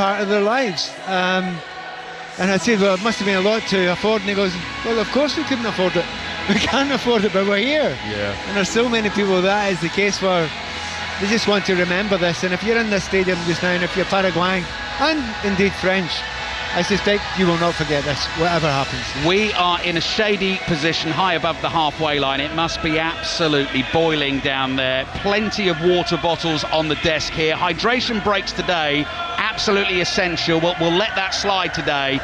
part of their lives. And I said, well, it must have been a lot to afford. And he goes, well, of course we couldn't afford it. We can't afford it, but we're here. Yeah. And there's so many people that is the case for. They just want to remember this. And if you're in this stadium just now, and if you're Paraguayan and indeed French, I suspect you will not forget this, whatever happens. We are in a shady position high above the halfway line. It must be absolutely boiling down there. Plenty of water bottles on the desk here. Hydration breaks today, absolutely essential. We'll let that slide today.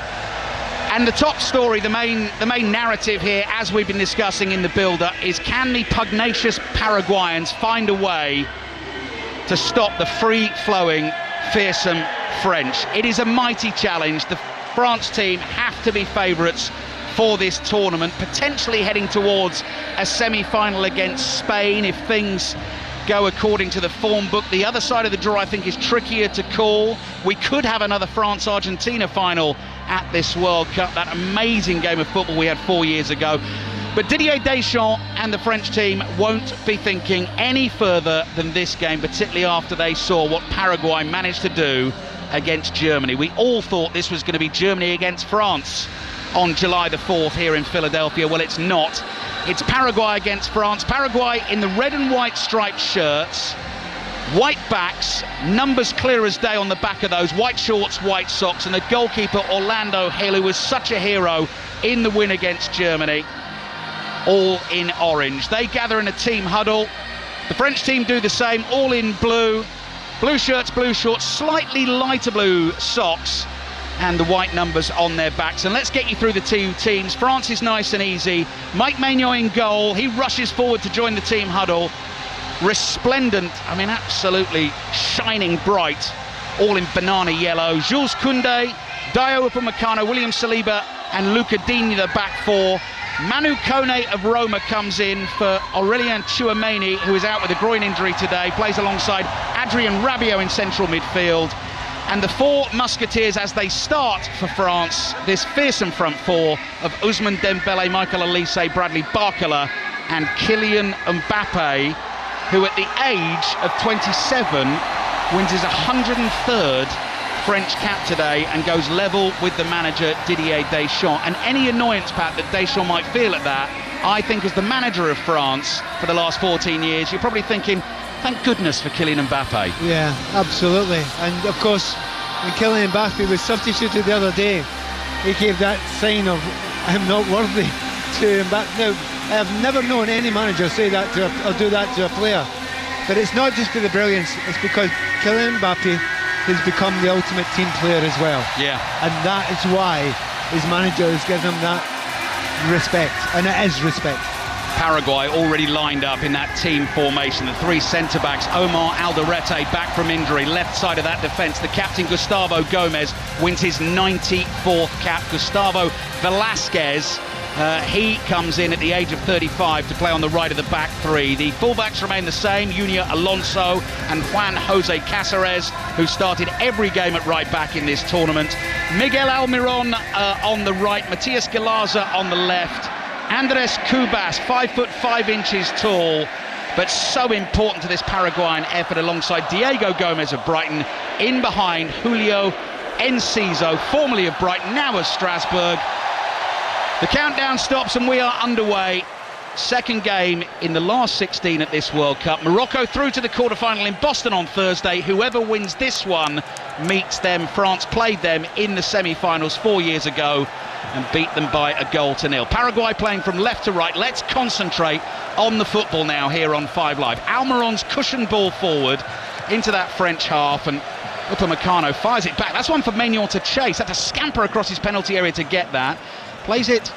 And the top story, the main narrative here, as we've been discussing in the build-up, is can the pugnacious Paraguayans find a way to stop the free-flowing, fearsome French? It is a mighty challenge. The France team have to be favourites for this tournament, potentially heading towards a semi-final against Spain if things go according to the form book. The other side of the draw, I think, is trickier to call. We could have another France-Argentina final at this World Cup, that amazing game of football we had 4 years ago. But Didier Deschamps and the French team won't be thinking any further than this game, particularly after they saw what Paraguay managed to do against Germany. We all thought this was going to be Germany against France on July the 4th here in Philadelphia. Well, it's not. It's Paraguay against France. Paraguay in the red and white striped shirts, white backs, numbers clear as day on the back of those, white shorts, white socks, and the goalkeeper Orlando Hill, who was such a hero in the win against Germany, all in orange. They gather in a team huddle. The French team do the same, all in blue. Blue shirts, blue shorts, slightly lighter blue socks, and the white numbers on their backs. And let's get you through the two teams. France is nice and easy. Mike Maignan in goal. He rushes forward to join the team huddle. Resplendent, I mean, absolutely shining bright, all in banana yellow. Jules Koundé, Dio Upamecano, William Saliba, and Luca Digne, the back four. Manu Kone of Roma comes in for Aurelien Tchouameni, who is out with a groin injury today, plays alongside Adrien Rabiot in central midfield. And the four Musketeers as they start for France, this fearsome front four of Ousmane Dembele, Michael Olise, Bradley Barcola and Kylian Mbappe, who at the age of 27 wins his 103rd French cap today and goes level with the manager Didier Deschamps. And any annoyance, Pat, that Deschamps might feel at that, I think as the manager of France for the last 14 years, you're probably thinking, thank goodness for Kylian Mbappe. Yeah, absolutely. And of course, when Kylian Mbappe was substituted the other day, he gave that sign of, I'm not worthy to Mbappe. Now, I have never known any manager say that to or do that to a player. But it's not just for the brilliance, it's because Kylian Mbappe has become the ultimate team player as well. Yeah. And that is why his manager has given him that respect, and it is respect. Paraguay already lined up in that team formation. The three centre-backs, Omar Alderete back from injury, left side of that defence. The captain, Gustavo Gomez, wins his 94th cap. Gustavo Velasquez, he comes in at the age of 35 to play on the right of the back three. The fullbacks remain the same, Junior Alonso and Juan Jose Cáceres, who started every game at right back in this tournament. Miguel Almiron on the right, Matias Galaza on the left. Andres Cubas, 5'5" tall, but so important to this Paraguayan effort, alongside Diego Gomez of Brighton, in behind Julio Enciso, formerly of Brighton, now of Strasbourg. The countdown stops and we are underway. Second game in the last 16 at this World Cup. Morocco through to the quarter-final in Boston on Thursday. Whoever wins this one meets them. France played them in the semi-finals 4 years ago and beat them by 1-0. Paraguay playing from left to right. Let's concentrate on the football now here on 5 Live. Almiron's cushioned ball forward into that French half, and Upamecano fires it back. That's one for Maignan to chase. Had to scamper across his penalty area to get that. Plays it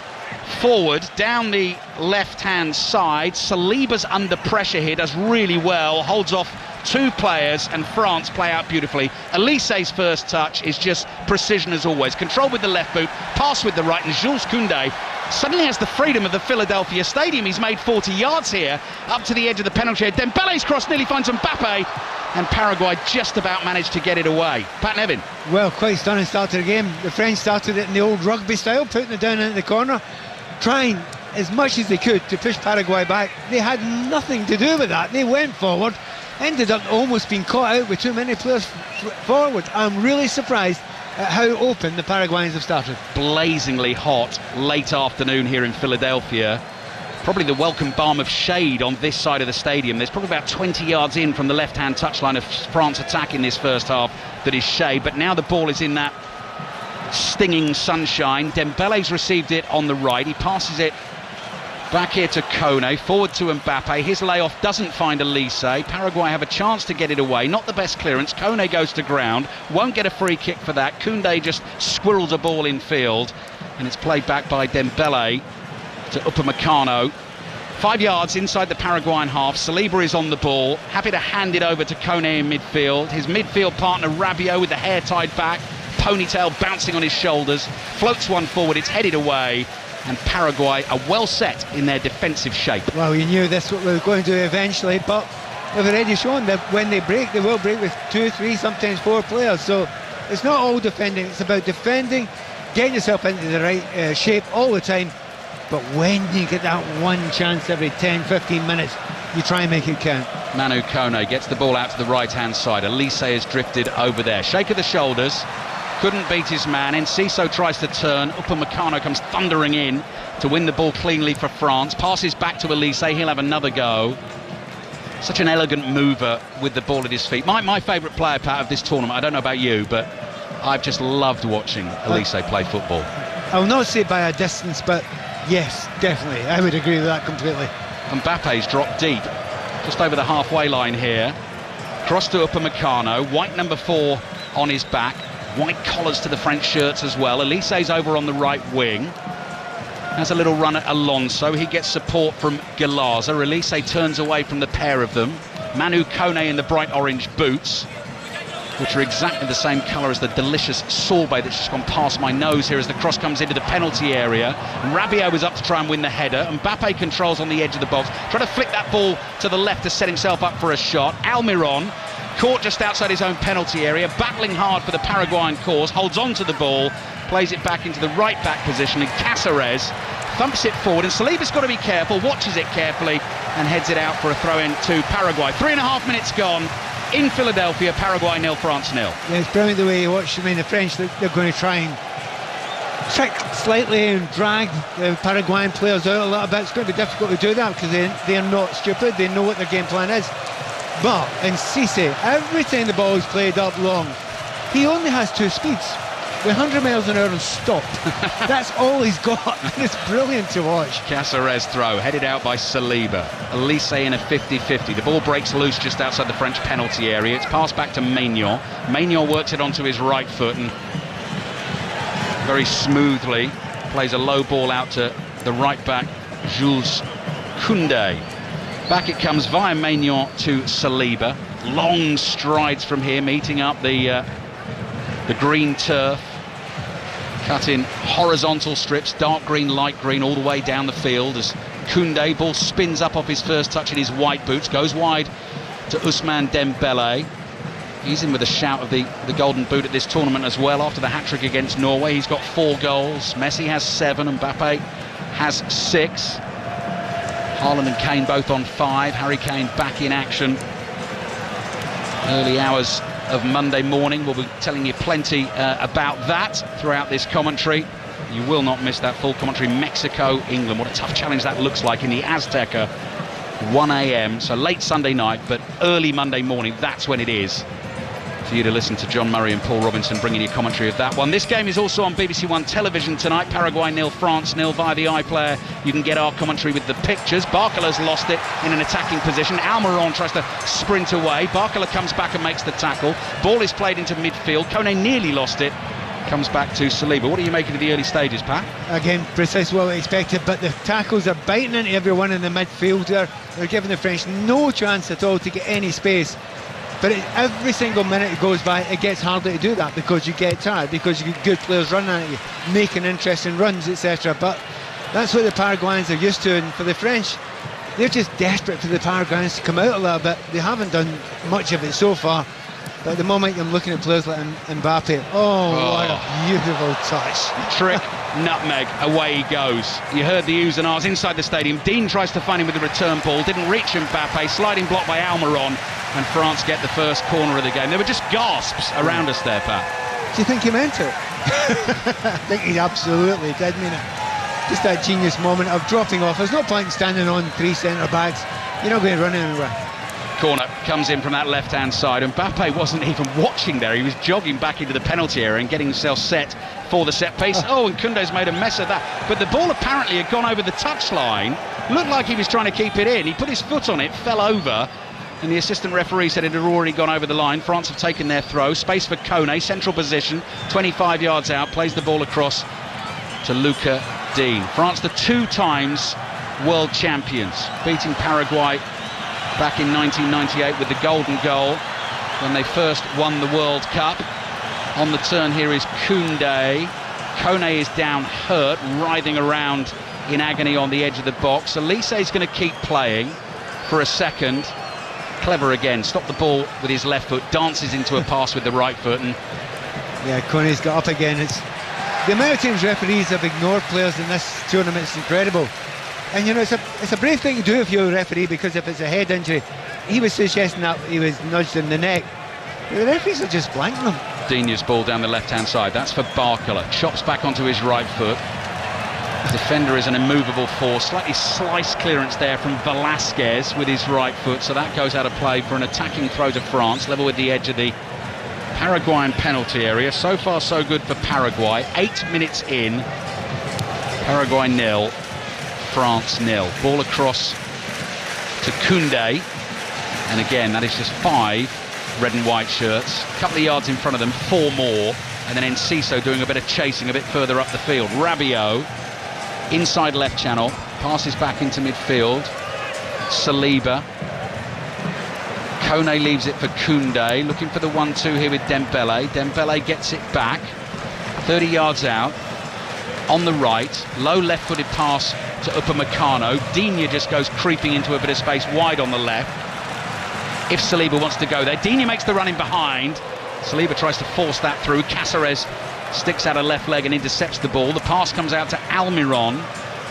forward down the left-hand side. Saliba's under pressure here, does really well, holds off two players, and France play out beautifully. Elise's first touch is just precision as always. Control with the left boot, pass with the right, and Jules Koundé suddenly has the freedom of the Philadelphia Stadium. He's made 40 yards here, up to the edge of the penalty area. Dembele's cross nearly finds Mbappe, and Paraguay just about managed to get it away. Pat Nevin. Well, quite stunning start to the game. The French started it in the old rugby style, putting it down into the corner, trying as much as they could to push Paraguay back. They had nothing to do with that. They went forward, ended up almost being caught out with too many players forward. I'm really surprised at how open the Paraguayans have started. Blazingly hot late afternoon here in Philadelphia. Probably the welcome balm of shade on this side of the stadium. There's probably about 20 yards in from the left-hand touchline of France attack in this first half that is shade, but now the ball is in that stinging sunshine. Dembele's received it on the right. He passes it back here to Kone, forward to Mbappe. His layoff doesn't find Elise. Paraguay have a chance to get it away. Not the best clearance. Kone goes to ground. Won't get a free kick for that. Koundé just squirrels a ball in field. And it's played back by Dembele to Upamecano. 5 yards inside the Paraguayan half. Saliba is on the ball. Happy to hand it over to Kone in midfield. His midfield partner Rabiot with the hair tied back. Ponytail bouncing on his shoulders. Floats one forward. It's headed away. And Paraguay are well set in their defensive shape. Well, you knew this what we were going to do eventually, but they've already shown that when they break, they will break with 2, 3, sometimes 4 players. So it's not all defending, it's about defending, getting yourself into the right shape all the time. But when you get that one chance every 10, 15 minutes, you try and make it count. Manu Kone gets the ball out to the right-hand side. Elise has drifted over there. Shake of the shoulders. Couldn't beat his man. Enciso tries to turn. Upamecano comes thundering in to win the ball cleanly for France. Passes back to Elise. He'll have another go. Such an elegant mover with the ball at his feet. My favourite player, Pat, of this tournament, I don't know about you, but I've just loved watching Elise play football. I'll not say by a distance, but yes, definitely. I would agree with that completely. Mbappe's dropped deep, just over the halfway line here. Cross to Upamecano. White number 4 on his back. White collars to the French shirts as well. Elise's over on the right wing. Has a little run at Alonso. He gets support from Galaza. Elise turns away from the pair of them. Manu Kone in the bright orange boots, which are exactly the same colour as the delicious sorbet that's just gone past my nose here as the cross comes into the penalty area. And Rabiot was up to try and win the header. Mbappe controls on the edge of the box. Trying to flick that ball to the left to set himself up for a shot. Almiron caught just outside his own penalty area, battling hard for the Paraguayan cause, holds on to the ball, plays it back into the right back position, and Cáceres thumps it forward, and Saliba's got to be careful, watches it carefully, and heads it out for a throw-in to Paraguay. 3.5 minutes gone in Philadelphia. Paraguay 0, France 0. Yeah, it's brilliant the way you watch. I mean, the French, they're going to try and trick slightly and drag the Paraguayan players out a little bit. It's going to be difficult to do that because they're not stupid. They know what their game plan is. But Enciso, every time the ball is played up long, he only has 2 speeds. 100 miles an hour and stopped. That's all he's got. It's brilliant to watch. Cáceres throw, headed out by Saliba. Elise in a 50-50. The ball breaks loose just outside the French penalty area. It's passed back to Maignan. Maignan works it onto his right foot and very smoothly plays a low ball out to the right back, Jules Koundé. Back it comes via Maignan to Saliba. Long strides from here, meeting up the green turf. Cut in horizontal strips, dark green, light green, all the way down the field as Koundé, ball spins up off his first touch in his white boots, goes wide to Ousmane Dembele. He's in with a shout of the golden boot at this tournament as well after the hat-trick against Norway. He's got 4 goals. Messi has 7, Mbappe has 6. Haaland and Kane both on 5. Harry Kane back in action. Early hours of Monday morning. We'll be telling you plenty about that throughout this commentary. You will not miss that full commentary. Mexico, England. What a tough challenge that looks like in the Azteca. 1 a.m. So late Sunday night, but early Monday morning. That's when it is for you to listen to John Murray and Paul Robinson bringing you commentary of that one. This game is also on BBC One television tonight. Paraguay 0, France 0 via the iPlayer. You can get our commentary with the pictures. Barcola's lost it in an attacking position. Almiron tries to sprint away. Barcola comes back and makes the tackle. Ball is played into midfield. Kone nearly lost it. Comes back to Saliba. What are you making of the early stages, Pat? Again, precisely what we expected, but the tackles are biting into everyone in the midfield there. They're giving the French no chance at all to get any space. But every single minute it goes by, it gets harder to do that because you get tired, because you get good players running at you, making interesting runs, etc. But that's what the Paraguayans are used to, and for the French, they're just desperate for the Paraguayans to come out a little bit. They haven't done much of it so far. But at the moment, I'm looking at players like Mbappe. Oh, what a beautiful touch. Trick, nutmeg, away he goes. You heard the oohs and ahs inside the stadium. Dean tries to find him with the return ball. Didn't reach Mbappe. Sliding block by Almiron. and France get the first corner of the game. There were just gasps around us there, Pat. Do you think he meant it? I think he absolutely did mean it. Just that genius moment of dropping off. There's no point in standing on 3 centre-backs. You're not going to run anywhere. Corner comes in from that left-hand side, and Mbappe wasn't even watching there. He was jogging back into the penalty area and getting himself set for the set piece. And Koundé's made a mess of that. But the ball apparently had gone over the touchline. Looked like he was trying to keep it in. He put his foot on it, fell over, and the assistant referee said it had already gone over the line. France have taken their throw. Space for Kone, central position, 25 yards out, plays the ball across to Luca Dean. France, the 2 times world champions, beating Paraguay back in 1998 with the golden goal when they first won the World Cup. On the turn here is Koundé. Kone is down hurt, writhing around in agony on the edge of the box. Elise is going to keep playing for a second. Clever again, stopped the ball with his left foot, dances into a pass with the right foot, and yeah, Kone's got up again. It's the amount of times referees have ignored players in this tournament is incredible. And you know, it's a brave thing to do if you're a referee, because if it's a head injury, he was suggesting that he was nudged in the neck. The referees are just blanking him. Digne's ball down the left-hand side. That's for Barcola. Chops back onto his right foot. Defender is an immovable force. Slightly slice clearance there from Velasquez with his right foot, so that goes out of play for an attacking throw to France, level with the edge of the Paraguayan penalty area. So far so good for Paraguay. 8 minutes in, Paraguay 0, France 0. Ball across to Koundé, and again that is just 5 red and white shirts. A couple of yards in front of them, 4 more, and then Enciso doing a bit of chasing a bit further up the field. Rabiot inside left channel, passes back into midfield. Saliba. Kone leaves it for Koundé, looking for the 1-2 here with Dembele. Dembele gets it back, 30 yards out, on the right, low left-footed pass to Upamecano. Digne just goes creeping into a bit of space wide on the left. If Saliba wants to go there, Digne makes the run in behind. Saliba tries to force that through. Cáceres sticks out a left leg and intercepts the ball. The pass comes out to Almiron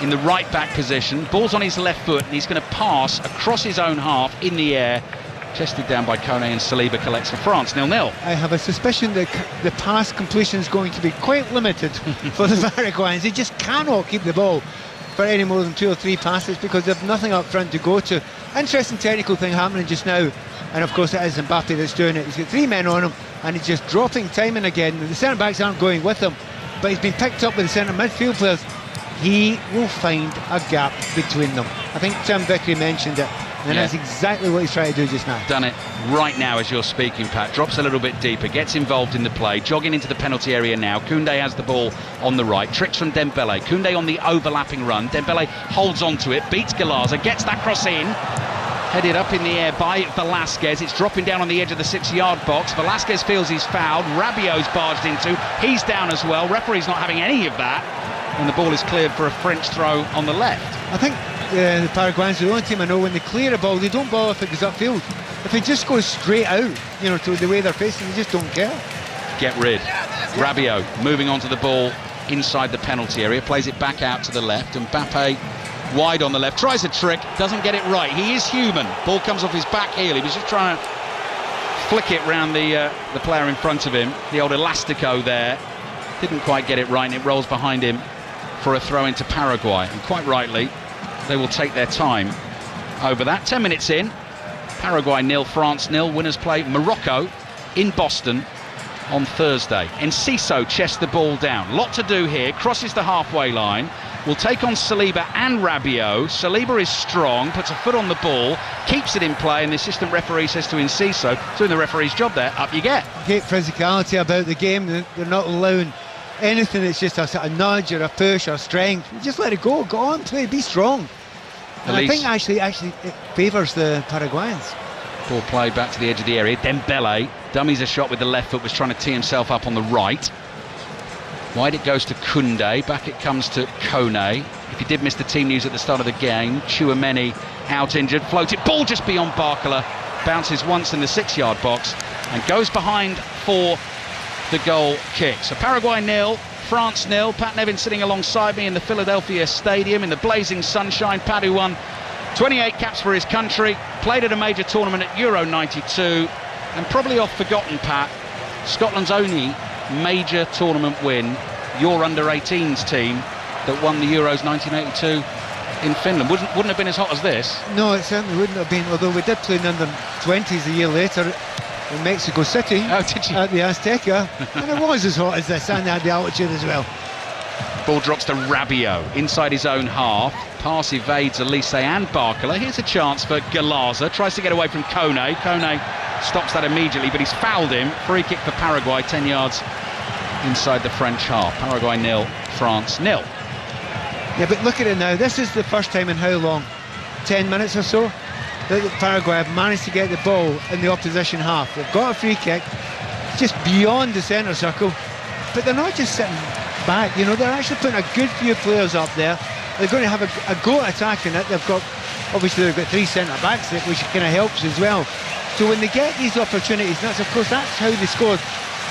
in the right back position. Ball's on his left foot, and he's going to pass across his own half in the air. Chested down by Kone, and Saliba collects for France, 0-0. I have a suspicion that the pass completion is going to be quite limited for the Paraguayans. They just cannot keep the ball for any more than 2 or 3 passes because they have nothing up front to go to. Interesting technical thing happening just now, and of course it is Mbappe that's doing it. He's got 3 men on him, and he's just dropping time and again. The centre-backs aren't going with him, but he's been picked up with the centre midfield players. He will find a gap between them. I think Tim Vickery mentioned it, and that's exactly what he's trying to do just now. Done it right now as you're speaking, Pat. Drops a little bit deeper, gets involved in the play, jogging into the penalty area now. Koundé has the ball on the right, tricks from Dembele. Koundé on the overlapping run. Dembele holds on to it, beats Galaza, gets that cross in. Headed up in the air by Velasquez. It's dropping down on the edge of the 6-yard box. Velasquez feels he's fouled. Rabiot's barged into. He's down as well. Referee's not having any of that. And the ball is cleared for a French throw on the left. I think the Paraguayans are the only team I know when they clear a ball, they don't bother if it goes upfield. If it just goes straight out, you know, to the way they're facing, they just don't care. Get rid. Rabiot moving onto the ball inside the penalty area, plays it back out to the left, and Mbappe wide on the left, tries a trick, doesn't get it right. He is human. Ball comes off his back heel. He was just trying to flick it round the player in front of him. The old elastico there. Didn't quite get it right, and it rolls behind him for a throw into Paraguay. And quite rightly, they will take their time over that. 10 minutes in, Paraguay 0, France 0. Winners play Morocco in Boston on Thursday. Enciso chests the ball down. Lot to do here. Crosses the halfway line. Will take on Saliba and Rabiot. Saliba is strong, puts a foot on the ball, keeps it in play, and the assistant referee says to Enciso, doing the referee's job there, up you get. Great physicality about the game. They're not allowing anything that's just a sort of nudge or a push or strength. Just let it go on, play, be strong. And I think actually it favours the Paraguayans. Ball play back to the edge of the area. Dembele dummies a shot with the left foot, was trying to tee himself up on the right. Wide it goes to Koundé, back it comes to Kone. If you did miss the team news at the start of the game, Chouameni out injured, floated, ball just beyond Barcola, bounces once in the 6-yard box and goes behind for the goal kick. So Paraguay 0, France 0. Pat Nevin sitting alongside me in the Philadelphia Stadium in the blazing sunshine. Pat, who won 28 caps for his country, played at a major tournament at Euro 92, and probably oft forgotten, Pat, Scotland's only major tournament win, your under-18s team that won the Euros 1982 in Finland. Wouldn't have been as hot as this. No, it certainly wouldn't have been, although we did play in under-20s a year later in Mexico City. Oh, did you? At the Azteca, and it was as hot as this, and they had the altitude as well. Ball drops to Rabiot inside his own half. Pass evades Elise and Barkala. Here's a chance for Galaza. Tries to get away from Kone. Kone stops that immediately, but he's fouled him. Free kick for Paraguay, 10 yards inside the French half. Paraguay 0, France 0. Yeah, but look at it now. This is the first time in how long? 10 minutes or so that Paraguay have managed to get the ball in the opposition half. They've got a free kick just beyond the centre circle, but they're not just sitting back. You know, they're actually putting a good few players up there. They're going to have a go at attacking it. They've got, obviously they've got 3 centre backs, which kind of helps as well. So when they get these opportunities, that's how they scored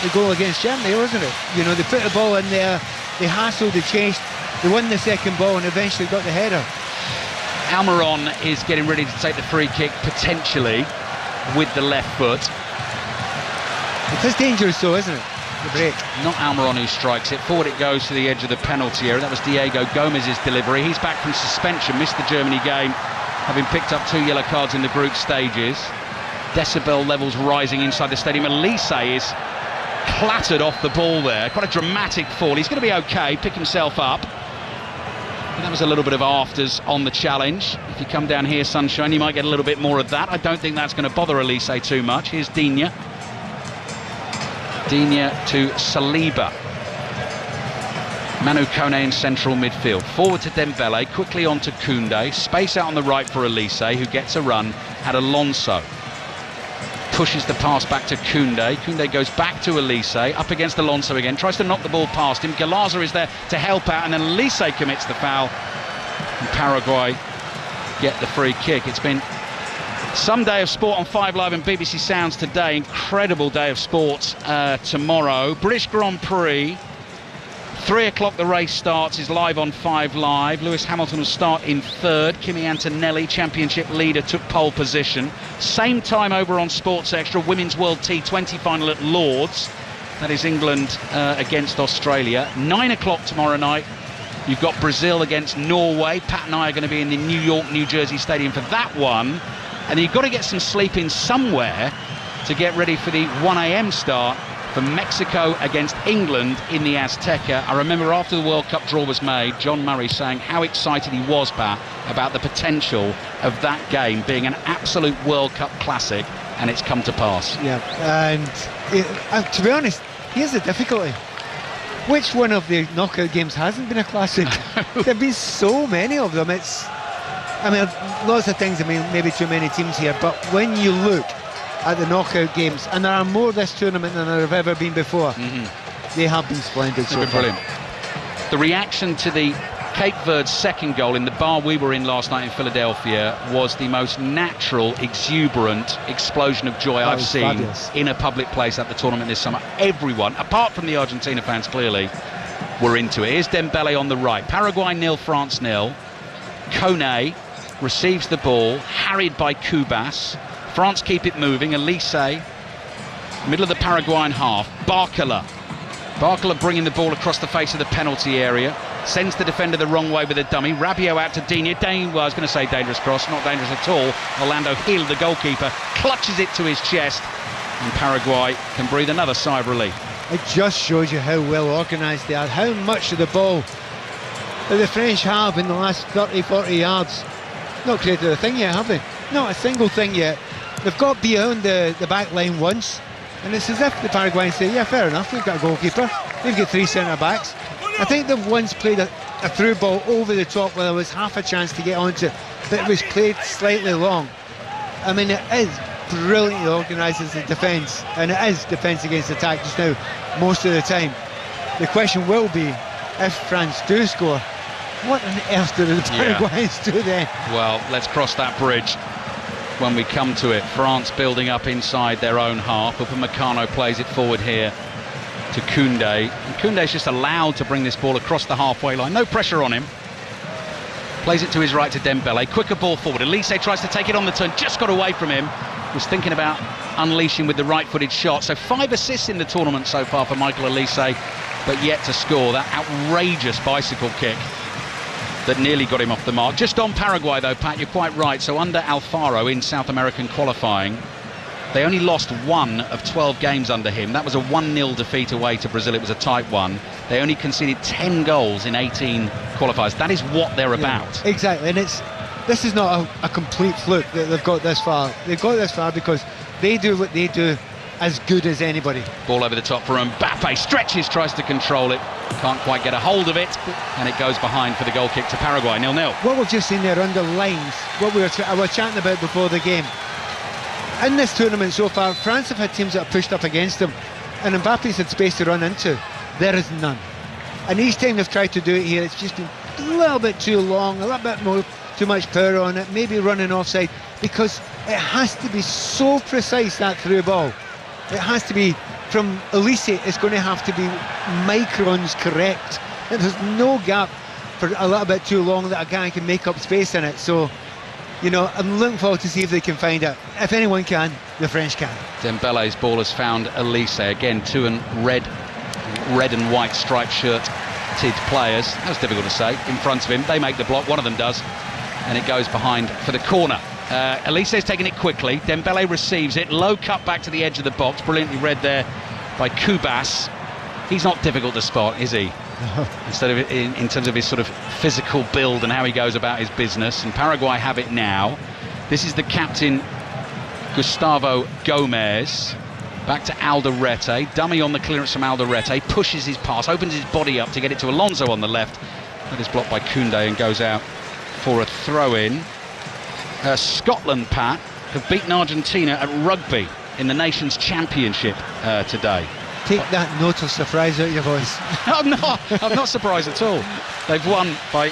the goal against Germany, wasn't it? You know, they put the ball in there, they hassled, they chased, they won the second ball and eventually got the header. Almiron is getting ready to take the free kick, potentially with the left foot. It is dangerous though, isn't it? The break. Not Almiron who strikes it. Forward it goes to the edge of the penalty area. That was Diego Gomez's delivery. He's back from suspension, missed the Germany game, having picked up 2 yellow cards in the group stages. Decibel levels rising inside the stadium. Elise is clattered off the ball there. Quite a dramatic fall. He's going to be okay, pick himself up. And that was a little bit of afters on the challenge. If you come down here, Sunshine, you might get a little bit more of that. I don't think that's going to bother Elise too much. Here's Digne. Digne to Saliba. Manu Kone in central midfield. Forward to Dembele, quickly on to Koundé. Space out on the right for Elise, who gets a run at Alonso. Pushes the pass back to Koundé. Koundé goes back to Elise, up against Alonso again, tries to knock the ball past him. Galaza is there to help out, and then Elise commits the foul. And Paraguay get the free kick. It's been some day of sport on 5 Live and BBC Sounds today. Incredible day of sport tomorrow. British Grand Prix. 3 o'clock the race starts, is live on 5 Live. Lewis Hamilton will start in 3rd. Kimi Antonelli, championship leader, took pole position. Same time over on Sports Extra, Women's World T20 final at Lords. That is England against Australia. 9 o'clock tomorrow night. You've got Brazil against Norway. Pat and I are going to be in the New York, New Jersey Stadium for that one. And you've got to get some sleep in somewhere to get ready for the 1 a.m. start for Mexico against England in the Azteca. I remember after the World Cup draw was made, John Murray saying how excited he was, Pat, about the potential of that game being an absolute World Cup classic, and it's come to pass. Yeah, and to be honest, here's the difficulty. Which one of the knockout games hasn't been a classic? There have been so many of them. Lots of things, maybe too many teams here, but when you look at the knockout games, and there are more this tournament than there have ever been before, they have been splendid so far. Brilliant. The reaction to the Cape Verde's second goal in the bar we were in last night in Philadelphia was the most natural, exuberant explosion of joy I've seen fabulous. In a public place at the tournament this summer. Everyone, apart from the Argentina fans clearly, were into it. Here's Dembele on the right. Paraguay 0, France 0. Kone receives the ball, harried by Cubas. France keep it moving. Elise, middle of the Paraguayan half. Barkala bringing the ball across the face of the penalty area. Sends the defender the wrong way with a dummy. Rabiot out to Digne. I was going to say dangerous cross, not dangerous at all. Orlando Hill, the goalkeeper, clutches it to his chest, and Paraguay can breathe another sigh of relief. It just shows you how well organised they are, how much of the ball that the French have in the last 30-40 yards. Not created a thing yet, have they? Not a single thing yet. They've got beyond the back line once, and it's as if the Paraguayans say, yeah, fair enough, we've got a goalkeeper, we've got 3 centre-backs. I think they've once played a through ball over the top where there was half a chance to get onto, but it was played slightly long. It is brilliantly organised as a defence, and it is defence against attack just now, most of the time. The question will be, if France do score, what on earth do the Paraguayans do then? Well, let's cross that bridge when we come to it. France building up inside their own half. Upamecano plays it forward here to Koundé. And Koundé's just allowed to bring this ball across the halfway line. No pressure on him. Plays it to his right to Dembele. Quicker ball forward. Elise tries to take it on the turn. Just got away from him. Was thinking about unleashing with the right-footed shot. So 5 assists in the tournament so far for Michael Elise, but yet to score that outrageous bicycle kick that nearly got him off the mark. Just on Paraguay though, Pat, you're quite right. So under Alfaro in South American qualifying, they only lost 1 of 12 games under him. That was a 1-0 defeat away to Brazil. It was a tight one. They only conceded 10 goals in 18 qualifiers. That is what they're about. Exactly, and this is not a complete fluke that they've got this far. They've got this far because they do what they do as good as anybody. Ball over the top for Mbappe. Stretches, tries to control it. Can't quite get a hold of it. And it goes behind for the goal kick to Paraguay, 0-0. What we've just seen there underlines what I was chatting about before the game. In this tournament so far, France have had teams that have pushed up against them, and Mbappe's had space to run into. There is none. And each time they've tried to do it here, it's just been a little bit too long, a little bit more, too much power on it, maybe running offside, because it has to be so precise, that through ball. It has to be, from Elise, it's going to have to be microns correct. And there's no gap for a little bit too long that a guy can make up space in it. So, you know, I'm looking forward to see if they can find it. If anyone can, the French can. Dembele's ball has found Elise. Again, 2 red and white striped shirted players. That was difficult to say. In front of him, they make the block. One of them does, and it goes behind for the corner. Elise's taking it quickly. Dembele receives it. Low cut back to the edge of the box. Brilliantly read there by Kubas. He's not difficult to spot, is he? Instead of in terms of his sort of physical build and how he goes about his business. And Paraguay have it now. This is the captain, Gustavo Gomez. Back to Alderete. Dummy on the clearance from Alderete. Pushes his pass, opens his body up to get it to Alonso on the left. That is blocked by Koundé and goes out for a throw-in. Scotland, Pat, have beaten Argentina at rugby in the Nations Championship today. Take that note of surprise out of your voice. I'm not surprised at all. They've won by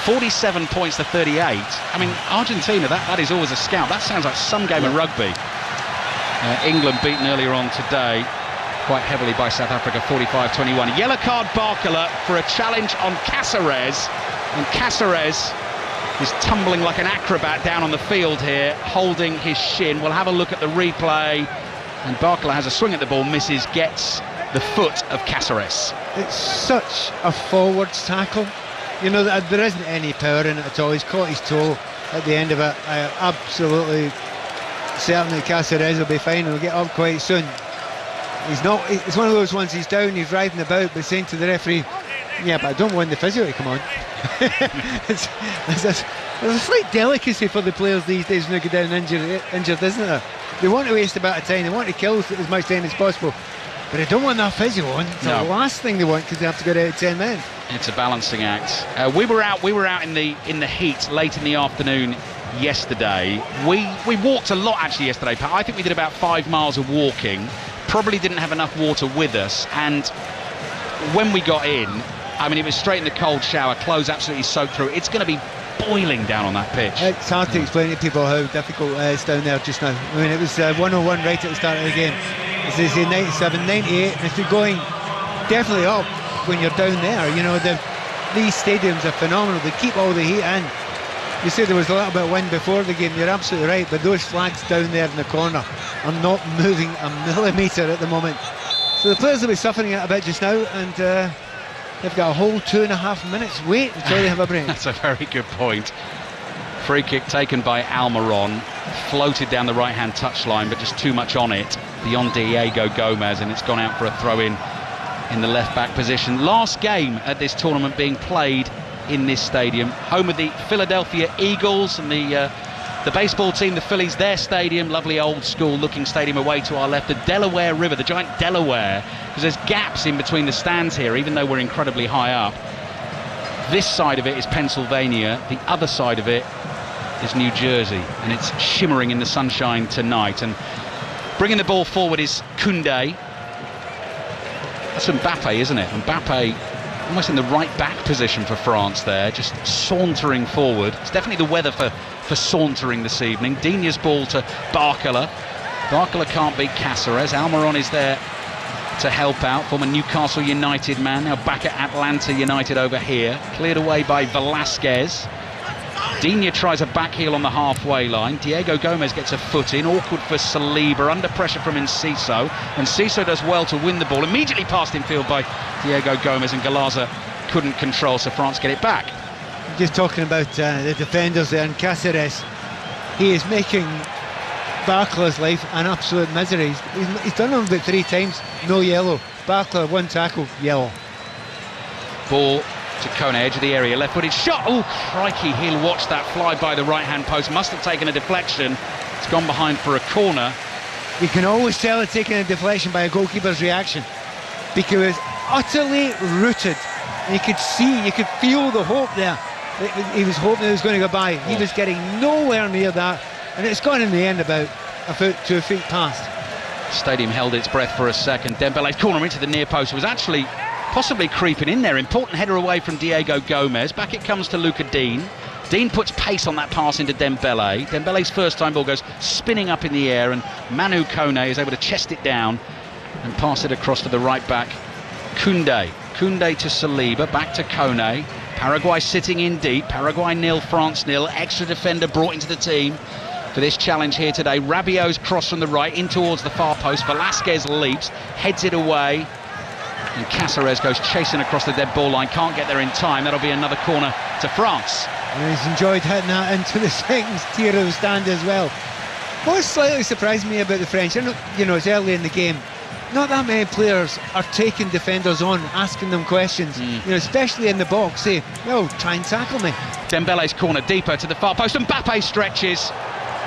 47 points to 38. I mean, Argentina, that is always a scout. That sounds like some game of rugby. England beaten earlier on today quite heavily by South Africa, 45-21. Yellow card Barcola for a challenge on Cáceres, and Cáceres is tumbling like an acrobat down on the field here, holding his shin. We'll have a look at the replay, and Barcola has a swing at the ball, misses, gets the foot of Cáceres. It's such a forwards tackle. You know, there isn't any power in it at all. He's caught his toe at the end of it. Absolutely certain that Cáceres will be fine. He'll get up quite soon. He's not. It's one of those ones. He's down. He's riding about, but saying to the referee, "Yeah, but I don't want the physio to come on." There's a slight delicacy for the players these days when they go down injured, isn't there? They want to waste a bit of time. They want to kill as much time as possible, but they don't want that physio on. It's the last thing they want, because they have to go down 10 men. It's a balancing act. We were out in the heat late in the afternoon yesterday. We walked a lot actually yesterday, Pat. I think we did about 5 miles of walking. Probably didn't have enough water with us, and when we got in, I mean, it was straight in the cold shower, clothes absolutely soaked through. It's going to be boiling down on that pitch. It's hard to explain to people how difficult it's down there just now. I mean, it was 101 right at the start of the game. As they say, 97, 98, and it's been going definitely up when you're down there. You know, these stadiums are phenomenal. They keep all the heat in. You said there was a little bit of wind before the game. You're absolutely right, but those flags down there in the corner are not moving a millimetre at the moment. So the players will be suffering it a bit just now, and they've got a whole 2.5 minutes wait until they have a break. That's a very good point. Free kick taken by Almiron, floated down the right-hand touchline, but just too much on it beyond Diego Gomez, and it's gone out for a throw-in in the left-back position. Last game at this tournament being played in this stadium, home of the Philadelphia Eagles, and the baseball team, the Phillies, their stadium, lovely old school looking stadium away to our left, the Delaware River, the giant Delaware, because there's gaps in between the stands here, even though we're incredibly high up. This side of it is Pennsylvania, the other side of it is New Jersey, and it's shimmering in the sunshine tonight. And bringing the ball forward is Koundé. That's Mbappe, isn't it? Mbappe almost in the right back position for France there, just sauntering forward. It's definitely the weather for sauntering this evening. Digne's ball to Barcola. Barcola can't beat Cáceres. Almiron is there to help out, former Newcastle United man, now back at Atlanta United over here. Cleared away by Velasquez. Digne tries a back heel on the halfway line. Diego Gomez gets a foot in, awkward for Saliba, under pressure from Enciso, and Enciso does well to win the ball, immediately passed in field by Diego Gomez, and Galaza couldn't control, so France get it back. Just talking about the defenders there, and Cáceres, he is making Barclay's life an absolute misery. He's done it about 3 times, no yellow. Barclay, 1 tackle, yellow. Ball to Kone, edge of the area, left-footed shot. Oh, crikey, he'll watch that fly by the right-hand post. Must have taken a deflection. It's gone behind for a corner. You can always tell it's taking a deflection by a goalkeeper's reaction, because utterly rooted. And you could see, you could feel the hope there. He was hoping it was going to go by. He was getting nowhere near that, and it's gone in the end about a foot, 2 feet past. Stadium held its breath for a second. Dembele's corner into the near post was actually possibly creeping in there. Important header away from Diego Gomez. Back it comes to Luca Digne. Digne puts pace on that pass into Dembele. Dembele's first time ball goes spinning up in the air, and Manu Kone is able to chest it down and pass it across to the right back, Koundé. Koundé to Saliba, back to Kone. Paraguay sitting in deep. Paraguay 0, France 0. Extra defender brought into the team for this challenge here today. Rabiot's cross from the right in towards the far post. Velasquez leaps, heads it away, and Cáceres goes chasing across the dead ball line. Can't get there in time. That'll be another corner to France. And he's enjoyed hitting that into the second tier of the stand as well. What slightly surprised me about the French, you know, it's early in the game, not that many players are taking defenders on, asking them questions, you know, especially in the box. Say, no, try and tackle me. Dembele's corner deeper to the far post, and Mbappe stretches.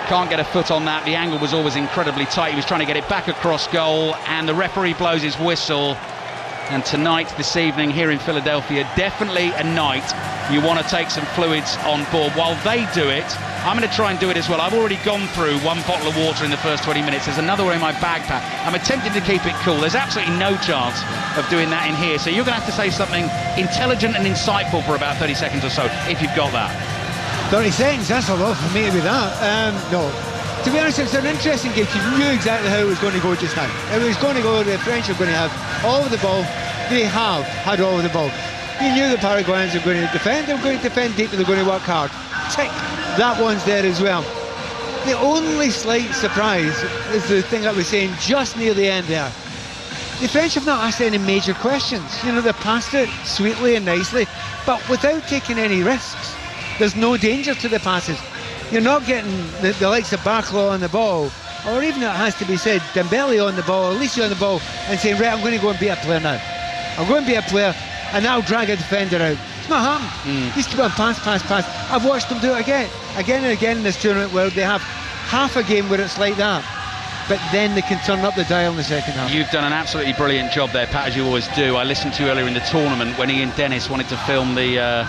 Can't get a foot on that. The angle was always incredibly tight. He was trying to get it back across goal, and the referee blows his whistle. And tonight, this evening here in Philadelphia, definitely a night you want to take some fluids on board. While they do it, I'm going to try and do it as well. I've already gone through 1 bottle of water in the first 20 minutes. There's another one in my backpack. I'm attempting to keep it cool. There's absolutely no chance of doing that in here. So you're going to have to say something intelligent and insightful for about 30 seconds or so, if you've got that. 30 seconds, that's a lot for me to be that. No. To be honest, it's an interesting game, because you knew exactly how it was going to go just now. It was going to go, the French are going to have all of the ball. They have had all of the ball. You knew the Paraguayans are going to defend. They're going to defend deep, and they're going to work hard. Tick, that one's there as well. The only slight surprise is the thing I was saying just near the end there. The French have not asked any major questions. You know, they passed it sweetly and nicely, but without taking any risks. There's no danger to the passes. You're not getting the likes of Barclay on the ball, or even, it has to be said, Dembele on the ball, Alicia on the ball, and saying, right, I'm going to go and be a player now. I'm going to be a player, and I'll drag a defender out. It's not happened. He's keep on pass. I've watched them do it again and again in this tournament, where they have half a game where it's like that, but then they can turn up the dial in the second half. You've done an absolutely brilliant job there, Pat, as you always do. I listened to you earlier in the tournament when Ian Dennis wanted to film the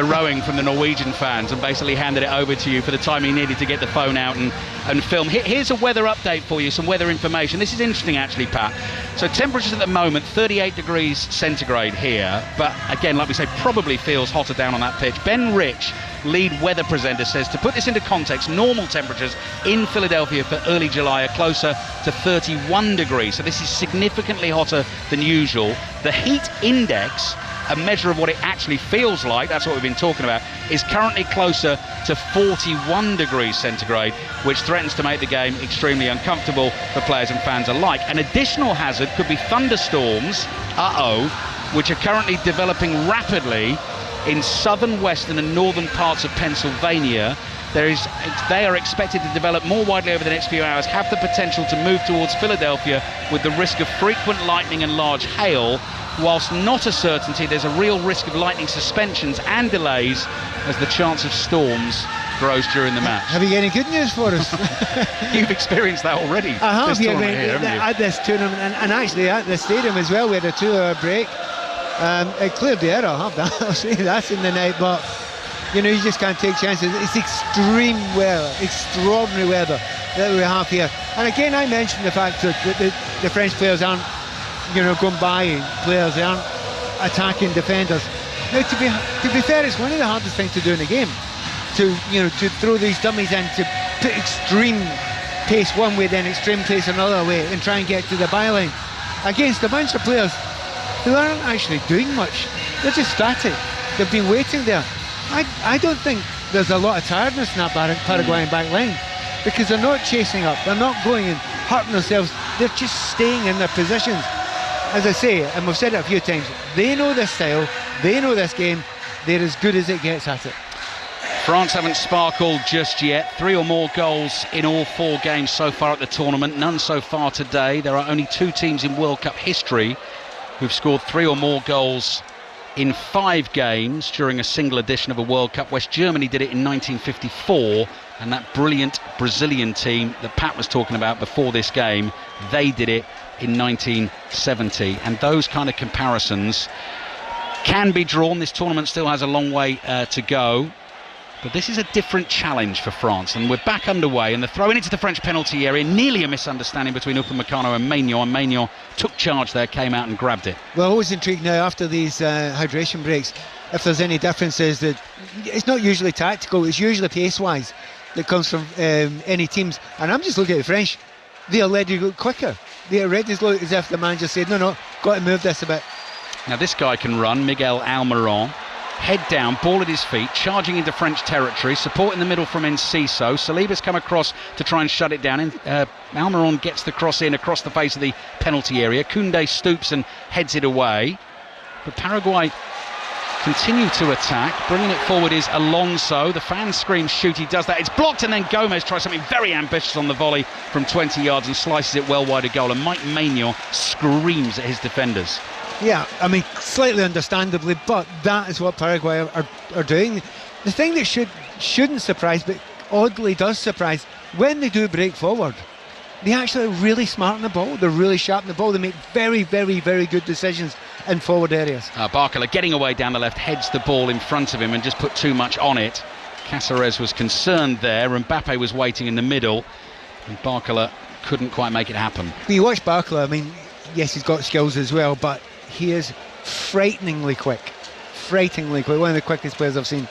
rowing from the Norwegian fans, and basically handed it over to you for the time he needed to get the phone out and film. Here's a weather update for you, some weather information. This is interesting actually, Pat. So temperatures at the moment, 38 degrees centigrade here, but again, like we say, probably feels hotter down on that pitch. Ben Rich, lead weather presenter, says, to put this into context, normal temperatures in Philadelphia for early July are closer to 31 degrees, so this is significantly hotter than usual. The heat index, a measure of what it actually feels like, that's what we've been talking about, is currently closer to 41 degrees centigrade, which threatens to make the game extremely uncomfortable for players and fans alike. An additional hazard could be thunderstorms, which are currently developing rapidly in southern, western and northern parts of Pennsylvania. They are expected to develop more widely over the next few hours, have the potential to move towards Philadelphia with the risk of frequent lightning and large hail. Whilst not a certainty, there's a real risk of lightning suspensions and delays as the chance of storms grows during the match. Have you got any good news for us? You've experienced that already. I have, at this tournament, and actually at the stadium as well. We had a 2-hour break. It cleared the air, I'll have that. I'll say that's in the night, but you know, you just can't take chances. It's extreme weather, extraordinary weather that we have here. And again, I mentioned the fact that the French players aren't, you know, going by players, they aren't attacking defenders. Now, to be fair, it's one of the hardest things to do in a game, to throw these dummies in, to put extreme pace one way, then extreme pace another way, and try and get to the byline against a bunch of players who aren't actually doing much. They're just static. They've been waiting there. I don't think there's a lot of tiredness in that Paraguayan back line, because they're not chasing up, they're not going and hurting themselves, they're just staying in their positions. As I say, and we've said it a few times, they know this style, they know this game, they're as good as it gets at it. France haven't sparkled just yet. 3 or more goals in all 4 games so far at the tournament, none so far today. There are only 2 teams in World Cup history who've scored 3 or more goals in 5 games during a single edition of a World Cup. West Germany did it in 1954, and that brilliant Brazilian team that Pat was talking about before this game, they did it in 1970. And those kind of comparisons can be drawn. This tournament still has a long way to go, but this is a different challenge for France, and we're back underway, and they're throwing into the French penalty area. Nearly a misunderstanding between Upamecano and Maignan took charge there, came out and grabbed it. Well, always intrigued now after these hydration breaks if there's any differences. That it's not usually tactical, it's usually pace-wise that comes from any teams. And I'm just looking at the French, they already look quicker, they already look as if the manager said, no, got to move this a bit. Now this guy can run, Miguel Almiron. Head down, ball at his feet, charging into French territory, support in the middle from Enciso. Saliba's come across to try and shut it down. Almiron gets the cross in across the face of the penalty area. Koundé stoops and heads it away. But Paraguay continue to attack. Bringing it forward is Alonso. The fans scream shoot, he does that. It's blocked, and then Gomez tries something very ambitious on the volley from 20 yards and slices it well wide of goal. And Mike Maignan screams at his defenders. Yeah, I mean, slightly understandably, but that is what Paraguay are doing. The thing that shouldn't surprise, but oddly does surprise, when they do break forward, they actually are really smart on the ball, they're really sharp on the ball, they make very, very, very good decisions in forward areas. Barcola getting away down the left, heads the ball in front of him and just put too much on it. Caceres was concerned there, Mbappe was waiting in the middle, and Barcola couldn't quite make it happen. When you watch Barcola, I mean, yes, he's got skills as well, but he is frighteningly quick, one of the quickest players I've seen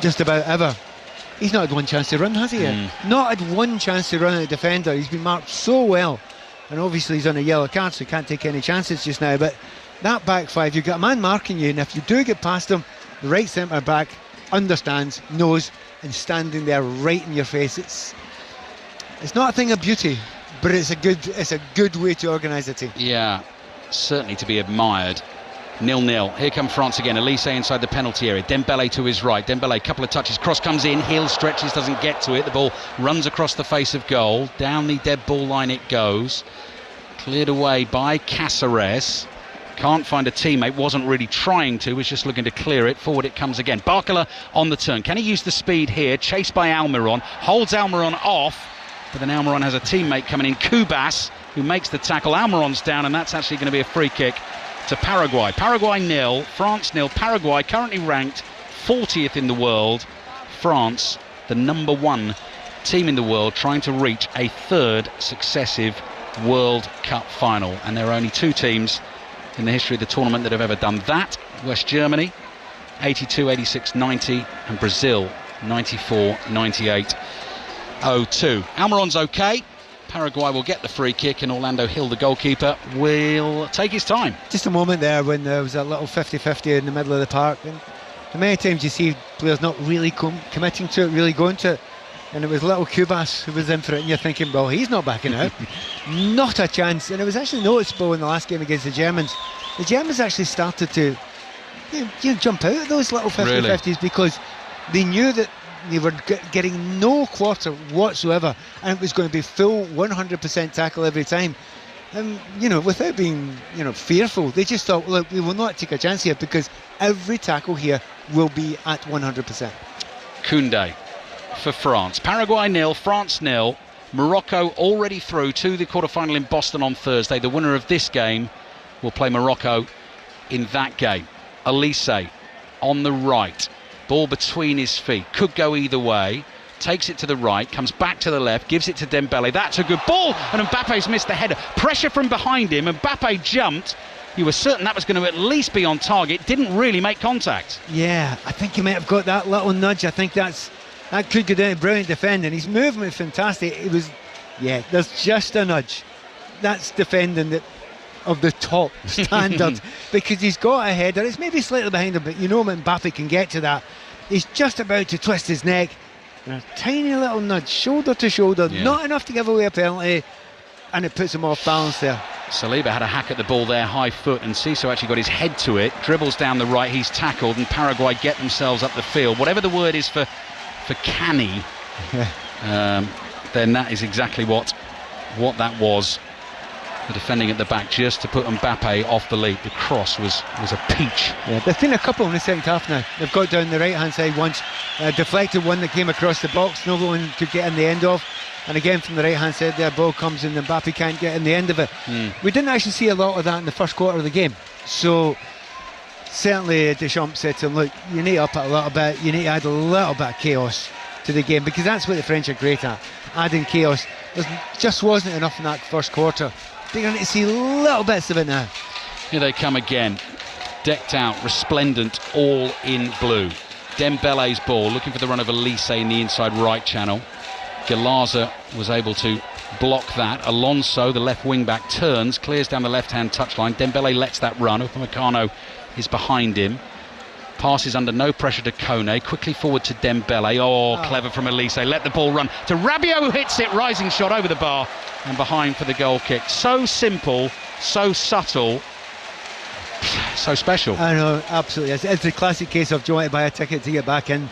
just about ever. He's not had one chance to run, has he? Not had one chance to run at a defender. He's been marked so well, and obviously he's on a yellow card, so he can't take any chances just now. But that back 5, you've got a man marking you, and if you do get past him, the right centre back understands, knows, and standing there right in your face. It's not a thing of beauty, but it's a good way to organise a team. Yeah, certainly to be admired. 0-0. Here come France again. Elise inside the penalty area. Dembele to his right. Dembele, couple of touches. Cross comes in. Heel stretches, doesn't get to it. The ball runs across the face of goal. Down the dead ball line it goes. Cleared away by Caceres. Can't find a teammate. Wasn't really trying to. Was just looking to clear it. Forward it comes again. Barcola on the turn. Can he use the speed here? Chased by Almiron. Holds Almiron off. But then Almiron has a teammate coming in. Cubas, who makes the tackle. Almiron's down, and that's actually going to be a free kick to Paraguay. Paraguay 0, France 0. Paraguay currently ranked 40th in the world. France, the number 1 team in the world, trying to reach a 3rd successive World Cup final. And there are only 2 teams in the history of the tournament that have ever done that. West Germany, 82, 86, 90, and Brazil, 94, 98, 02. Almiron's okay. Paraguay will get the free kick, and Orlando Hill, the goalkeeper, will take his time. Just a moment there when there was a little 50-50 in the middle of the park, and many times you see players not really committing to it, really going to it, and it was little Cubas who was in for it, and you're thinking, well, he's not backing out. Not a chance. And it was actually noticeable in the last game against the Germans. The Germans actually started to jump out of those little 50-50s, really? Because they knew that they were getting no quarter whatsoever, and it was going to be full 100% tackle every time. Without being, fearful, they just thought, look, we will not take a chance here because every tackle here will be at 100%. Koundé for France. Paraguay 0, France 0. Morocco already through to the quarter-final in Boston on Thursday. The winner of this game will play Morocco in that game. Elise on the right. Ball between his feet, could go either way, takes it to the right, comes back to the left, gives it to Dembele. That's a good ball, and Mbappe's missed the header. Pressure from behind him, Mbappe jumped. You were certain that was going to at least be on target, didn't really make contact. Yeah, I think he might have got that little nudge. I think that could go down. Brilliant defending. His movement was fantastic. There's just a nudge. That's defending that of the top standard because he's got a header. It's maybe slightly behind him, but Mbappe can get to that. He's just about to twist his neck. And a tiny little nudge, shoulder to shoulder, not enough to give away a penalty, and it puts him off balance there. Saliba had a hack at the ball there, high foot, and Ciso actually got his head to it, dribbles down the right, he's tackled, and Paraguay get themselves up the field. Whatever the word is for canny, then that is exactly what that was. The defending at the back just to put Mbappe off the lead. The cross was a peach. Yeah, there's been a couple in the second half now. They've got down the right hand side once, deflected one that came across the box, no one could get in the end of, and again from the right hand side their ball comes and Mbappe can't get in the end of it. We didn't actually see a lot of that in the first quarter of the game, so certainly Deschamps said to him, look, you need to up it a little bit, you need to add a little bit of chaos to the game, because that's what the French are great at, adding chaos. There just wasn't enough in that first quarter. They're going to see little bits of it now. Here they come again, decked out, resplendent, all in blue. Dembele's ball, looking for the run of Elise in the inside right channel. Galaza was able to block that. Alonso, the left wing back, turns, clears down the left-hand touchline. Dembele lets that run. Upamecano is behind him. Passes under no pressure to Kone, quickly forward to Dembele. Clever from Elise. Let the ball run to Rabiot, who hits it, rising shot over the bar and behind for the goal kick. So simple, so subtle, so special. I know, absolutely. It's a classic case of, do you want to buy a ticket to get back in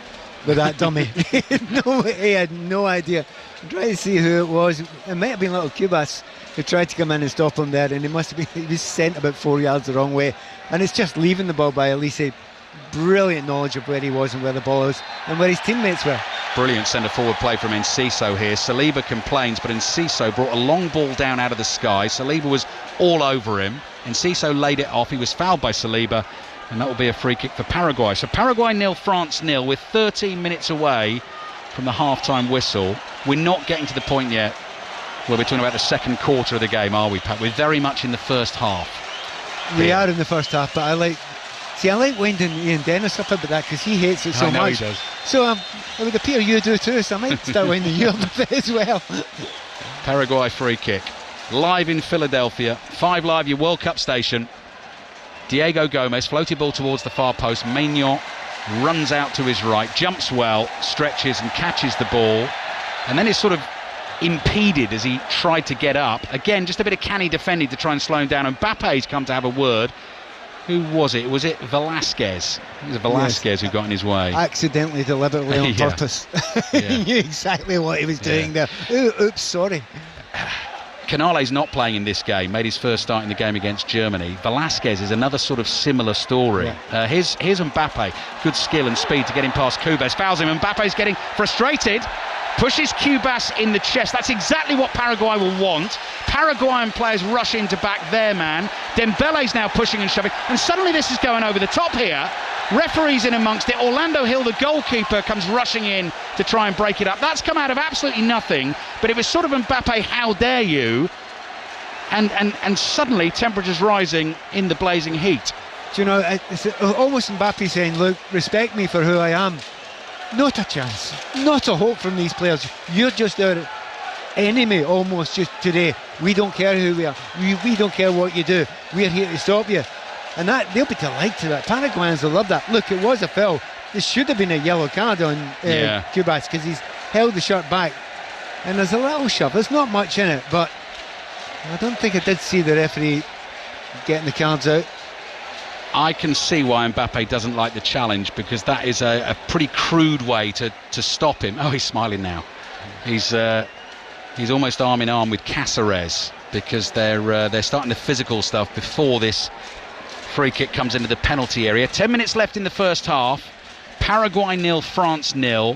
with that dummy? He had no idea. I'm trying to see who it was. It might have been little Cubas who tried to come in and stop him there, and he was sent about 4 yards the wrong way, and it's just leaving the ball by Elise. Brilliant knowledge of where he was and where the ball was and where his teammates were. Brilliant centre forward play from Enciso here. Saliba complains, but Enciso brought a long ball down out of the sky. Saliba was all over him. Enciso laid it off. He was fouled by Saliba, and that will be a free kick for Paraguay. So Paraguay 0, France 0, with 13 minutes away from the half-time whistle. We're not getting to the point yet where we're talking about the second quarter of the game, are we, Pat? We're very much in the first half. We are in the first half, but I like winding Ian Dennis up about that, because he hates it so much. He does. So it would appear you do too, so I might start winding you up a bit as well. Paraguay free kick. Live in Philadelphia. 5 Live, your World Cup station. Diego Gomez, floated ball towards the far post. Maignan runs out to his right, jumps well, stretches and catches the ball, and then is sort of impeded as he tried to get up. Again, just a bit of canny defending to try and slow him down. And Mbappe's come to have a word. Who was it? Was it Velasquez? It was Velasquez who got in his way. Accidentally, deliberately, on purpose. He knew exactly what he was doing there. Oops, sorry. Canale's not playing in this game, made his first start in the game against Germany. Velasquez is another sort of similar story. Here's Mbappe, good skill and speed to get him past Cubas, fouls him, Mbappe's getting frustrated, pushes Cubas in the chest. That's exactly what Paraguay will want. Paraguayan players rush in to back their man. Dembele's now pushing and shoving, and suddenly this is going over the top here. Referees in amongst it. Orlando Hill, the goalkeeper, comes rushing in to try and break it up. That's come out of absolutely nothing, but it was sort of Mbappe, how dare you? And suddenly temperatures rising in the blazing heat. Do you know, it's almost Mbappe saying, look, respect me for who I am. Not a chance, not a hope from these players. You're just our enemy almost just today. We don't care who we are. We don't care what you do. We're here to stop you. And that they'll be delighted with that. Paraguayans will love that. Look, it was a foul. This should have been a yellow card on Cubas, because he's held the shirt back. And there's a little shove. There's not much in it, but I don't think I did see the referee getting the cards out. I can see why Mbappe doesn't like the challenge, because that is a pretty crude way to stop him. Oh, he's smiling now. He's almost arm in arm with Cáceres, because they're starting the physical stuff before this free kick comes into the penalty area. 10 minutes left in the first half. Paraguay 0, France 0.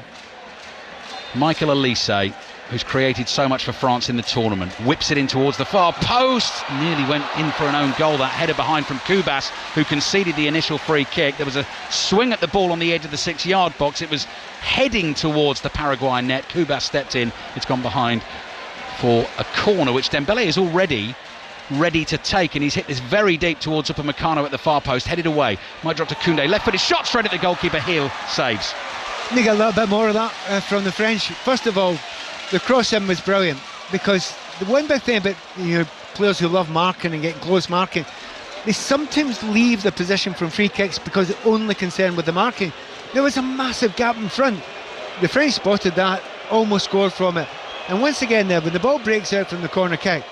Michael Elise, who's created so much for France in the tournament, whips it in towards the far post. Nearly went in for an own goal. That header behind from Cubas, who conceded the initial free kick. There was a swing at the ball on the edge of the 6-yard box. It was heading towards the Paraguay net. Cubas stepped in. It's gone behind for a corner, which Dembele is already ready to take, and he's hit this very deep towards Upamecano at the far post, headed away. Might drop to Koundé, left-footed shot straight at the goalkeeper. Hill saves. You get a little bit more of that from the French. First of all, the cross-in was brilliant, because the one big thing about players who love marking and getting close marking, they sometimes leave the position from free kicks because they're only concerned with the marking. There was a massive gap in front. The French spotted that, almost scored from it. And once again there, when the ball breaks out from the corner kick,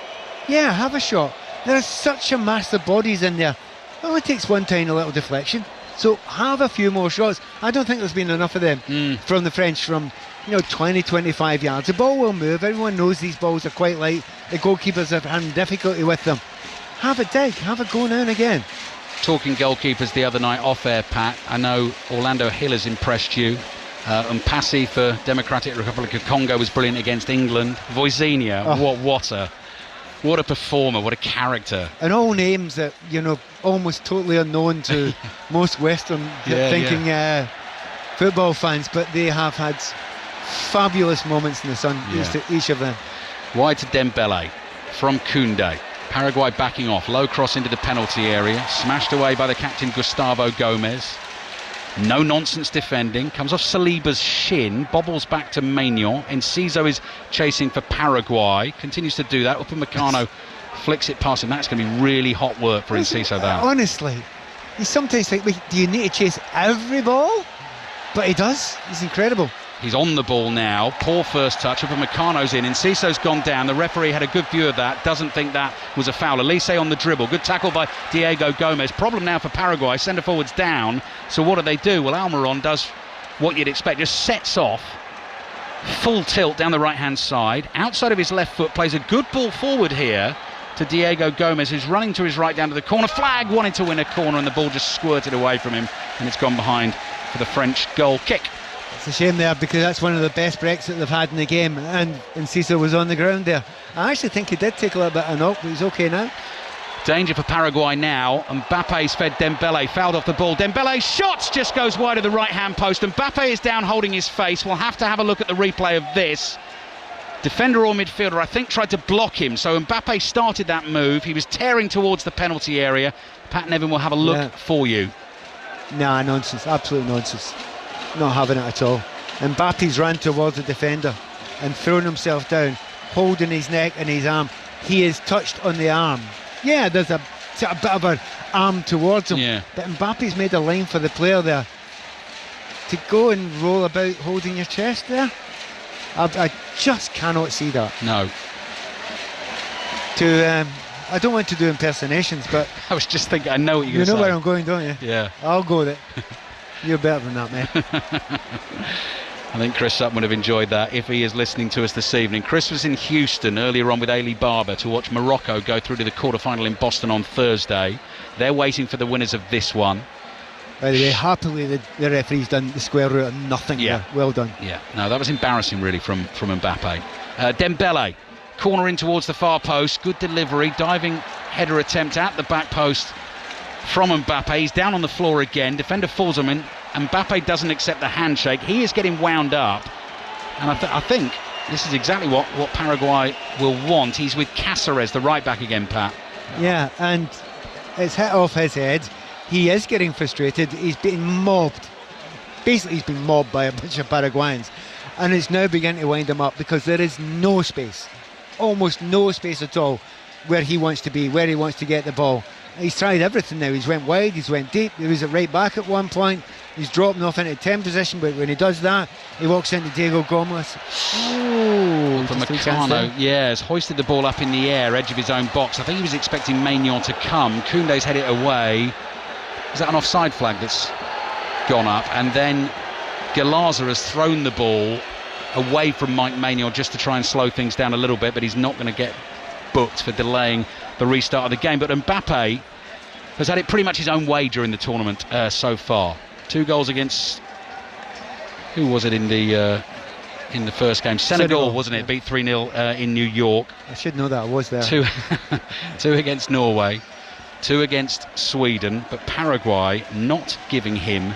yeah, have a shot. There are such a mass of bodies in there. It only takes one tiny little deflection. So have a few more shots. I don't think there's been enough of them from the French from 20, 25 yards. The ball will move. Everyone knows these balls are quite light. The goalkeepers are having difficulty with them. Have a dig, have a go now and again. Talking goalkeepers the other night off air, Pat, I know Orlando Hill has impressed you. Mpassi for Democratic Republic of Congo was brilliant against England. Voisinha, what a performer, what a character. And all names that, almost totally unknown to most Western thinking football fans, but they have had fabulous moments in the sun, each of them. Wide to Dembele from Koundé. Paraguay backing off, low cross into the penalty area, smashed away by the captain Gustavo Gomez. No nonsense defending, comes off Saliba's shin, bobbles back to Maignan. Enciso is chasing for Paraguay, continues to do that. Upamecano flicks it past him. That's going to be really hot work for Enciso there. Honestly, you sometimes think, do you need to chase every ball? But he does. He's incredible. He's on the ball now. Poor first touch. Upamecano's in. Enciso's gone down. The referee had a good view of that. Doesn't think that was a foul. Elise on the dribble. Good tackle by Diego Gomez. Problem now for Paraguay. Centre forwards down. So what do? Well, Almiron does what you'd expect. Just sets off. Full tilt down the right-hand side. Outside of his left foot. Plays a good ball forward here to Diego Gomez, who's running to his right down to the corner flag. Wanted to win a corner and the ball just squirted away from him. And it's gone behind for the French goal kick. It's a shame there because that's one of the best breaks that they've had in the game, and Enciso was on the ground there. I actually think he did take a little bit of a knock, but he's okay now. Danger for Paraguay now. Mbappe's fed Dembele, fouled off the ball. Dembele's shot just goes wide of the right-hand post. Mbappe is down holding his face. We'll have to have a look at the replay of this. Defender or midfielder, I think, tried to block him. So Mbappe started that move. He was tearing towards the penalty area. Pat Nevin will have a look for you. Nah, nonsense. Absolute nonsense. Not having it at all. Mbappe's ran towards the defender and thrown himself down, holding his neck and his arm. He is touched on the arm. Yeah, there's a bit of an arm towards him. But Mbappe's made a line for the player there. To go and roll about holding your chest there, I just cannot see that. No. I don't want to do impersonations, but I was just thinking, I know what you're going to say. You know where I'm going, don't you? Yeah. I'll go there. You're better than that, mate. I think Chris Sutton would have enjoyed that if he is listening to us this evening. Chris was in Houston earlier on with Ailey Barber to watch Morocco go through to the quarter-final in Boston on Thursday. They're waiting for the winners of this one. By the way, happily the referee's done the square root of nothing. Yeah. Well done. Yeah, no, that was embarrassing really from Mbappe. Dembele, corner in towards the far post. Good delivery, diving header attempt at the back post from Mbappe. He's down on the floor again. Defender falls him in. Mbappe doesn't accept the handshake. He is getting wound up. And I think this is exactly what Paraguay will want. He's with Cáceres, the right back again, Pat. Yeah, and it's hit off his head. He is getting frustrated. He's being mobbed. Basically, he's been mobbed by a bunch of Paraguayans. And it's now beginning to wind him up because there is no space. Almost no space at all where he wants to be, where he wants to get the ball. He's tried everything now. He's went wide, he's went deep. He was at right back at one point. He's dropping off into 10 position, but when he does that, he walks into Diego Gomez. Oh, Upamecano, has hoisted the ball up in the air, edge of his own box. I think he was expecting Maignan to come. Koundé's headed it away. Is that an offside flag that's gone up? And then Galaza has thrown the ball away from Mike Maignan just to try and slow things down a little bit, but he's not going to get booked for delaying the restart of the game. But Mbappe has had it pretty much his own way during the tournament so far. 2 goals against, who was it in the first game? Senegal, wasn't it? Beat 3-0 in New York. I should know that. I was there. 2 against Norway, 2 against Sweden, but Paraguay not giving him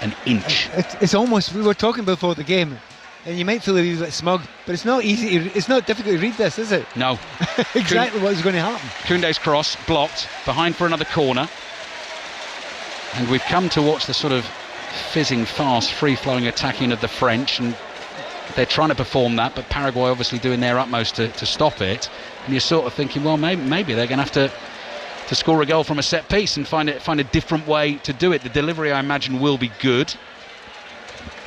an inch. It's almost, we were talking before the game, and you might feel a wee bit smug, but it's not easy. It's not difficult to read this, is it? No. Exactly what is going to happen. Koundé's cross blocked, behind for another corner. And we've come to watch the sort of fizzing, fast, free-flowing attacking of the French, and they're trying to perform that, but Paraguay obviously doing their utmost to stop it. And you're sort of thinking, well, maybe they're going to have to score a goal from a set piece and find a different way to do it. The delivery, I imagine, will be good.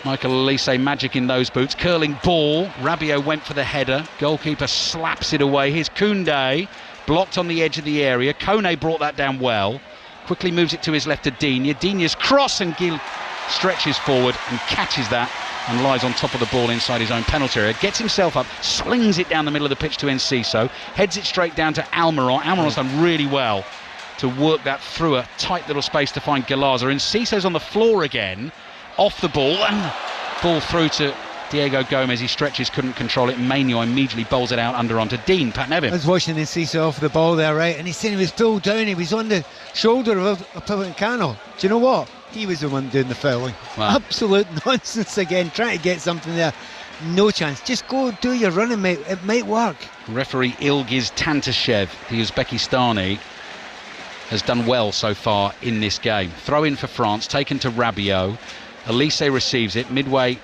Michael Elise magic in those boots. Curling ball. Rabiot went for the header. Goalkeeper slaps it away. Here's Koundé, blocked on the edge of the area. Kone brought that down well. Quickly moves it to his left to Digne. Digne's cross, and Gil stretches forward and catches that and lies on top of the ball inside his own penalty area. Gets himself up, slings it down the middle of the pitch to Enciso. Heads it straight down to Almiron. Almiron's done really well to work that through a tight little space to find Galaza. Enciso's on the floor again. Off the ball, and ball through to Diego Gomez. He stretches, couldn't control it. Maignan immediately bowls it out under onto Dean. Pat Nevin. I was watching Enciso off the ball there, right, and he's saying he was pulled down. He was on the shoulder of Upamecano. Do you know what? He was the one doing the fouling. Wow. Absolute nonsense again, trying to get something there. No chance. Just go do your running, mate. It might work. Referee Ilgiz Tantashev, the Uzbekistani, has done well so far in this game. Throw in for France, taken to Rabiot. Elise receives it midway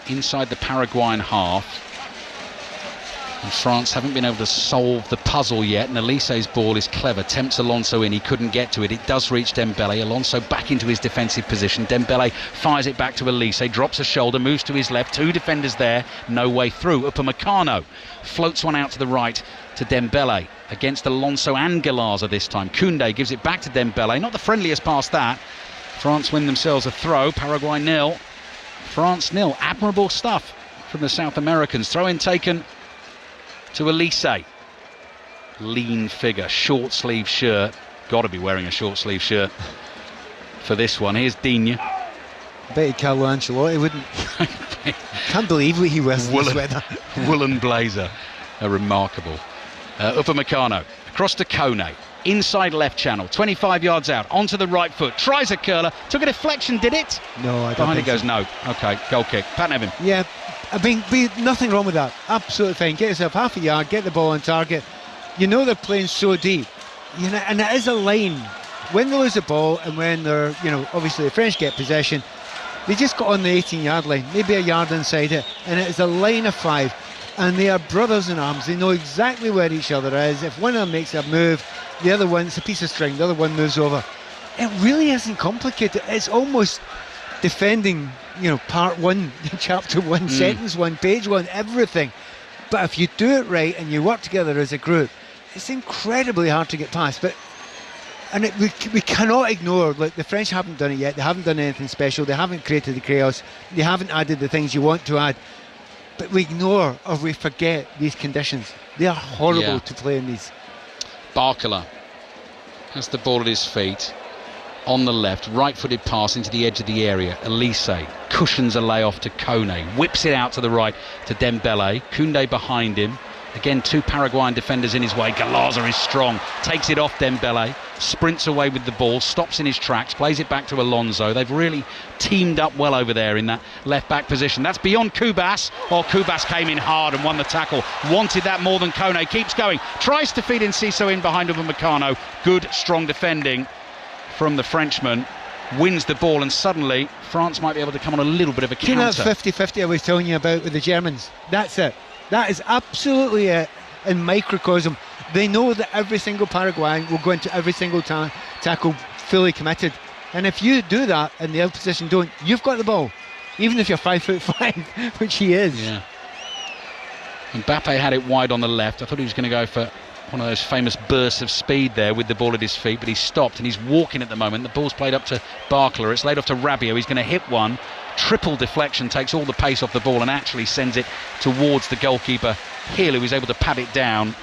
inside the Paraguayan half. And France haven't been able to solve the puzzle yet, and Elise's ball is clever. Tempts Alonso in, he couldn't get to it. It does reach Dembele. Alonso back into his defensive position. Dembele fires it back to Elise, drops a shoulder, moves to his left. Two defenders there, no way through. Upamecano floats one out to the right to Dembele. Against Alonso and Galaza this time. Koundé gives it back to Dembele. Not the friendliest pass that. France win themselves a throw. Paraguay 0. France 0. Admirable stuff from the South Americans. Throw in taken to Elise. Lean figure, short sleeve shirt. Got to be wearing a short sleeve shirt for this one. Here's Digne. I bet Carlo Ancelotti wouldn't. Can't believe what he wears in this weather. Woolen blazer. Remarkable. Upamecano across to Kone. Inside left channel, 25 yards out, onto the right foot, tries a curler, took a deflection, did it? No, I don't. Behind it goes, no. Okay, goal kick. Pat Nevin. Yeah, I mean, nothing wrong with that. Absolutely fine. Get yourself half a yard, get the ball on target. You know they're playing so deep, you know, and it is a line. When they lose the ball and when they're, you know, obviously the French get possession, they just got on the 18-yard line, maybe a yard inside it, and it is a line of 5. And they are brothers in arms. They know exactly where each other is. If one of them makes a move, the other one, it's a piece of string, the other one moves over. It really isn't complicated. It's almost defending, you know, part 1, chapter 1, sentence 1, page 1, everything. But if you do it right and you work together as a group, it's incredibly hard to get past. And we cannot ignore, like, the French haven't done it yet. They haven't done anything special. They haven't created the chaos. They haven't added the things you want to add. But we ignore or we forget these conditions. They are horrible to play in these. Barcola has the ball at his feet on the left, right-footed pass into the edge of the area. Elise cushions a layoff to Kone, whips it out to the right to Dembele. Koundé behind him. Again, 2 Paraguayan defenders in his way. Galaza is strong, takes it off Dembele, sprints away with the ball, stops in his tracks, plays it back to Alonso. They've really teamed up well over there in that left-back position. That's beyond Kubas. Oh, Kubas came in hard and won the tackle. Wanted that more than Kone. Keeps going, tries to feed Enciso in behind Upamecano. Good, strong defending from the Frenchman. Wins the ball, and suddenly France might be able to come on a little bit of a counter. You know that 50-50 I was telling you about with the Germans? That's it. That is absolutely it in microcosm. They know that every single Paraguayan will go into every single tackle fully committed. And if you do that and the opposition don't, you've got the ball. Even if you're 5'5", which he is. Yeah. Mbappe had it wide on the left. I thought he was going to go for one of those famous bursts of speed there with the ball at his feet, but he stopped and he's walking at the moment. The ball's played up to Barcola. It's laid off to Rabiot. He's going to hit one. Triple deflection, takes all the pace off the ball and actually sends it towards the goalkeeper Hill, who was able to pat it down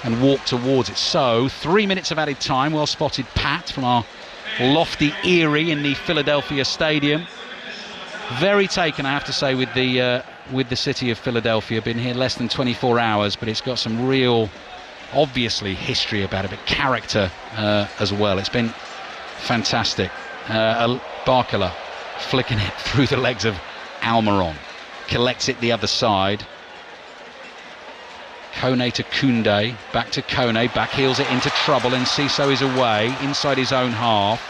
and walk towards it. So 3 minutes of added time. Well spotted, Pat, from our lofty eyrie in the Philadelphia Stadium. Very taken, I have to say, with the city of Philadelphia. Been here less than 24 hours, but it's got some real, obviously, history about it, but character as well. It's been fantastic. Barcola flicking it through the legs of Almiron, collects it the other side. Kone to Koundé, back to Kone, back heels it into trouble, and Enciso is away inside his own half.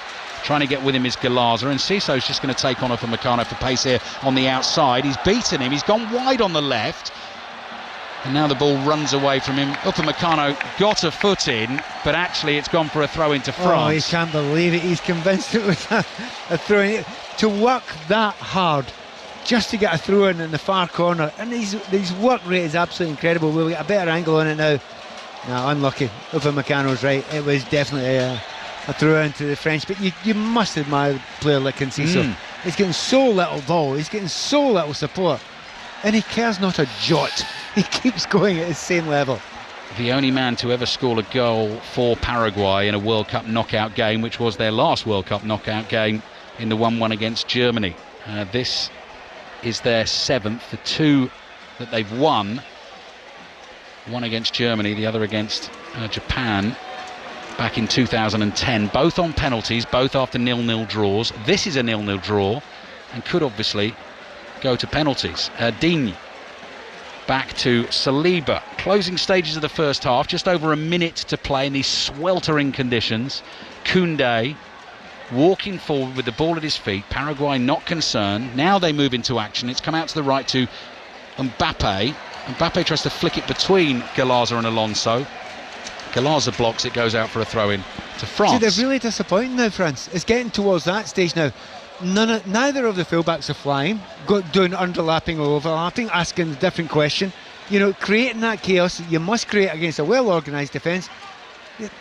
Trying to get with him is Galaza, and Enciso's just going to take on Upamecano for pace here on the outside. He's beaten him, he's gone wide on the left, and now the ball runs away from him. Upamecano got a foot in, but actually it's gone for a throw into France. Oh, he can't believe it. He's convinced it was a throw in. To work that hard just to get a throw in the far corner. And his work rate is absolutely incredible. We'll get a better angle on it now. No, unlucky. Upamecano's right. It was definitely a throw into the French. But you must admire a player like Enciso. He's getting so little ball. He's getting so little support. And he cares not a jot. He keeps going at his same level. The only man to ever score a goal for Paraguay in a World Cup knockout game, which was their last World Cup knockout game in the 1-1 against Germany. This is their 7th. The 2 that they've won, one against Germany, the other against Japan back in 2010, both on penalties, both after 0-0 draws. This is a 0-0 draw and could obviously go to penalties. Digne back to Saliba. Closing stages of the first half, just over a minute to play in these sweltering conditions. Koundé walking forward with the ball at his feet. Paraguay not concerned. Now they move into action. It's come out to the right to Mbappe. Mbappe tries to flick it between Galaza and Alonso. Galaza blocks it, goes out for a throw-in to France. See, they're really disappointing now, France. It's getting towards that stage now. Neither of the fullbacks are flying, doing underlapping or overlapping, asking a different question. You know, creating that chaos that you must create against a well-organised defence.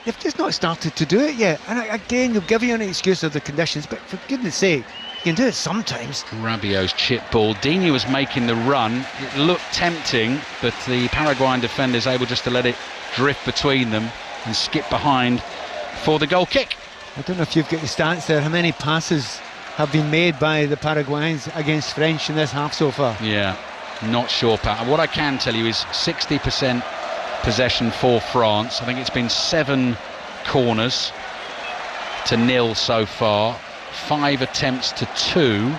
They've just not started to do it yet. And again, they'll give you an excuse of the conditions, but for goodness sake, you can do it sometimes. Rabiot's chip ball. Digne was making the run. It looked tempting, but the Paraguayan defender is able just to let it drift between them and skip behind for the goal kick. I don't know if you've got the stats there. How many passes have been made by the Paraguayans against French in this half so far? Yeah, not sure, Pat. What I can tell you is 60% possession for France. I think it's been 7 corners to 0 so far. 5 attempts to 2.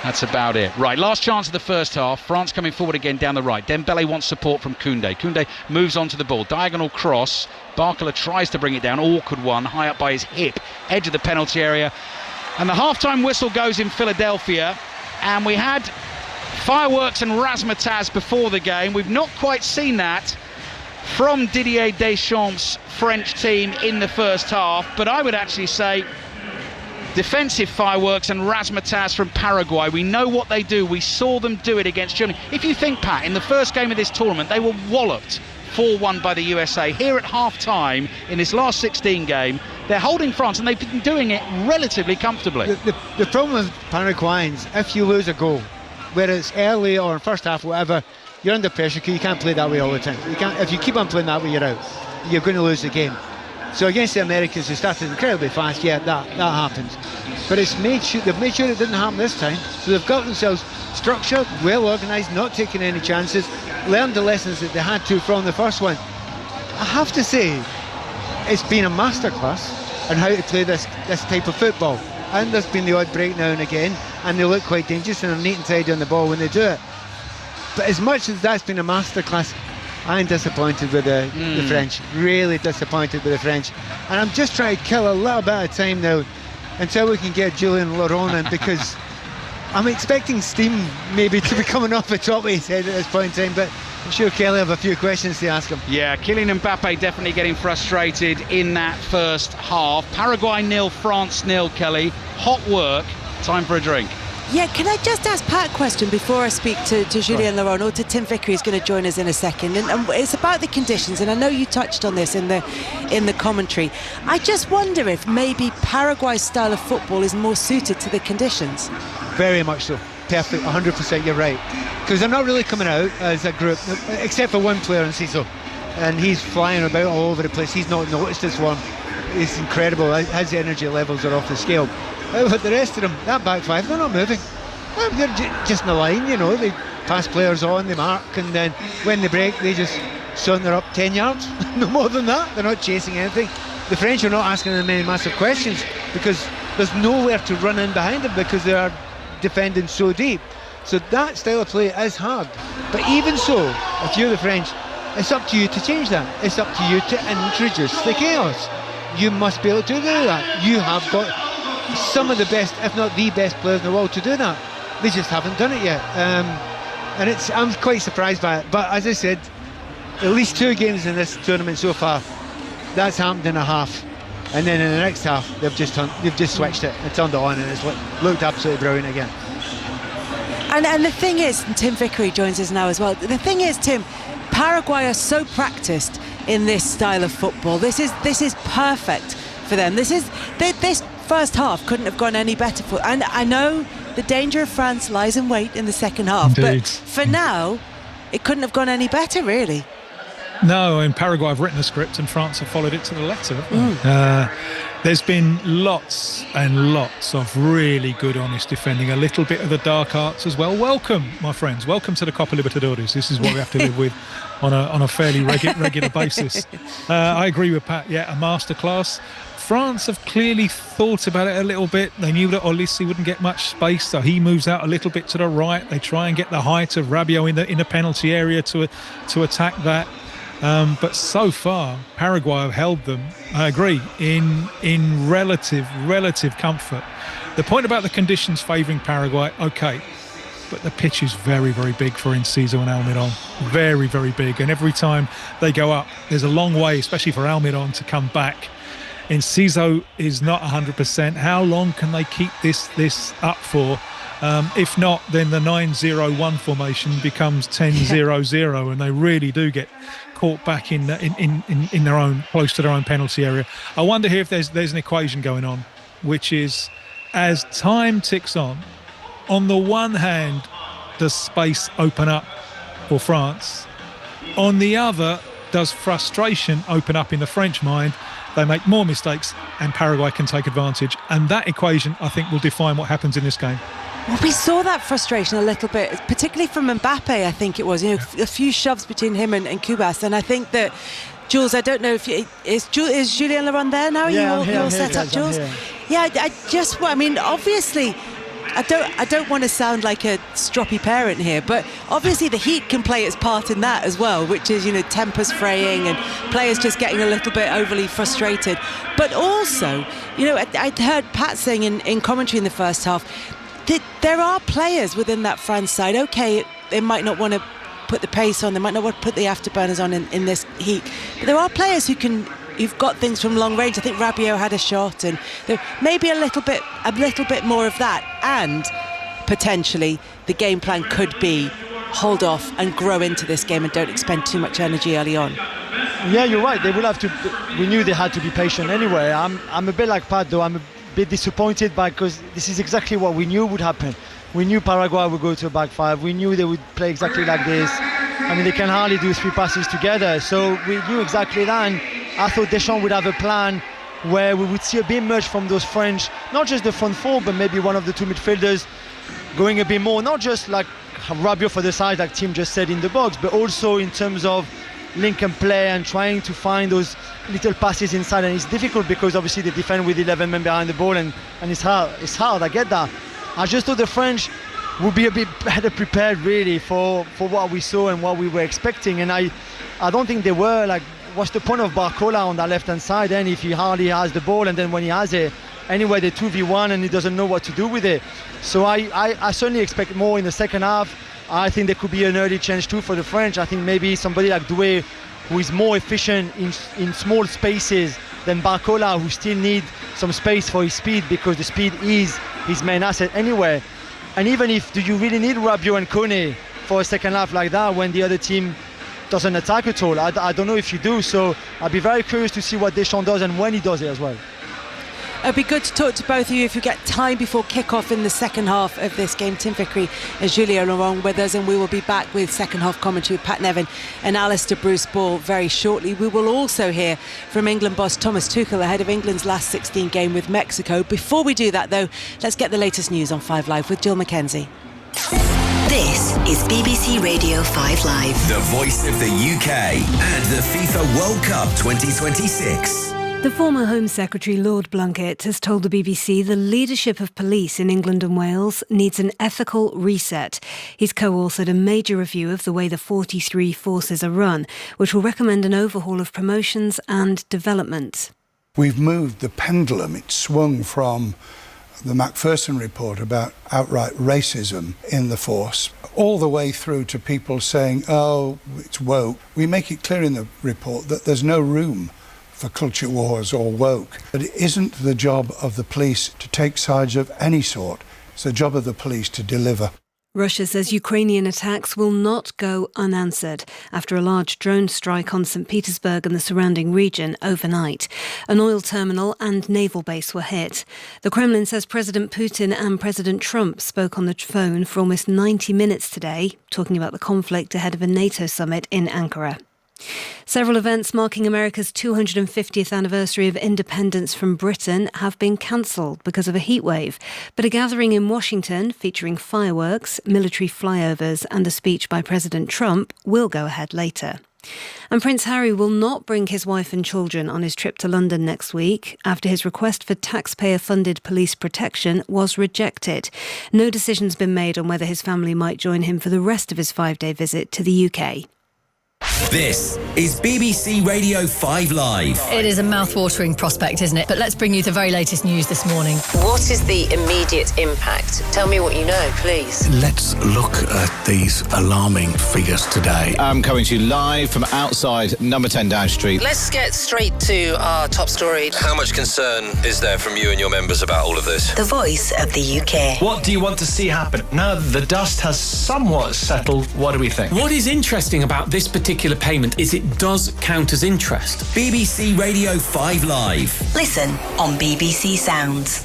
That's about it. Right, last chance of the first half. France coming forward again down the right. Dembele wants support from Koundé. Koundé moves on to the ball. Diagonal cross. Barcola tries to bring it down. Awkward one, high up by his hip. Edge of the penalty area. And the half-time whistle goes in Philadelphia. And we had fireworks and razzmatazz before the game. We've not quite seen that from Didier Deschamps' French team in the first half. But I would actually say defensive fireworks and razzmatazz from Paraguay. We know what they do. We saw them do it against Germany. If you think, Pat, in the first game of this tournament, they were walloped 4-1 by the USA. Here at half-time, in this last 16 game, they're holding France, and they've been doing it relatively comfortably. The problem with Paraguayans, if you lose a goal, whether it's early or in first half, whatever, you're under pressure because you can't play that way all the time. You can't. If you keep on playing that way, you're out. You're going to lose the game. So against the Americans, who started incredibly fast, yeah, that happened. But they've made sure it didn't happen this time. So they've got themselves structured, well organised, not taking any chances, learned the lessons that they had to from the first one. I have to say, it's been a masterclass on how to play this type of football. And there's been the odd break now and again, and they look quite dangerous and are neat and tidy on the ball when they do it. But as much as that's been a masterclass, I'm disappointed with the French, really disappointed with the French. And I'm just trying to kill a little bit of time now until we can get Julian Laurent in, because I'm expecting steam maybe to be coming off the top of his head at this point in time, but I'm sure Kelly have a few questions to ask him. Yeah, Kylian Mbappe definitely getting frustrated in that first half. Paraguay 0, France 0, Kelly. Hot work, time for a drink. Yeah, can I just ask Pat a question before I speak to Julien Laurent or to Tim Vickery, who's going to join us in a second? And it's about the conditions, and I know you touched on this in the commentary. I just wonder if maybe Paraguay's style of football is more suited to the conditions. Very much so. Perfect, 100%, you're right. Because they're not really coming out as a group, except for one player, Enciso. And he's flying about all over the place. He's not noticed this one. It's incredible. His energy levels are off the scale. But the rest of them, that back five, they're not moving. They're just in the line, you know. They pass players on, they mark, and then when they break, they just saunter up 10 yards. No more than that. They're not chasing anything. The French are not asking them any massive questions because there's nowhere to run in behind them because they are defending so deep. So that style of play is hard. But even so, if you're the French, it's up to you to change that. It's up to you to introduce the chaos. You must be able to do that. You have got some of the best, if not the best players in the world to do that. They just haven't done it yet. And I'm quite surprised by it. But as I said, at least 2 games in this tournament so far, that's happened in a half. And then in the next half, they've just switched it and turned it on, and it's looked absolutely brilliant again. And the thing is, and Tim Vickery joins us now as well. The thing is, Tim, Paraguay are so practiced in this style of football. This is perfect for them. This first half couldn't have gone any better for. And I know the danger of France lies in wait in the second half. Indeed. But for now, it couldn't have gone any better, really. No, in Paraguay have written a script and France have followed it to the letter. There's been lots and lots of really good, honest defending, a little bit of the dark arts as well. Welcome, my friends. Welcome to the Copa Libertadores. This is what we have to live with on a fairly regular basis. I agree with Pat. Yeah, a masterclass. France have clearly thought about it a little bit. They knew that Olise wouldn't get much space, so he moves out a little bit to the right. They try and get the height of Rabiot in the penalty area to attack that. But so far, Paraguay have held them, I agree, in relative comfort. The point about the conditions favouring Paraguay, okay, but the pitch is very, very big for Enciso and Almiron. Very, very big. And every time they go up, there's a long way, especially for Almiron, to come back. Enciso is not 100%. How long can they keep this up for? If not, then the 9-0-1 formation becomes 10-0-0, and they really do get caught back in their own, close to their own penalty area. I wonder here if there's an equation going on, which is, as time ticks on the one hand, does space open up for France? On the other, does frustration open up in the French mind? They make more mistakes and Paraguay can take advantage. And that equation, I think, will define what happens in this game. Well, we saw that frustration a little bit, particularly from Mbappe, I think it was. A few shoves between him and Cubas. And I think that, Jules, I don't know if is Julien Laurent there now? Yeah, you're all set up, Jules? Yeah, I mean, obviously, I don't want to sound like a stroppy parent here, but obviously the heat can play its part in that as well, which is, tempers fraying and players just getting a little bit overly frustrated. But also, I heard Pat saying in commentary in the first half that there are players within that France side. Okay, they might not want to put the pace on, they might not want to put the afterburners on in this heat, but there are players who've got things from long range. I think Rabiot had a shot, and there maybe a little bit more of that, and potentially the game plan could be hold off and grow into this game and don't expend too much energy early on. Yeah, you're right. They will have to. We knew they had to be patient anyway. I'm a bit like Pat, though. I'm a bit disappointed because this is exactly what we knew would happen. We knew Paraguay would go to a back five. We knew they would play exactly like this. I mean, they can hardly do 3 passes together, so we knew exactly that. And I thought Deschamps would have a plan where we would see a bit much from those French, not just the front four, but maybe one of the two midfielders going a bit more, not just like Rabiot for the side, like Tim just said, in the box, but also in terms of link and play and trying to find those little passes inside. And it's difficult because obviously they defend with 11 men behind the ball, and it's hard, I get that. I just thought the French would be a bit better prepared really for what we saw and what we were expecting, and I don't think they were. Like, what's the point of Barcola on that left hand side then if he hardly has the ball, and then when he has it, anyway, they 2v1 and he doesn't know what to do with it. So I certainly expect more in the second half. I think there could be an early change too for the French. I think maybe somebody like Doué, who is more efficient in small spaces than Barcola, who still need some space for his speed, because the speed is his main asset anyway. And even if, do you really need Rabiot and Kone for a second half like that when the other team doesn't attack at all? I don't know if you do. So I'd be very curious to see what Deschamps does and when he does it as well. It'd be good to talk to both of you if you get time before kick-off in the second half of this game. Tim Vickery and Julien Laurent with us, and we will be back with second half commentary with Pat Nevin and Alistair Bruce Ball very shortly. We will also hear from England boss Thomas Tuchel ahead of England's last 16 game with Mexico. Before we do that though, let's get the latest news on 5 Live with Jill Mackenzie. This is BBC Radio 5 Live. The voice of the UK and the FIFA World Cup 2026. The former Home Secretary Lord Blunkett has told the BBC the leadership of police in England and Wales needs an ethical reset. He's co-authored a major review of the way the 43 forces are run, which will recommend an overhaul of promotions and development. We've moved the pendulum. It swung from the Macpherson report about outright racism in the force all the way through to people saying, oh, it's woke. We make it clear in the report that there's no room for culture wars or woke. But it isn't the job of the police to take sides of any sort. It's the job of the police to deliver. Russia says Ukrainian attacks will not go unanswered after a large drone strike on St. Petersburg and the surrounding region overnight. An oil terminal and naval base were hit. The Kremlin says President Putin and President Trump spoke on the phone for almost 90 minutes today, talking about the conflict ahead of a NATO summit in Ankara. Several events marking America's 250th anniversary of independence from Britain have been cancelled because of a heatwave, but a gathering in Washington featuring fireworks, military flyovers and a speech by President Trump will go ahead later. And Prince Harry will not bring his wife and children on his trip to London next week after his request for taxpayer-funded police protection was rejected. No decision's been made on whether his family might join him for the rest of his 5-day visit to the UK. This is BBC Radio 5 Live. It is a mouth-watering prospect, isn't it? But let's bring you the very latest news this morning. What is the immediate impact? Tell me what you know, please. Let's look at these alarming figures today. I'm coming to you live from outside number 10 Down Street. Let's get straight to our top story. How much concern is there from you and your members about all of this? The voice of the UK. What do you want to see happen? Now that the dust has somewhat settled, what do we think? What is interesting about this particular payment is it does count as interest. BBC Radio 5 Live. Listen on BBC Sounds.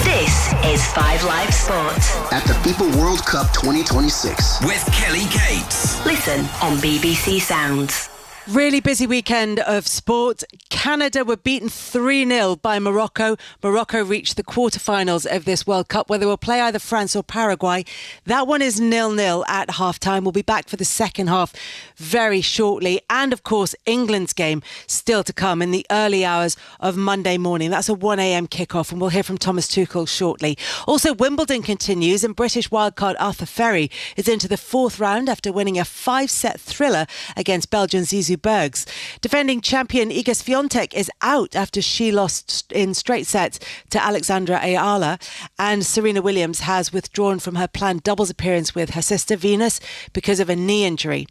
This is 5 Live Sports. At the FIFA World Cup 2026. With Kelly Cates. Listen on BBC Sounds. Really busy weekend of sport. Canada were beaten 3-0 by Morocco. Morocco reached the quarterfinals of this World Cup, where they will play either France or Paraguay. That one is 0-0 at half-time. We'll be back for the second half very shortly. And, of course, England's game still to come in the early hours of Monday morning. That's a 1 a.m. kickoff, and we'll hear from Thomas Tuchel shortly. Also, Wimbledon continues, and British wildcard Arthur Ferry is into the fourth round after winning a 5-set thriller against Belgian's Zizou Bergs. Defending champion Iga Swiatek is out after she lost in straight sets to Alexandra Ayala, and Serena Williams has withdrawn from her planned doubles appearance with her sister Venus because of a knee injury.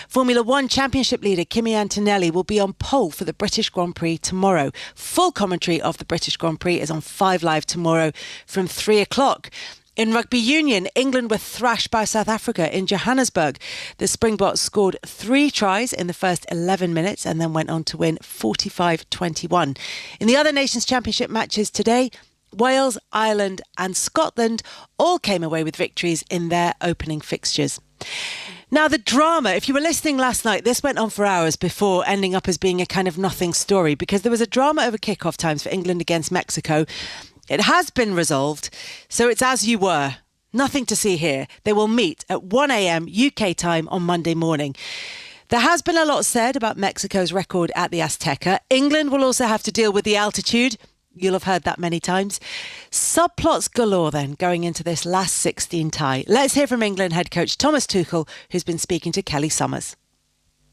Formula One Championship leader Kimi Antonelli will be on pole for the British Grand Prix tomorrow. Full commentary of the British Grand Prix is on 5 Live tomorrow from 3 o'clock. In rugby union, England were thrashed by South Africa in Johannesburg. The Springboks scored 3 tries in the first 11 minutes and then went on to win 45-21. In the other Nations Championship matches today, Wales, Ireland and Scotland all came away with victories in their opening fixtures. Now, the drama, if you were listening last night, this went on for hours before ending up as being a kind of nothing story, because there was a drama over kick-off times for England against Mexico. It has been resolved, so it's as you were. Nothing to see here. They will meet at 1 a.m. UK time on Monday morning. There has been a lot said about Mexico's record at the Azteca. England will also have to deal with the altitude. You'll have heard that many times. Subplots galore then going into this last 16 tie. Let's hear from England head coach Thomas Tuchel, who's been speaking to Kelly Summers.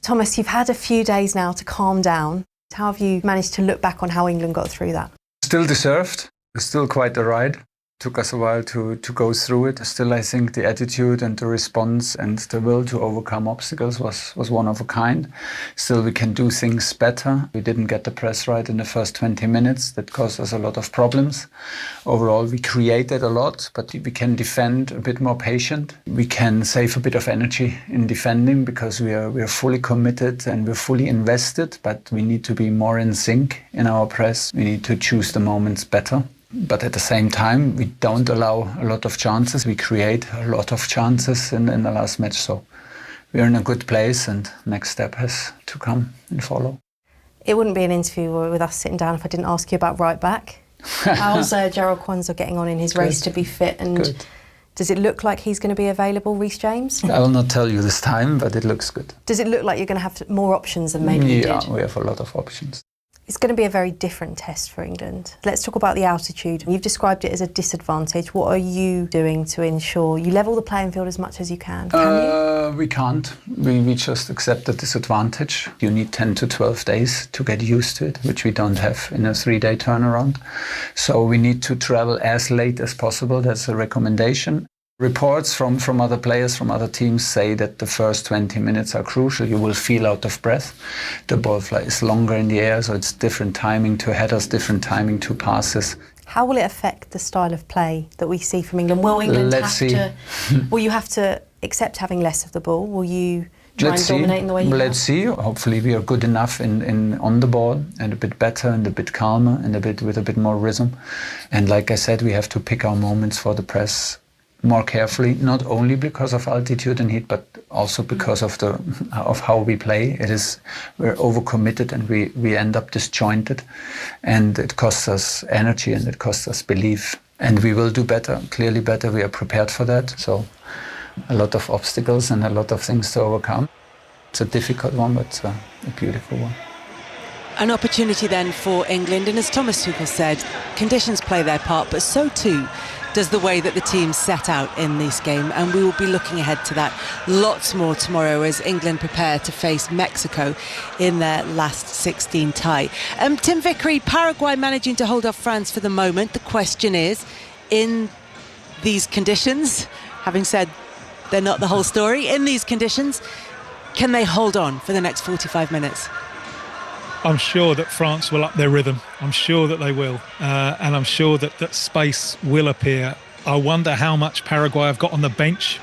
Thomas, you've had a few days now to calm down. How have you managed to look back on how England got through that? Still deserved. Still quite a ride. Took us a while to go through it. Still, I think the attitude and the response and the will to overcome obstacles was one of a kind. Still, we can do things better. We didn't get the press right in the first 20 minutes. That caused us a lot of problems. Overall, we created a lot, but we can defend a bit more patient. We can save a bit of energy in defending because we are fully committed and we're fully invested, but we need to be more in sync in our press. We need to choose the moments better. But at the same time, we don't allow a lot of chances. We create a lot of chances in the last match. So we're in a good place and next step has to come and follow. It wouldn't be an interview with us sitting down if I didn't ask you about right back. How's Gerald Kwanzaa getting on in his race to be fit? And does it look like he's going to be available, Reece James? I will not tell you this time, but it looks good. Does it look like you're going to have more options than maybe you did? Yeah, we have a lot of options. It's going to be a very different test for England. Let's talk about the altitude. You've described it as a disadvantage. What are you doing to ensure you level the playing field as much as you can? Can you? We can't. We just accept the disadvantage. You need 10 to 12 days to get used to it, which we don't have in a 3-day turnaround. So we need to travel as late as possible. That's a recommendation. Reports from other players, from other teams say that the first 20 minutes are crucial. You will feel out of breath. The ball flight is longer in the air, so it's different timing to headers, different timing to passes. How will it affect the style of play that we see from England? Will England will you have to accept having less of the ball? Will you try and dominate in the way you Let's see. Hopefully we are good enough in on the ball and a bit better and a bit calmer and with a bit more rhythm. And like I said, we have to pick our moments for the press more carefully, not only because of altitude and heat, but also because of how we play. We're overcommitted and we end up disjointed, and it costs us energy and it costs us belief. And we will do better, clearly better. We are prepared for that. So a lot of obstacles and a lot of things to overcome. It's a difficult one, but a beautiful one. An opportunity then for England, and as Thomas Tuchel said, conditions play their part, but so too does the way that the team set out in this game, and we will be looking ahead to that lots more tomorrow as England prepare to face Mexico in their last 16 tie. Tim Vickery, Paraguay managing to hold off France for the moment. The question is, in these conditions, having said they're not the whole story, in these conditions, can they hold on for the next 45 minutes? I'm sure that France will up their rhythm. I'm sure that they will. And I'm sure that space will appear. I wonder how much Paraguay have got on the bench.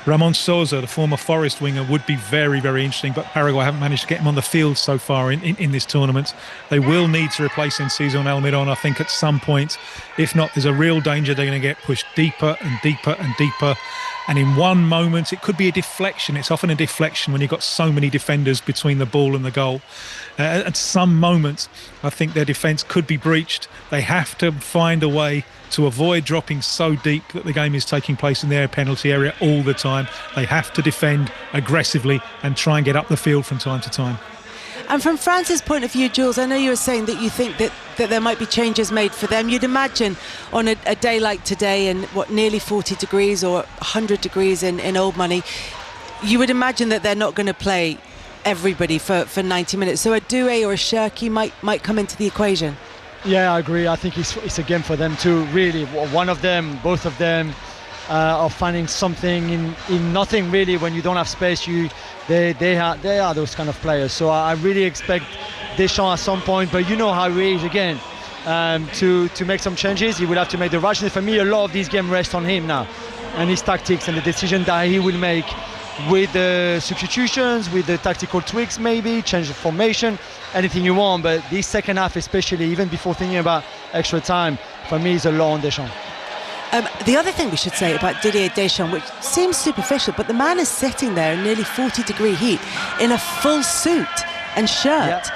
Ramon Sousa, the former Forest winger, would be very, very interesting, but Paraguay haven't managed to get him on the field so far in this tournament. They will need to replace Enciso Almiron, I think, at some point. If not, there's a real danger they're going to get pushed deeper and deeper and deeper. And in one moment, it could be a deflection. It's often a deflection when you've got so many defenders between the ball and the goal. At some moment, I think their defence could be breached. They have to find a way to avoid dropping so deep that the game is taking place in their penalty area all the time. They have to defend aggressively and try and get up the field from time to time. And from France's point of view, Jules, I know you were saying that you think that there might be changes made for them. You'd imagine on a day like today and nearly 40 degrees or 100 degrees in old money, you would imagine that they're not going to play everybody for 90 minutes. So a Doué or a Cherki might come into the equation. Yeah, I agree. I think it's a game for them too, really. One of them, both of them are finding something in nothing, really. When you don't have space, they are those kind of players. So I really expect Deschamps at some point, but you know how he is again, to make some changes. He will have to make the right. For me, a lot of these games rest on him now and his tactics and the decision that he will make with the substitutions, with the tactical tweaks, maybe change the formation, anything you want. But this second half, especially, even before thinking about extra time, for me is a lot on Deschamps. The other thing we should say about Didier Deschamps, which seems superficial, but the man is sitting there in nearly 40-degree heat in a full suit and shirt,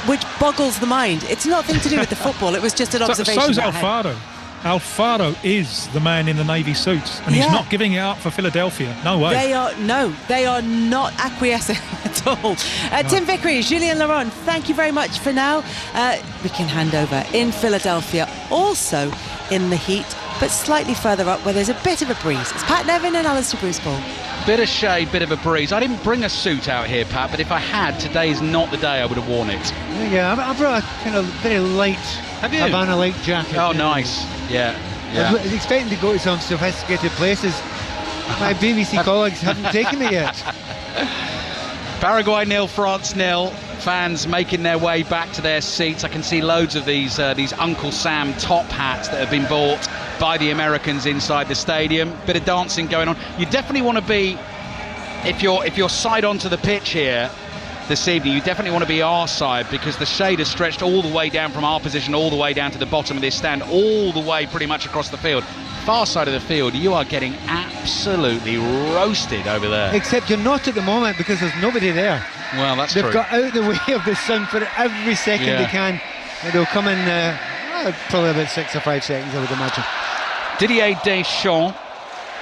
which boggles the mind. It's nothing to do with the football. It was just an observation. So's Alfaro. Alfaro is the man in the navy suit, and he's not giving it up for Philadelphia. No way. They are not acquiescing at all. Tim Vickery, Julien Laurent, thank you very much for now. We can hand over in Philadelphia, also in the heat, but slightly further up where there's a bit of a breeze. It's Pat Nevin and Alistair Bruce-Ball. Bit of shade, bit of a breeze. I didn't bring a suit out here, Pat, but if I had, today is not the day I would have worn it. Yeah, I brought a kind of very light Havana light jacket. Oh, nice. Yeah. I was expecting to go to some sophisticated places. My BBC colleagues haven't taken me yet. Paraguay 0, France 0. Fans making their way back to their seats. I can see loads of these Uncle Sam top hats that have been bought by the Americans inside the stadium. Bit of dancing going on. You definitely want to be, if you're side onto the pitch here this evening, you definitely want to be our side, because the shade has stretched all the way down from our position all the way down to the bottom of this stand, all the way pretty much across the field. Far side of the field, you are getting absolutely roasted over there. Except you're not at the moment, because there's nobody there. Well, that's true. They've got out of the way of the sun for every second they can. And they'll come in probably about 6 or 5 seconds, I would imagine. Didier Deschamps,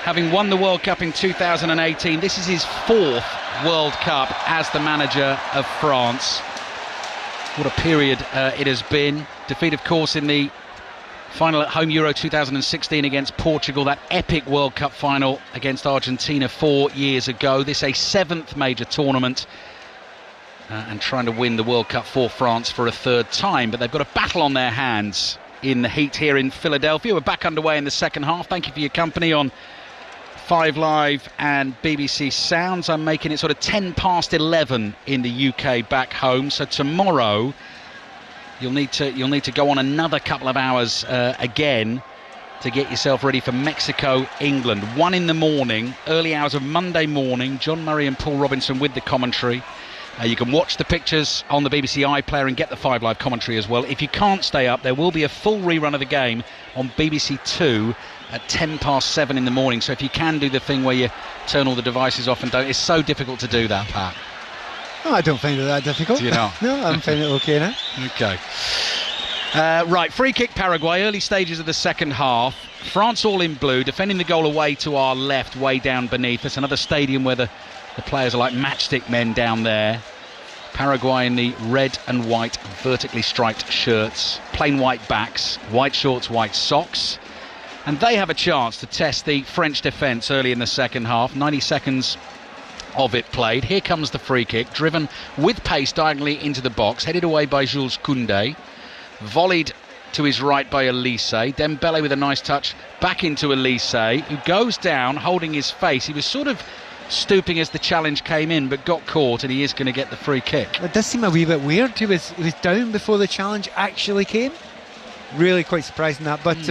having won the World Cup in 2018, this is his 4th World Cup as the manager of France. What a period it has been. Defeat, of course, in the final at home Euro 2016 against Portugal, that epic World Cup final against Argentina 4 years ago. This a 7th major tournament, and trying to win the World Cup for France for a 3rd time. But they've got a battle on their hands in the heat here in Philadelphia. We're back underway in the second half. Thank you for your company on 5 Live and BBC Sounds. I'm making it sort of 10 past 11 in the UK back home. So tomorrow You'll need to go on another couple of hours again to get yourself ready for Mexico, England. 1 in the morning, early hours of Monday morning. John Murray and Paul Robinson with the commentary. You can watch the pictures on the BBC iPlayer and get the 5 Live commentary as well. If you can't stay up, there will be a full rerun of the game on BBC 2 at 7:10 in the morning. So if you can do the thing where you turn all the devices off and don't, it's so difficult to do that, Pat. Oh, I don't find it that difficult. Do you know? No, I'm finding it okay now. Okay. Right, free kick Paraguay, early stages of the second half. France all in blue, defending the goal away to our left, way down beneath us. Another stadium where the players are like matchstick men down there. Paraguay in the red and white vertically striped shirts, plain white backs, white shorts, white socks. And they have a chance to test the French defence early in the second half. 90 seconds of it played. Here comes the free kick, driven with pace diagonally into the box, headed away by Jules Koundé. Volleyed to his right by Elise. Dembele with a nice touch back into Elise, who goes down holding his face. He was sort of stooping as the challenge came in, but got caught, and he is going to get the free kick. It does seem a wee bit weird. He was down before the challenge actually came. Really quite surprising that. But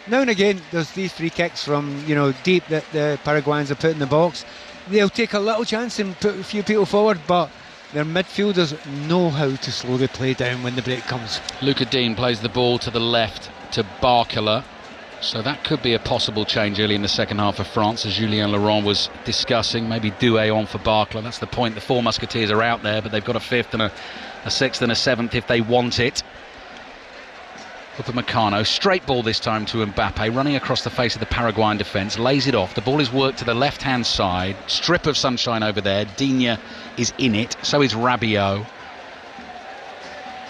now and again, there's these free kicks from deep that the Paraguayans have put in the box. They'll take a little chance and put a few people forward, but their midfielders know how to slow the play down when the break comes. Luca Dean plays the ball to the left to Barcola. So that could be a possible change early in the second half of France, as Julien Laurent was discussing. Maybe Doué on for Barcola. That's the point. The 4 Musketeers are out there, but they've got a 5th and a 6th and a 7th if they want it. Upamecano, straight ball this time to Mbappe, running across the face of the Paraguayan defence, lays it off. The ball is worked to the left-hand side. Strip of sunshine over there. Digne is in it. So is Rabiot.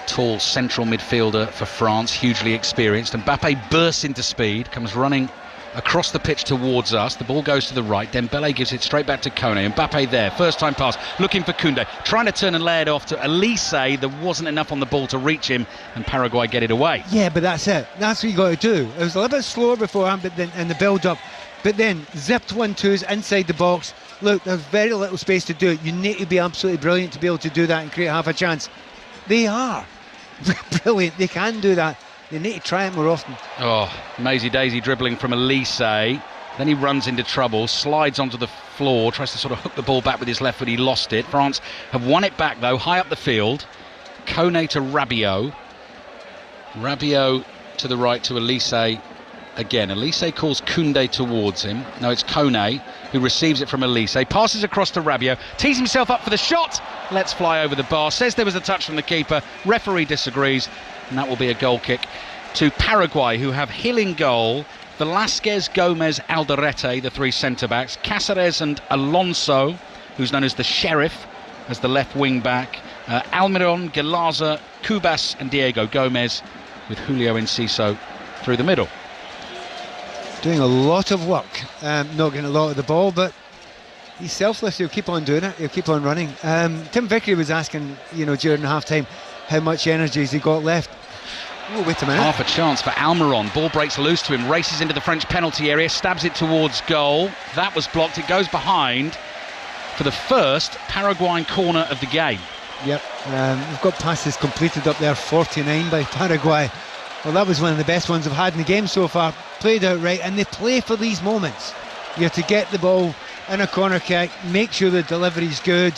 Tall central midfielder for France, hugely experienced. Mbappe bursts into speed, comes running across the pitch towards us. The ball goes to the right. Dembele gives it straight back to Kone. Mbappe there, first time pass, looking for Koundé, trying to turn and lay it off to Elise. There wasn't enough on the ball to reach him, and Paraguay get it away. Yeah, but that's it. That's what you got to do. It was a little bit slower beforehand, but then in the build-up. But then zipped 1-2s inside the box. Look, there's very little space to do it. You need to be absolutely brilliant to be able to do that and create half a chance. They are brilliant. They can do that. They need to try it more often. Oh, Maisie Daisy dribbling from Elise. Then he runs into trouble, slides onto the floor, tries to sort of hook the ball back with his left foot. He lost it. France have won it back though, high up the field. Kone to Rabiot. Rabiot to the right to Elise again. Elise calls Koundé towards him. No, it's Kone who receives it from Elise. Passes across to Rabiot, tees himself up for the shot. Lets fly over the bar. Says there was a touch from the keeper. Referee disagrees. And that will be a goal kick to Paraguay, who have Hill in goal, Velasquez, Gomez, Alderete, the 3 centre-backs, Cáceres and Alonso, who's known as the Sheriff, as the left wing-back, Almiron, Galaza, Cubas and Diego Gomez, with Julio Enciso through the middle. Doing a lot of work, not getting a lot of the ball, but he's selfless. He'll keep on doing it. He'll keep on running. Tim Vickery was asking, during half-time, how much energy has he got left. Oh, wait a minute. Half a chance for Almiron. Ball breaks loose to him, races into the French penalty area, stabs it towards goal. That was blocked. It goes behind for the first Paraguayan corner of the game. Yep. We've got passes completed up there, 49 by Paraguay. Well, that was one of the best ones I've had in the game so far. Played out right, and they play for these moments. You have to get the ball in a corner kick, make sure the delivery's good.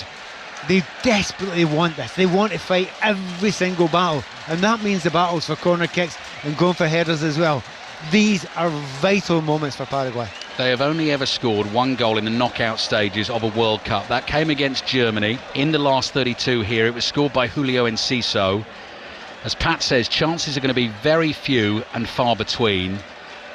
They desperately want this. They want to fight every single battle, and that means the battles for corner kicks and going for headers as well. These are vital moments for Paraguay. They have only ever scored 1 goal in the knockout stages of a World Cup. That came against Germany in the last 32 here. It was scored by Julio Enciso. As Pat says, chances are going to be very few and far between.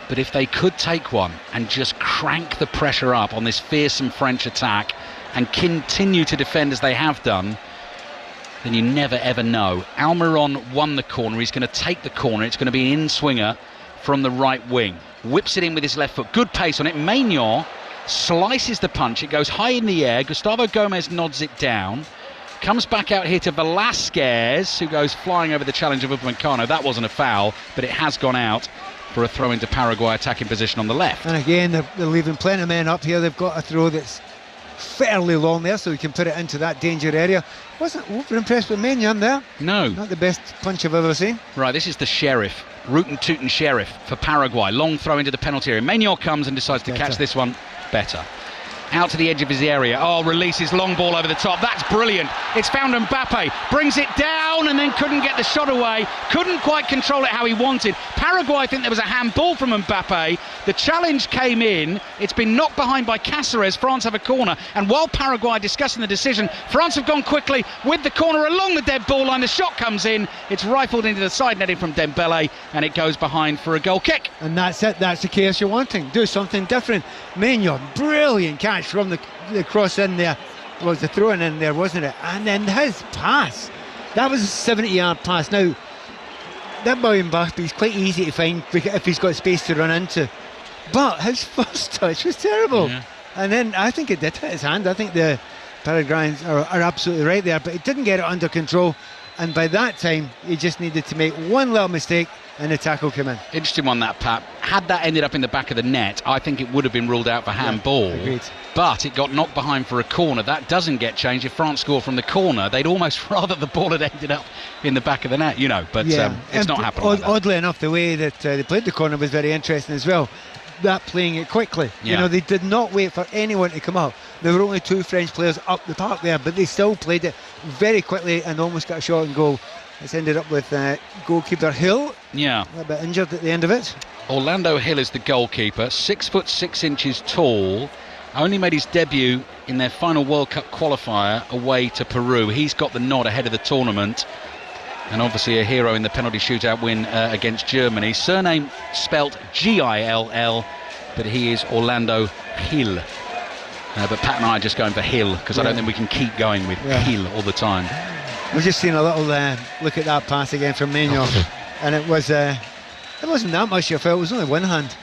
But if they could take one and just crank the pressure up on this fearsome French attack and continue to defend as they have done, then you never ever know. Almiron won the corner. He's going to take the corner. It's going to be an in-swinger from the right wing. Whips it in with his left foot. Good pace on it. Maignan slices the punch. It goes high in the air. Gustavo Gomez nods it down. Comes back out here to Velasquez, who goes flying over the challenge of Upamecano. That wasn't a foul, but it has gone out for a throw into Paraguay attacking position on the left. And again, they're leaving plenty of men up here. They've got a throw that's fairly long there, so he can put it into that danger area. Wasn't over impressed with Maignan there. No. Not the best punch I've ever seen. Right, this is the Sheriff, rootin' tootin' Sheriff for Paraguay. Long throw into the penalty area. Maignan comes and decides to catch this one better. Out to the edge of his area. Oh, releases long ball over the top. That's brilliant. It's found Mbappe. Brings it down and then couldn't get the shot away. Couldn't quite control it how he wanted. Paraguay, I think there was a handball from Mbappe. The challenge came in. It's been knocked behind by Cáceres. France have a corner. And while Paraguay are discussing the decision, France have gone quickly with the corner along the dead ball line. The shot comes in. It's rifled into the side netting from Dembele and it goes behind for a goal kick. And that's it. That's the chaos you're wanting. Do something different. Maignan, brilliant catch from the cross in there. It was the throw-in in there, wasn't it? And then his pass, that was a 70-yard pass. Now that by Mbappe is quite easy to find if he's got space to run into, but his first touch was terrible. And then I think it did hit his hand. I think the Paraguayans are absolutely right there, but he didn't get it under control, and by that time he just needed to make one little mistake and the tackle came in. Interesting one, that, Pat. Had that ended up in the back of the net, I think it would have been ruled out for handball. Agreed. But it got knocked behind for a corner. That doesn't get changed. If France score from the corner, they'd almost rather the ball had ended up in the back of the net, you know. But it's not happening like that. Oddly enough, the way that they played the corner was very interesting as well. That playing it quickly. You know, they did not wait for anyone to come up. There were only 2 French players up the park there, but they still played it very quickly and almost got a shot and goal. It's ended up with goalkeeper Hill. Yeah. A bit injured at the end of it. Orlando Hill is the goalkeeper, 6'6" tall. Only made his debut in their final World Cup qualifier away to Peru. He's got the nod ahead of the tournament. And obviously a hero in the penalty shootout win against Germany. Surname spelt Gill, but he is Orlando Hill. But Pat and I are just going for Hill because I don't think we can keep going with Hill all the time. We've just seen a little look at that pass again from Maignan, and it wasn't that much, I felt. It was only one hand.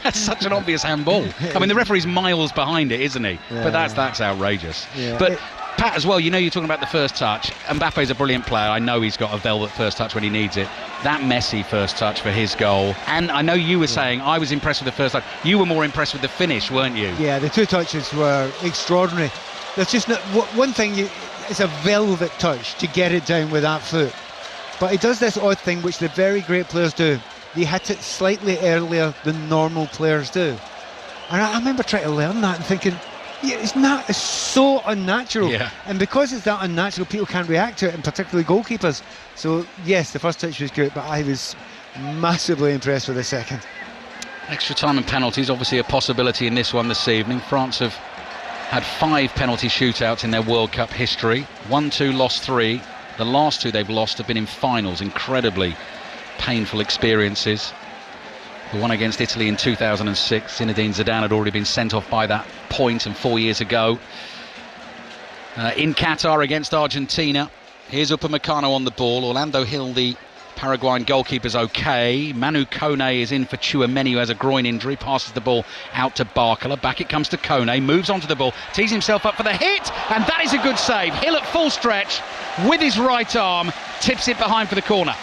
That's such an obvious handball. I mean, the referee's miles behind it, isn't he? Yeah. But that's outrageous. Yeah. But Pat, as well, you know, you're talking about the first touch. Mbappe's a brilliant player. I know he's got a velvet first touch when he needs it. That messy first touch for his goal. And I know you were saying I was impressed with the first touch. You were more impressed with the finish, weren't you? Yeah, the 2 touches were extraordinary. There's just one thing, it's a velvet touch to get it down with that foot. But he does this odd thing which the very great players do. They hit it slightly earlier than normal players do. And I remember trying to learn that and thinking, it's so unnatural. Yeah. And because it's that unnatural, people can't react to it, and particularly goalkeepers. So yes, the first touch was good, but I was massively impressed with the second. Extra time and penalties, obviously a possibility in this one this evening. France have had 5 penalty shootouts in their World Cup history. 1-2, lost 3. The last 2 they've lost have been in finals. Incredibly painful experiences. The one against Italy in 2006, Zinedine Zidane had already been sent off by that point, and 4 years ago. In Qatar against Argentina, here's Upamecano on the ball. Orlando Hill, the Paraguayan goalkeeper's okay. Manu Kone is in for Tchouameni, who has a groin injury. Passes the ball out to Barcola. Back it comes to Kone. Moves onto the ball. Tees himself up for the hit. And that is a good save. Hill at full stretch with his right arm. Tips it behind for the corner.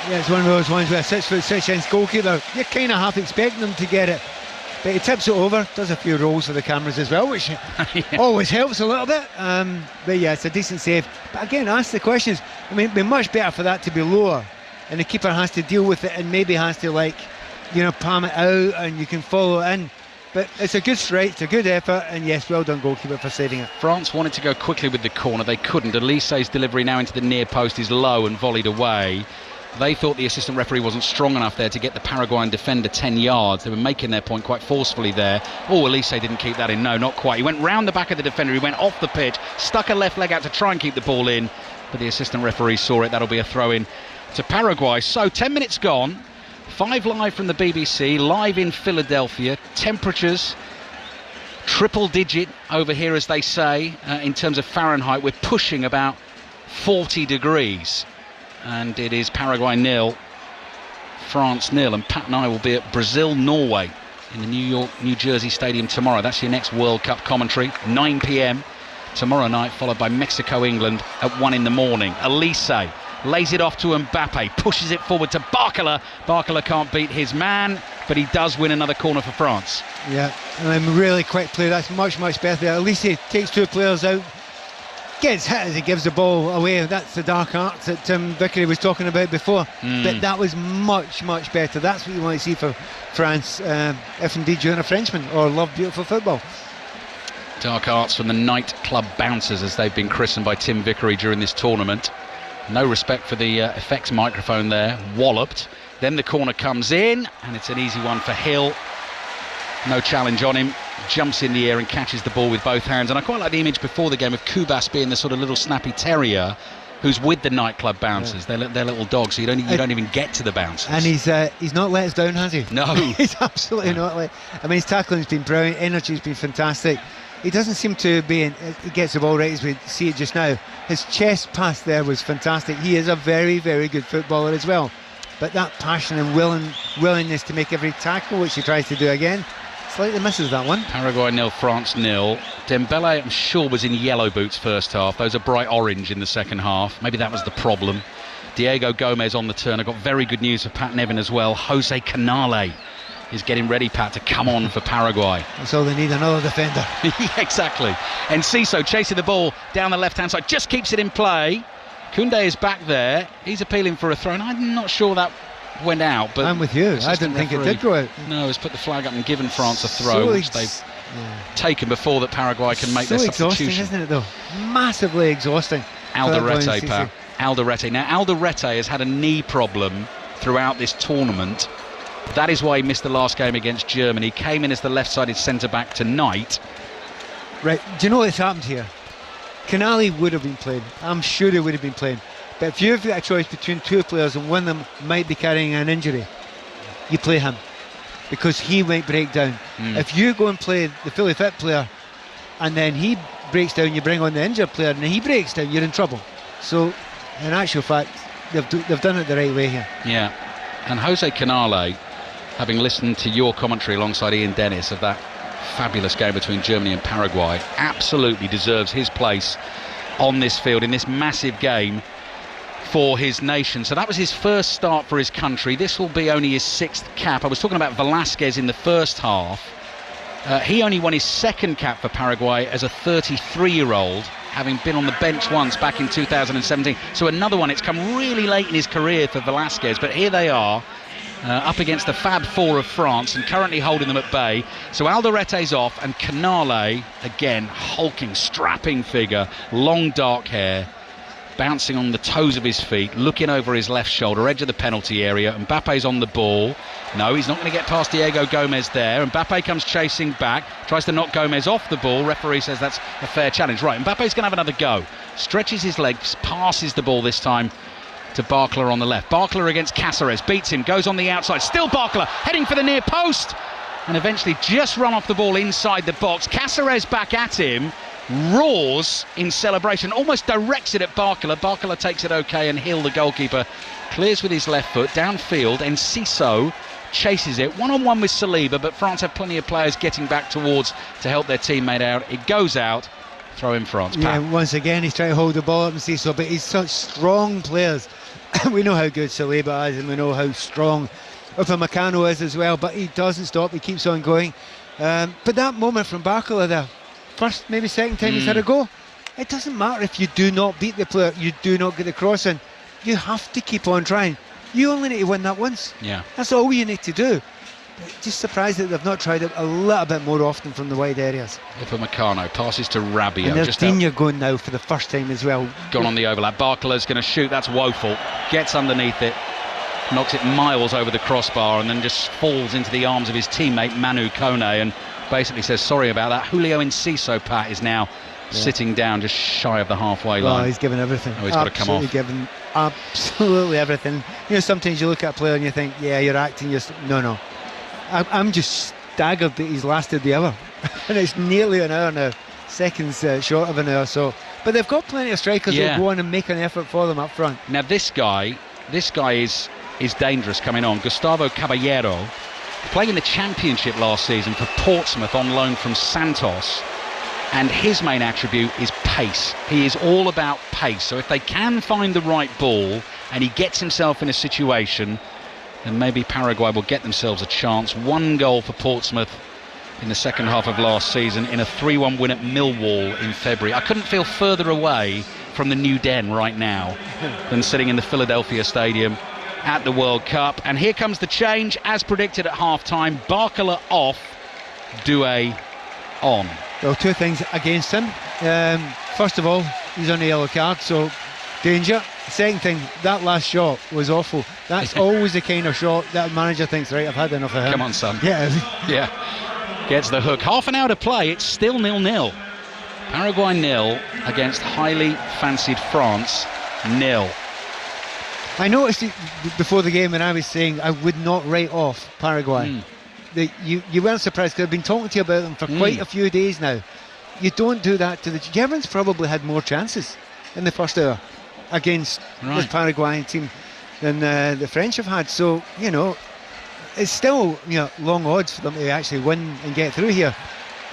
Yeah, it's one of those ones where a 6'6" goalkeeper, you're kind of half expecting them to get it. But he tips it over, does a few rolls for the cameras as well, which always helps a little bit. But yeah, it's a decent save. But again, ask the questions. I mean, it'd be much better for that to be lower. And the keeper has to deal with it and maybe has to, palm it out and you can follow it in. But it's a good strike, it's a good effort, and yes, well done goalkeeper for saving it. France wanted to go quickly with the corner, they couldn't. Elise's delivery now into the near post is low and volleyed away. They thought the assistant referee wasn't strong enough there to get the Paraguayan defender 10 yards. They were making their point quite forcefully there. Oh, Elise didn't keep that in. No, not quite. He went round the back of the defender. He went off the pitch, stuck a left leg out to try and keep the ball in. But the assistant referee saw it. That'll be a throw-in to Paraguay. So 10 minutes gone. 5 live from the BBC, live in Philadelphia. Temperatures triple digit over here, as they say, in terms of Fahrenheit. We're pushing about 40 degrees. And it is Paraguay 0, France 0. And Pat and I will be at Brazil-Norway in the New Jersey Stadium tomorrow. That's your next World Cup commentary, 9 p.m. tomorrow night, followed by Mexico-England at 1 in the morning. Elise lays it off to Mbappe, pushes it forward to Barcola. Barcola can't beat his man, but he does win another corner for France. Yeah, and then really quick play. That's much better. At least he takes 2 players out, gets hit as he gives the ball away. That's the dark arts that Tim Vickery was talking about before. But that was much better. That's what you want to see for France, if indeed you're a Frenchman or love beautiful football. Dark arts from the nightclub bouncers, as they've been christened by Tim Vickery during this tournament. No respect for the effects microphone there. Walloped. Then the corner comes in, and it's an easy one for Hill. No challenge on him. Jumps in the air and catches the ball with both hands. And I quite like the image before the game of Kubas being the sort of little snappy terrier who's with the nightclub bouncers. They're little dogs, so you don't even get to the bouncers. And he's not let us down, has he? No. He's absolutely not let. I mean, his tackling's been brilliant. Energy's been fantastic. He doesn't seem to be he gets the ball right as we see it just now. His chest pass there was fantastic. He is a very good footballer as well. But that passion and willingness to make every tackle, which he tries to do again, slightly misses that one. Paraguay 0, France 0. Dembele, I'm sure, was in yellow boots first half. Those are bright orange in the second half. Maybe that was the problem. Diego Gomez on the turn. I got very good news for Pat Nevin as well. Jose Canale is getting ready, Pat, to come on for Paraguay. So they need another defender. Yeah, exactly. And Ciso chasing the ball down the left-hand side, just keeps it in play. Koundé is back there. He's appealing for a throw, and I'm not sure that went out. But I'm with you. I didn't think it did go out. No, he's put the flag up and given France a throw, which they've taken before that Paraguay can make their substitution. Exhausting, isn't it, though? Massively exhausting. Alderete, Pat. Alderete. Now, Alderete has had a knee problem throughout this tournament. That is why he missed the last game against Germany. He came in as the left-sided centre-back tonight. Right, do you know what's happened here? Canale would have been playing. I'm sure he would have been playing. But if you've got a choice between 2 players and one of them might be carrying an injury, you play him, because he might break down. If you go and play the fully fit player and then he breaks down, you bring on the injured player and he breaks down, you're in trouble. So in actual fact, they've done it the right way here. Yeah, and Jose Canale, having listened to your commentary alongside Ian Dennis of that fabulous game between Germany and Paraguay, absolutely deserves his place on this field in this massive game for his nation. So that was his first start for his country. This will be only his 6th cap. I was talking about Velasquez in the first half. He only won his 2nd cap for Paraguay as a 33-year-old, having been on the bench once back in 2017. So another one. It's come really late in his career for Velasquez, but here they are, up against the Fab Four of France and currently holding them at bay. So Alderete's off, and Canale, again, hulking, strapping figure, long dark hair, bouncing on the toes of his feet, looking over his left shoulder, edge of the penalty area. Mbappe's on the ball. No, he's not going to get past Diego Gomez there. Mbappe comes chasing back, tries to knock Gomez off the ball. Referee says that's a fair challenge. Right, Mbappe's going to have another go. Stretches his legs, passes the ball this time to Barkla on the left. Barkla against Cáceres, beats him, goes on the outside. Still Barkla, heading for the near post, and eventually just run off the ball inside the box. Cáceres back at him, roars in celebration, almost directs it at Barkla. Barkla takes it okay, and Hill, the goalkeeper, clears with his left foot downfield, and Ciso chases it one-on-one with Saliba, but France have plenty of players getting back towards to help their teammate out. It goes out. Throw in France. Pat. Yeah, once again he's trying to hold the ball up and Ciso, but he's such strong players. We know how good Saliba is, and we know how strong Upamecano is as well, but he doesn't stop, he keeps on going. But that moment from Barkla there, first, maybe second time he's had a go, it doesn't matter if you do not beat the player, you do not get the cross in, you have to keep on trying. You only need to win that once. Yeah, that's all you need to do. Just surprised that they've not tried it a little bit more often from the wide areas. Upamecano passes to Rabiot. And there's Digne going now for the first time as well. Gone on the overlap. Barkla's going to shoot. That's woeful. Gets underneath it, knocks it miles over the crossbar, and then just falls into the arms of his teammate Manu Kone, and basically says sorry about that. Julio Enciso, Pat, is now sitting down just shy of the halfway line. Oh, he's given everything. Oh, he's got to come off. Given absolutely everything. You know, sometimes you look at a player and you think, yeah, you're acting. No. I'm just staggered that he's lasted the hour. And it's nearly an hour now. Seconds short of an hour. So, but they've got plenty of strikers who'll go on and make an effort for them up front. Now this guy is dangerous coming on. Gustavo Caballero, playing in the Championship last season for Portsmouth on loan from Santos. And his main attribute is pace. He is all about pace. So if they can find the right ball and he gets himself in a situation, then maybe Paraguay will get themselves a chance. 1 goal for Portsmouth in the second half of last season in a 3-1 win at Millwall in February. I couldn't feel further away from the new den right now than sitting in the Philadelphia Stadium at the World Cup. And here comes the change, as predicted at half-time. Barkala off, Doué on. Well, two things against him. First of all, he's on a yellow card, so danger. Second thing, that last shot was awful. That's always the kind of shot that a manager thinks, right, I've had enough of him. Come on, son. Yeah. Gets the hook. Half an hour to play. It's still 0-0. Paraguay 0 against highly fancied France 0. I noticed it before the game when I was saying I would not write off Paraguay. You weren't surprised because I've been talking to you about them for quite a few days now. You don't do that to the Germans. Probably had more chances in the first hour against this Paraguayan team than the French have had. So, you know, it's still, you know, long odds for them to actually win and get through here.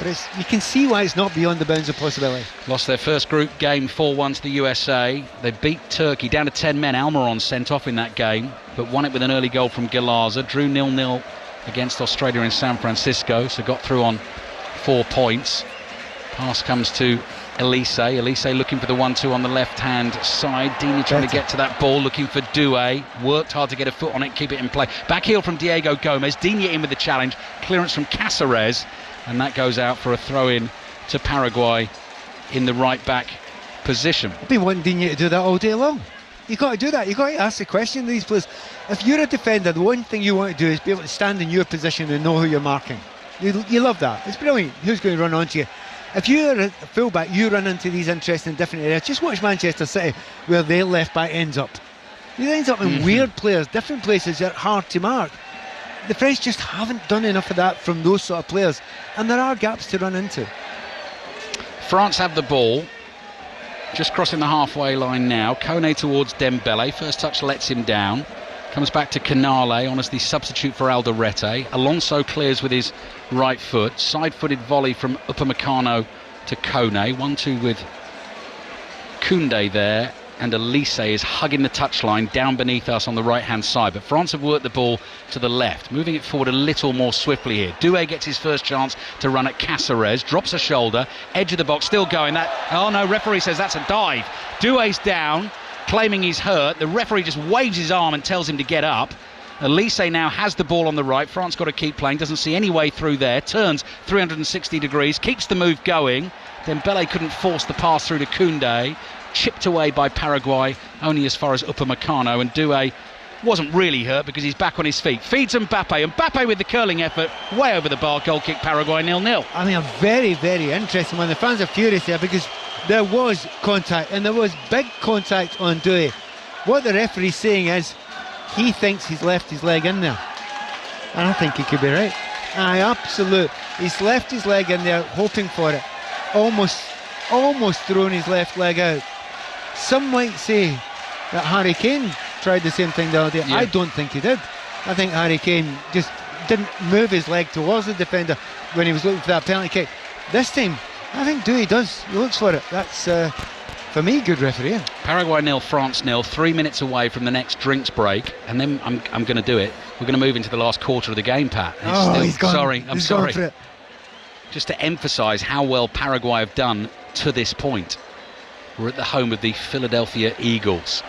But you can see why it's not beyond the bounds of possibility. Lost their first group game 4-1 to the USA. They beat Turkey down to 10 men. Almiron sent off in that game, but won it with an early goal from Galaza. Drew 0-0 against Australia in San Francisco, so got through on 4 points. Pass comes to Elise. Elise looking for the 1-2 on the left-hand side. Dina trying to get to that ball, looking for Doué. Worked hard to get a foot on it, keep it in play. Back heel from Diego Gomez. Dina in with the challenge. Clearance from Cáceres. And that goes out for a throw-in to Paraguay in the right-back position. I've been wanting Dina to do that all day long. You've got to do that. You've got to ask the question to these players. If you're a defender, the one thing you want to do is be able to stand in your position and know who you're marking. You love that. It's brilliant. Who's going to run onto you? If you're a fullback, you run into these interesting different areas. Just watch Manchester City, where their left-back ends up. He ends up in weird players, different places that are hard to mark. The French just haven't done enough of that from those sort of players, and there are gaps to run into. France have the ball, just crossing the halfway line now. Kone towards Dembele. First touch lets him down. Comes back to Canale on as the substitute for Alderete. Alonso clears with his right foot. Side-footed volley from Upamecano to Kone. 1-2 with Koundé there. And Elise is hugging the touchline down beneath us on the right-hand side. But France have worked the ball to the left, moving it forward a little more swiftly here. Doué gets his first chance to run at Cáceres, drops a shoulder, edge of the box, still going. Oh no, referee says that's a dive. Doué's down, claiming he's hurt. The referee just waves his arm and tells him to get up. Elise now has the ball on the right. France got to keep playing, doesn't see any way through there. Turns 360 degrees, keeps the move going. Dembele couldn't force the pass through to Koundé. Chipped away by Paraguay, only as far as Upamecano, and Doué wasn't really hurt because he's back on his feet. Feeds Mbappe. Mbappe with the curling effort, way over the bar. Goal kick Paraguay 0-0. I mean, a very, very interesting one. The fans are furious there because there was contact, and there was big contact on Doué. What the referee's saying is he thinks he's left his leg in there, and I think he could be right. He's left his leg in there, hoping for it, almost thrown his left leg out. Some might say that Harry Kane tried the same thing the other day. I don't think he did. I think Harry Kane just didn't move his leg towards the defender when he was looking for that penalty kick. This time, I think Doué does. He looks for it. That's, for me, good refereeing. Paraguay 0, France 0. 3 minutes away from the next drinks break, and then I'm going to do it. We're going to move into the last quarter of the game, Pat. He's gone. Sorry, I'm sorry. Gone for it. Just to emphasise how well Paraguay have done to this point. We're at the home of the Philadelphia Eagles,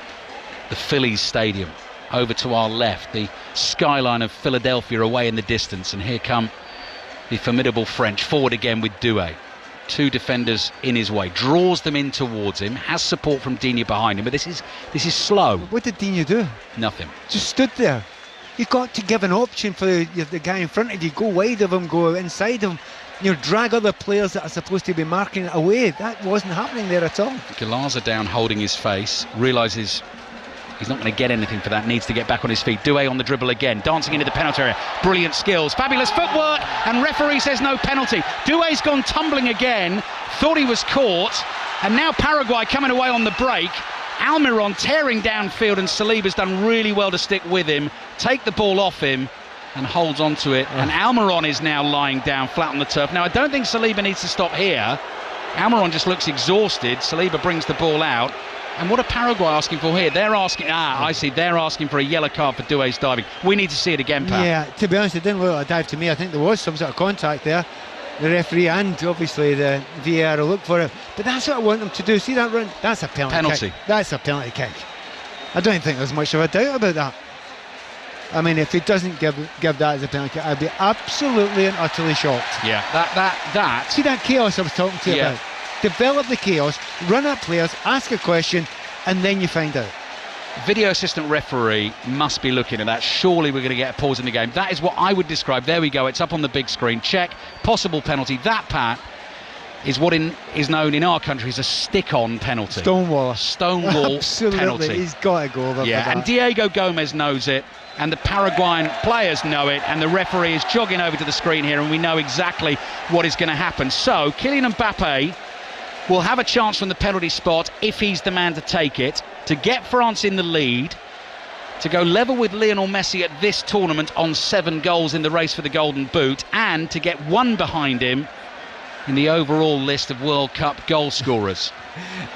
the Phillies Stadium. Over to our left, the skyline of Philadelphia away in the distance, and here come the formidable French. Forward again with Doué. 2 defenders in his way, draws them in towards him, has support from Dina behind him, but this is slow. What did Dina do? Nothing. Just stood there. You've got to give an option for the guy in front of you. Go wide of him, go inside him. Drag other players that are supposed to be marking it away. That wasn't happening there at all. Galaza down, holding his face, realises he's not going to get anything for that, needs to get back on his feet. Doué on the dribble again, dancing into the penalty area. Brilliant skills, fabulous footwork, and referee says no penalty. Doué's gone tumbling again, thought he was caught, and now Paraguay coming away on the break. Almiron tearing downfield, and Saliba's done really well to stick with him, take the ball off him, and holds on to it. And Almiron is now lying down flat on the turf. Now, I don't think Saliba needs to stop here. Almiron just looks exhausted. Saliba brings the ball out. And what are Paraguay asking for here? They're asking, I see, they're asking for a yellow card for Doué's diving. We need to see it again, Pat. Yeah, to be honest, it didn't look like a dive to me. I think there was some sort of contact there. The referee and obviously the VAR will look for it. But that's what I want them to do. See that run? That's a penalty kick. That's a penalty kick. I don't think there's much of a doubt about that. I mean, if he doesn't give that as a penalty kick, I'd be absolutely and utterly shocked. Yeah, that. See that chaos I was talking to you about? Develop the chaos, run at players, ask a question, and then you find out. Video assistant referee must be looking at that. Surely we're going to get a pause in the game. That is what I would describe. There we go. It's up on the big screen. Check. Possible penalty. That, Pat, is what is known in our country as a stick-on penalty. Stonewall Absolutely. Penalty. He's got to go over for that. And Diego Gomez knows it, and the Paraguayan players know it, and the referee is jogging over to the screen here, and we know exactly what is going to happen. So Kylian Mbappe will have a chance from the penalty spot if he's the man to take it, to get France in the lead, to go level with Lionel Messi at this tournament on 7 goals in the race for the Golden Boot, and to get 1 behind him in the overall list of World Cup goal scorers.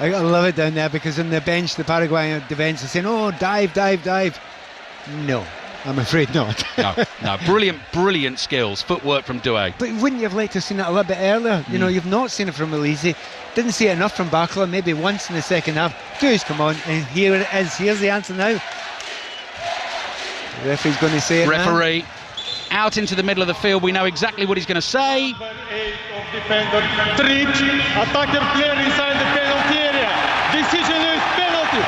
I love it down there, because on the bench the Paraguayan defence is saying, oh, dive. No, I'm afraid not. No, brilliant skills, footwork from Doué. But wouldn't you have liked to have seen that a little bit earlier? You know, you've not seen it from Elise. Didn't see it enough from Bakla, maybe once in the second half. Doué's come on, and here it is. Here's the answer now. The referee's going to say it. Referee out into the middle of the field. We know exactly what he's going to say. Defender treat attacker player inside the penalty area. Decision is penalty.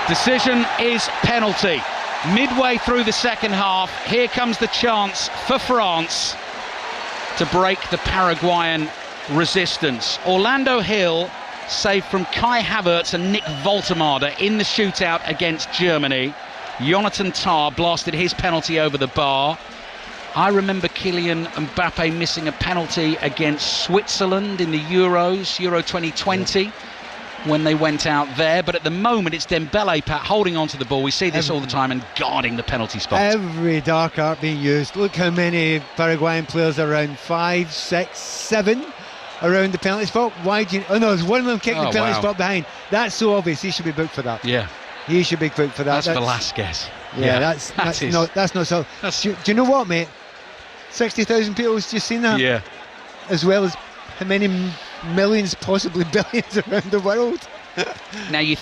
Decision is penalty. Midway through the second half, here comes the chance for France to break the Paraguayan resistance. Orlando Hill saved from Kai Havertz and Nick Woltemade in the shootout against Germany. Jonathan Tah blasted his penalty over the bar. I remember Kylian Mbappe missing a penalty against Switzerland in the Euros, Euro 2020, when they went out there. But at the moment, it's Dembele, Pat, holding on to the ball. We see this all the time, and guarding the penalty spot. Every dark art being used. Look how many Paraguayan players are around, 5, 6, 7 around the penalty spot. Why do you... Oh no, there's one of them kicked the penalty spot behind. That's so obvious. He should be booked for that. Yeah. He should be booked for that. That's Velasquez. Yeah, that's not so. Do you know what, mate? 60,000 people's just seen that. Yeah. As well as how many millions, possibly billions around the world. Now you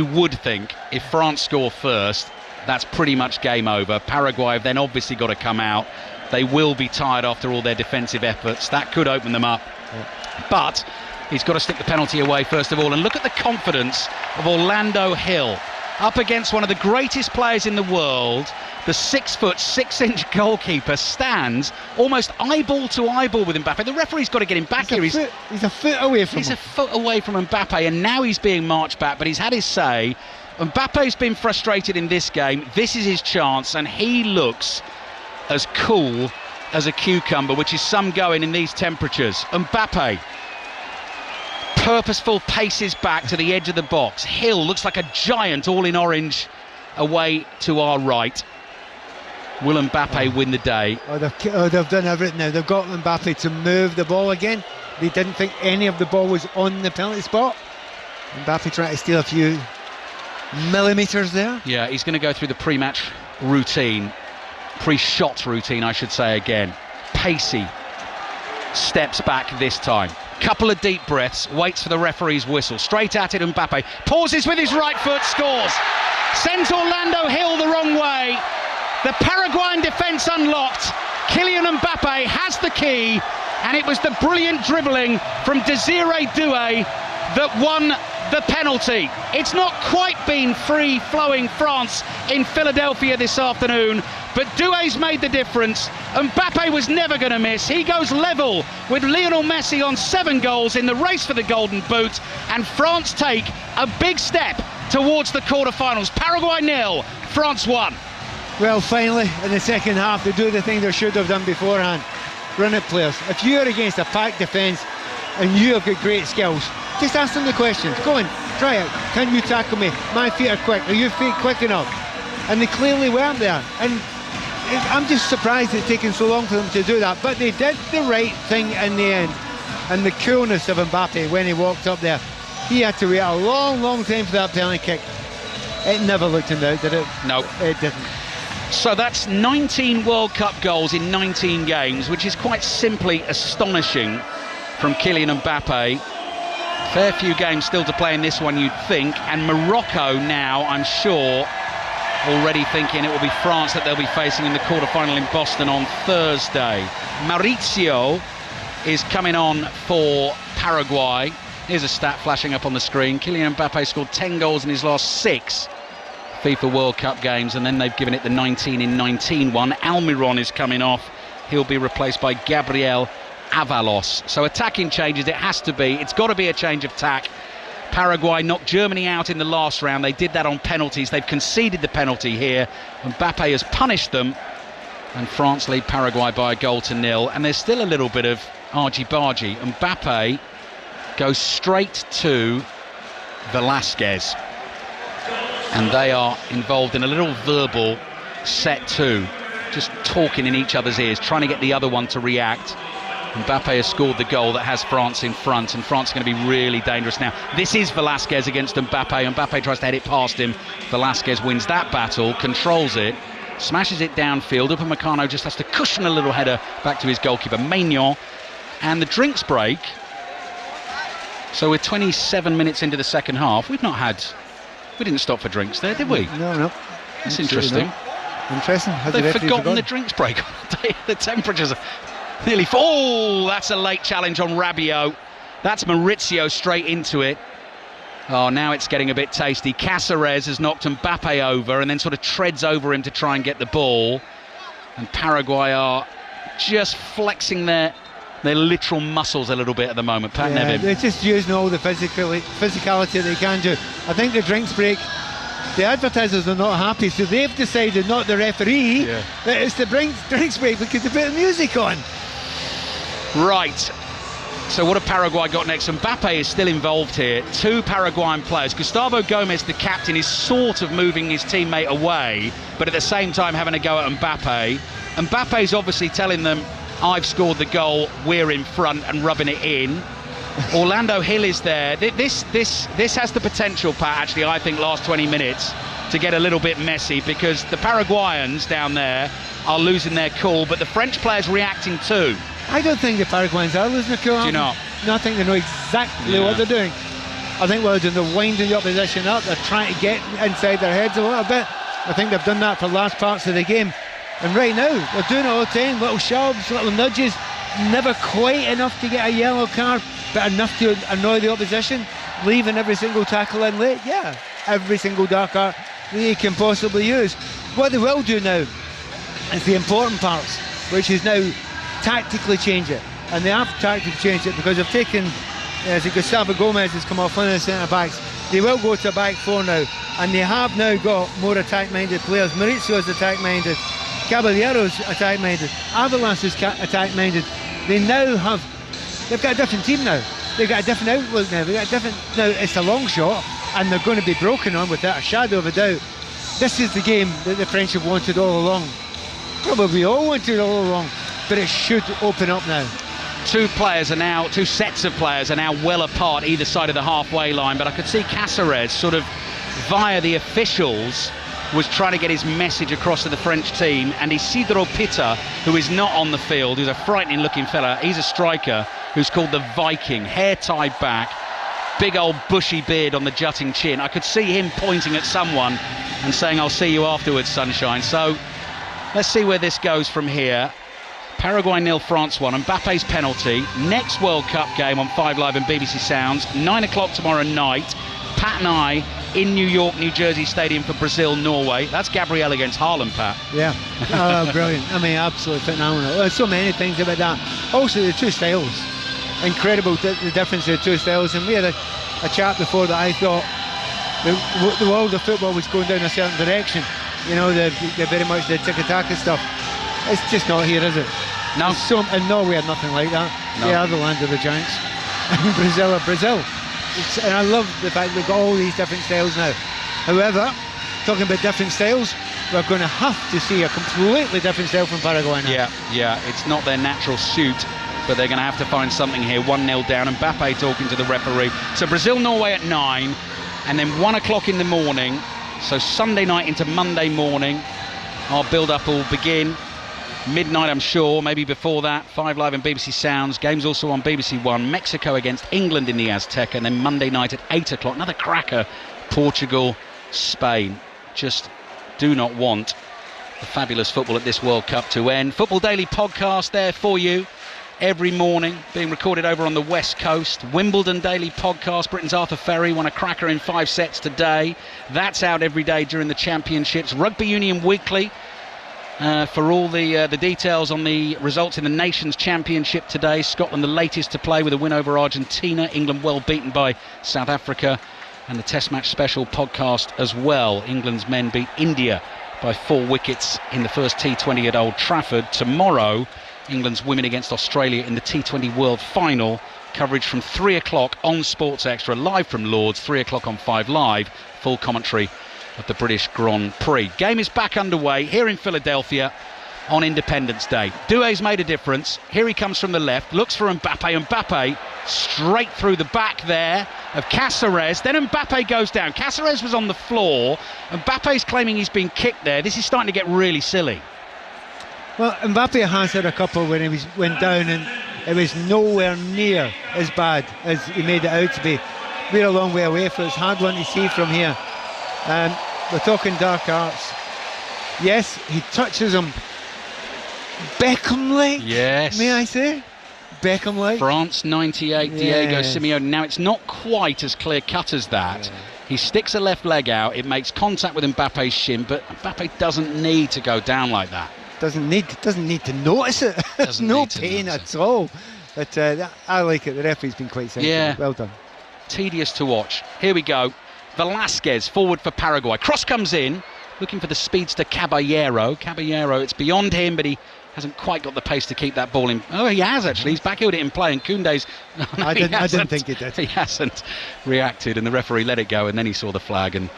would think, if France score first, that's pretty much game over. Paraguay have then obviously got to come out. They will be tired after all their defensive efforts. That could open them up. Yeah. But he's got to stick the penalty away first of all. And look at the confidence of Orlando Hill up against one of the greatest players in the world. The 6'6" goalkeeper stands almost eyeball to eyeball with Mbappe. The referee's got to get him back here. He's a foot away from him. He's a foot away from Mbappe, and now he's being marched back, but he's had his say. Mbappe's been frustrated in this game. This is his chance, and he looks as cool as a cucumber, which is some going in these temperatures. Mbappe, purposeful, paces back to the edge of the box. Hill looks like a giant, all in orange, away to our right. Will Mbappe win the day? They've done everything now. They've got Mbappe to move the ball again. They didn't think any of the ball was on the penalty spot. Mbappe trying to steal a few millimetres there. Yeah, he's going to go through the pre-match routine. Pre-shot routine, I should say again. Pacey steps back this time. Couple of deep breaths, waits for the referee's whistle. Straight at it, Mbappe pauses with his right foot, scores. Sends Orlando Hill the wrong way. The Paraguayan defence unlocked. Kylian Mbappe has the key, and it was the brilliant dribbling from Désiré Doué that won the penalty. It's not quite been free-flowing France in Philadelphia this afternoon, but Doué's made the difference. Mbappe was never going to miss. He goes level with Lionel Messi on 7 goals in the race for the Golden Boot, and France take a big step towards the quarterfinals. Paraguay 0, France 1. Well, finally, in the second half, they do the thing they should have done beforehand. Run it, players. If you're against a packed defence and you have got great skills, just ask them the questions. Go on, try it. Can you tackle me? My feet are quick. Are your feet quick enough? And they clearly weren't there. And I'm just surprised it's taken so long for them to do that. But they did the right thing in the end. And the coolness of Mbappe when he walked up there. He had to wait a long time for that penalty kick. It never looked in doubt, did it? No. It didn't. So that's 19 World Cup goals in 19 games, which is quite simply astonishing from Kylian Mbappe. Fair few games still to play in this one, you'd think. And Morocco now, I'm sure, already thinking it will be France that they'll be facing in the quarter-final in Boston on Thursday. Maurizio is coming on for Paraguay. Here's a stat flashing up on the screen. Kylian Mbappe scored 10 goals in his last 6 FIFA World Cup games, and then they've given it the 19 in 19 one. Almiron is coming off. He'll be replaced by Gabriel Avalos. So attacking changes, it has to be. It's got to be a change of tack. Paraguay knocked Germany out in the last round. They did that on penalties. They've conceded the penalty here. Mbappe has punished them. And France lead Paraguay by a 1-0. And there's still a little bit of argy-bargy. Mbappe goes straight to Velasquez. And they are involved in a little verbal set two. Just talking in each other's ears, trying to get the other one to react. Mbappe has scored the goal that has France in front, and France is going to be really dangerous now. This is Velasquez against Mbappe. Mbappe tries to head it past him. Velasquez wins that battle, controls it, smashes it downfield. Upamecano just has to cushion a little header back to his goalkeeper, Maignan. And the drinks break. So we're 27 minutes into the second half. We didn't stop for drinks there, did we? No. That's interesting. Interesting. They've forgotten the drinks break. The temperatures are nearly that's a late challenge on Rabiot. That's Maurizio straight into it. Oh, now it's getting a bit tasty. Cáceres has knocked Mbappe over and then sort of treads over him to try and get the ball. And Paraguay are just flexing their literal muscles a little bit at the moment. Pat Nevin. They're just using all the physicality they can do. I think the drinks break, the advertisers are not happy, so they've decided, not the referee, that it's the drinks break because they put the music on. Right. So what have Paraguay got next? Mbappe is still involved here. 2 Paraguayan players. Gustavo Gomez, the captain, is sort of moving his teammate away, but at the same time having a go at Mbappe. Mbappe's obviously telling them, I've scored the goal, we're in front, and rubbing it in. Orlando Hill is there. This has the potential, Pat, actually, I think, last 20 minutes to get a little bit messy, because the Paraguayans down there are losing their cool, but the French players reacting too. I don't think the Paraguayans are losing their cool. Do you not? No, I think they know exactly what they're doing. I think what they're doing, they're winding the opposition up, they're trying to get inside their heads a little bit. I think they've done that for large parts of the game. And right now, they're doing it all the time, little shoves, little nudges, never quite enough to get a yellow card, but enough to annoy the opposition, leaving every single tackle in late. Yeah, every single dark art they can possibly use. What they will do now is the important parts, which is now tactically change it. And they have tactically changed it because they've taken, Gustavo Gomez has come off one of the centre-backs. They will go to a back 4 now, and they have now got more attack-minded players. Maurizio's attack-minded, Caballero's attack-minded, Avalos is attack-minded. They've got a different team now. They've got a different outlook now. Now it's a long shot, and they're going to be broken on without a shadow of a doubt. This is the game that the French have wanted all along. Probably all wanted all along, but it should open up now. 2 sets of players are now well apart either side of the halfway line, but I could see Cáceres sort of via the officials was trying to get his message across to the French team, and Isidro Pita, who is not on the field, who's a frightening looking fella, he's a striker who's called the Viking, hair tied back, big old bushy beard on the jutting chin. I could see him pointing at someone and saying, I'll see you afterwards, sunshine. So let's see where this goes from here. Paraguay 0, France 1. Mbappe's penalty. Next World Cup game on 5 Live and BBC Sounds, 9 o'clock tomorrow night. Pat and I in New York, New Jersey Stadium for Brazil, Norway. That's Gabriel against Haaland, Pat. Yeah, brilliant. I mean, absolutely phenomenal. There's so many things about that. Also, the 2 styles. Incredible, the difference of the 2 styles. And we had a chat before that I thought the world of football was going down a certain direction. You know, the very much the tiki-taka stuff. It's just not here, is it? No. In Norway had nothing like that. No. They are the land of the giants. And Brazil are Brazil. And I love the fact we've got all these different styles now. However, talking about different styles, we're going to have to see a completely different style from Paraguay now. Yeah, it's not their natural suit but they're going to have to find something here. 1-0 down, and Mbappe talking to the referee. So Brazil-Norway at 9, and then 1 o'clock in the morning. So Sunday night into Monday morning, our build-up will begin. Midnight, I'm sure, maybe before that. 5 Live and BBC Sounds. Games also on BBC One. Mexico against England in the Azteca, and then Monday night at 8 o'clock. Another cracker. Portugal, Spain. Just do not want the fabulous football at this World Cup to end. Football Daily podcast there for you every morning, being recorded over on the West Coast. Wimbledon Daily podcast. Britain's Arthur Ferry won a cracker in 5 sets today. That's out every day during the championships. Rugby Union Weekly. For all the details on the results in the Nations Championship today. Scotland the latest to play with a win over Argentina. England well beaten by South Africa. And the Test Match Special podcast as well. England's men beat India by 4 wickets in the first T20 at Old Trafford. Tomorrow, England's women against Australia in the T20 World Final. Coverage from 3 o'clock on Sports Extra, live from Lord's, 3 o'clock on 5 Live. Full commentary of the British Grand Prix. Game is back underway here in Philadelphia on Independence Day. Doué's made a difference. Here he comes from the left, looks for Mbappe. Mbappe straight through the back there of Cáceres. Then Mbappe goes down. Cáceres was on the floor. Mbappe's claiming he's been kicked there. This is starting to get really silly. Well, Mbappe has had a couple when he went down, and it was nowhere near as bad as he made it out to be. We're a long way away, so it's a hard one to see from here. We're talking dark arts. Yes, he touches him Beckham-like. Yes. May I say? Beckham-like. France 98, Diego Simeone. Now, it's not quite as clear-cut as that. Yeah. He sticks a left leg out. It makes contact with Mbappe's shin, but Mbappe doesn't need to go down like that. Doesn't need to notice it. There's no pain at all. But I like it. The referee's been quite sensitive. Yeah. Well done. Tedious to watch. Here we go. Velasquez forward for Paraguay. Cross comes in, looking for the speedster Caballero. Caballero, it's beyond him, but he hasn't quite got the pace to keep that ball in. Oh, he has actually. He's backheeled it in play, and Koundé's... I didn't think he did. He hasn't reacted, and the referee let it go, and then he saw the flag, and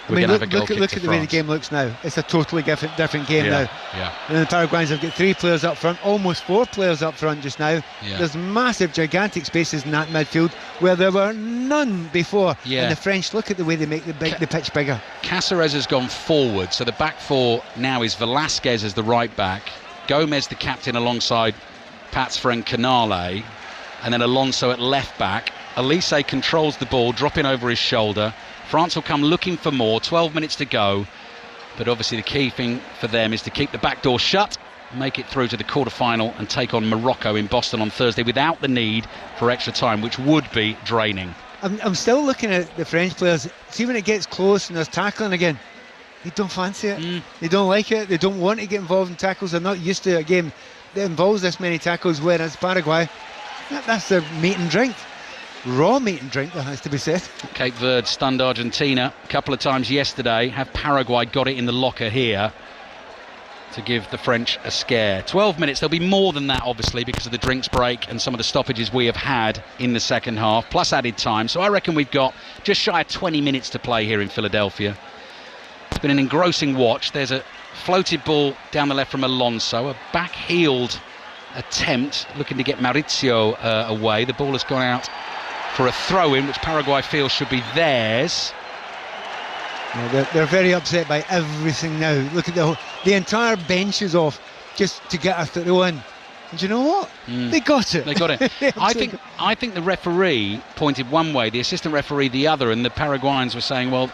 we're going to have a goal kick look to at the way the game looks now. It's a totally different game now. Yeah. And the Paraguayans have got 3 players up front, almost 4 players up front just now. Yeah. There's massive, gigantic spaces in that midfield where there were none before. Yeah. And the French, look at the way they make the pitch bigger. Cáceres has gone forward, so the back four now is Velasquez as the right back, Gomez the captain alongside Pat's friend Canale, and then Alonso at left back. Elise controls the ball, dropping over his shoulder. France will come looking for more, 12 minutes to go, but obviously the key thing for them is to keep the back door shut, make it through to the quarter-final and take on Morocco in Boston on Thursday without the need for extra time, which would be draining. I'm still looking at the French players. See, when it gets close and there's tackling again, they don't fancy it. They don't like it. They don't want to get involved in tackles. They're not used to a game that involves this many tackles, whereas Paraguay, that's their meat and drink. Raw meat and drink, that has to be said. Cape Verde stunned Argentina a couple of times yesterday. Have Paraguay got it in the locker here to give the French a scare? 12 minutes. There'll be more than that, obviously, because of the drinks break and some of the stoppages we have had in the second half, plus added time. So I reckon we've got just shy of 20 minutes to play here in Philadelphia. It's been an engrossing watch. There's a floated ball down the left from Alonso, a back-heeled attempt looking to get Mauricio away. The ball has gone out for a throw-in, which Paraguay feels should be theirs. Yeah, they're very upset by everything now. Look at the entire bench is off just to get a throw-in. And you know what? They got it. They got it. I think the referee pointed one way, the assistant referee the other, and the Paraguayans were saying, well,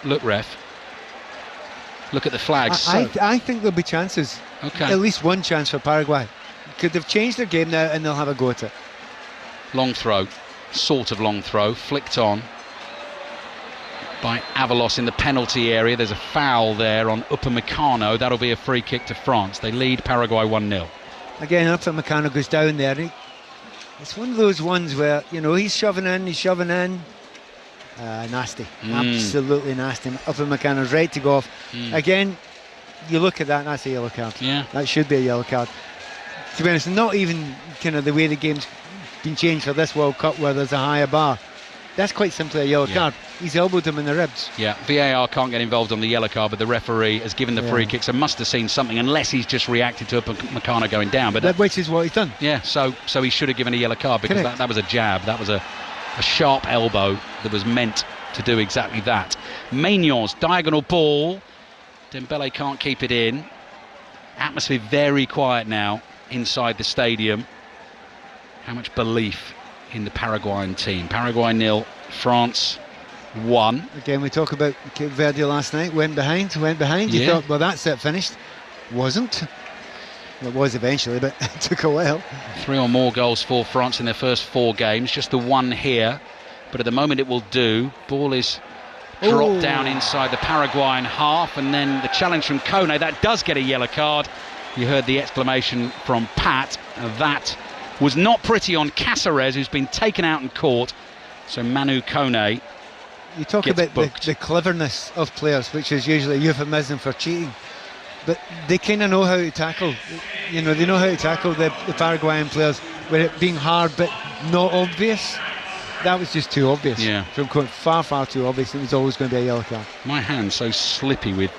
look, ref, look at the flags. I think there'll be chances. Okay. At least one chance for Paraguay. Could they've changed their game now and they'll have a go at it. Long throw. Sort of long throw, flicked on by Avalos in the penalty area. There's a foul there on Upamecano. That'll be a free kick to France. They lead Paraguay 1-0. Again, Upamecano goes down there. It's one of those ones where, he's shoving in. Nasty. Absolutely nasty. Upamecano's ready to go off. Again, you look at that and that's a yellow card. Yeah. That should be a yellow card. To be honest, not even kind of the way the game's been changed for this World Cup where there's a higher bar. That's quite simply a yellow card. He's elbowed him in the ribs. Yeah, VAR can't get involved on the yellow card, but the referee has given the free kick, so must have seen something, unless he's just reacted to Upamecano going down. But which is what he's done. Yeah, so he should have given a yellow card, because that was a jab. That was a sharp elbow that was meant to do exactly that. Maignon's diagonal ball. Dembele can't keep it in. Atmosphere very quiet now inside the stadium. How much belief in the Paraguayan team? Paraguay 0, France 1. Again, we talk about Cape Verde last night. Went behind. You thought, well, that's it, finished. Wasn't. Well, it was eventually, but it took a while. 3 or more goals for France in their first 4 games. Just the one here. But at the moment it will do. Ball is dropped down inside the Paraguayan half, and then the challenge from Kone. That does get a yellow card. You heard the exclamation from Pat. That was not pretty on Cáceres, who's been taken out and caught. So Manu Kone. You talk about the cleverness of players, which is usually a euphemism for cheating. But they kind of know how to tackle. They know how to tackle the Paraguayan players with it being hard but not obvious. That was just too obvious. Yeah. From far, far too obvious. It was always going to be a yellow card. My hand's so slippy with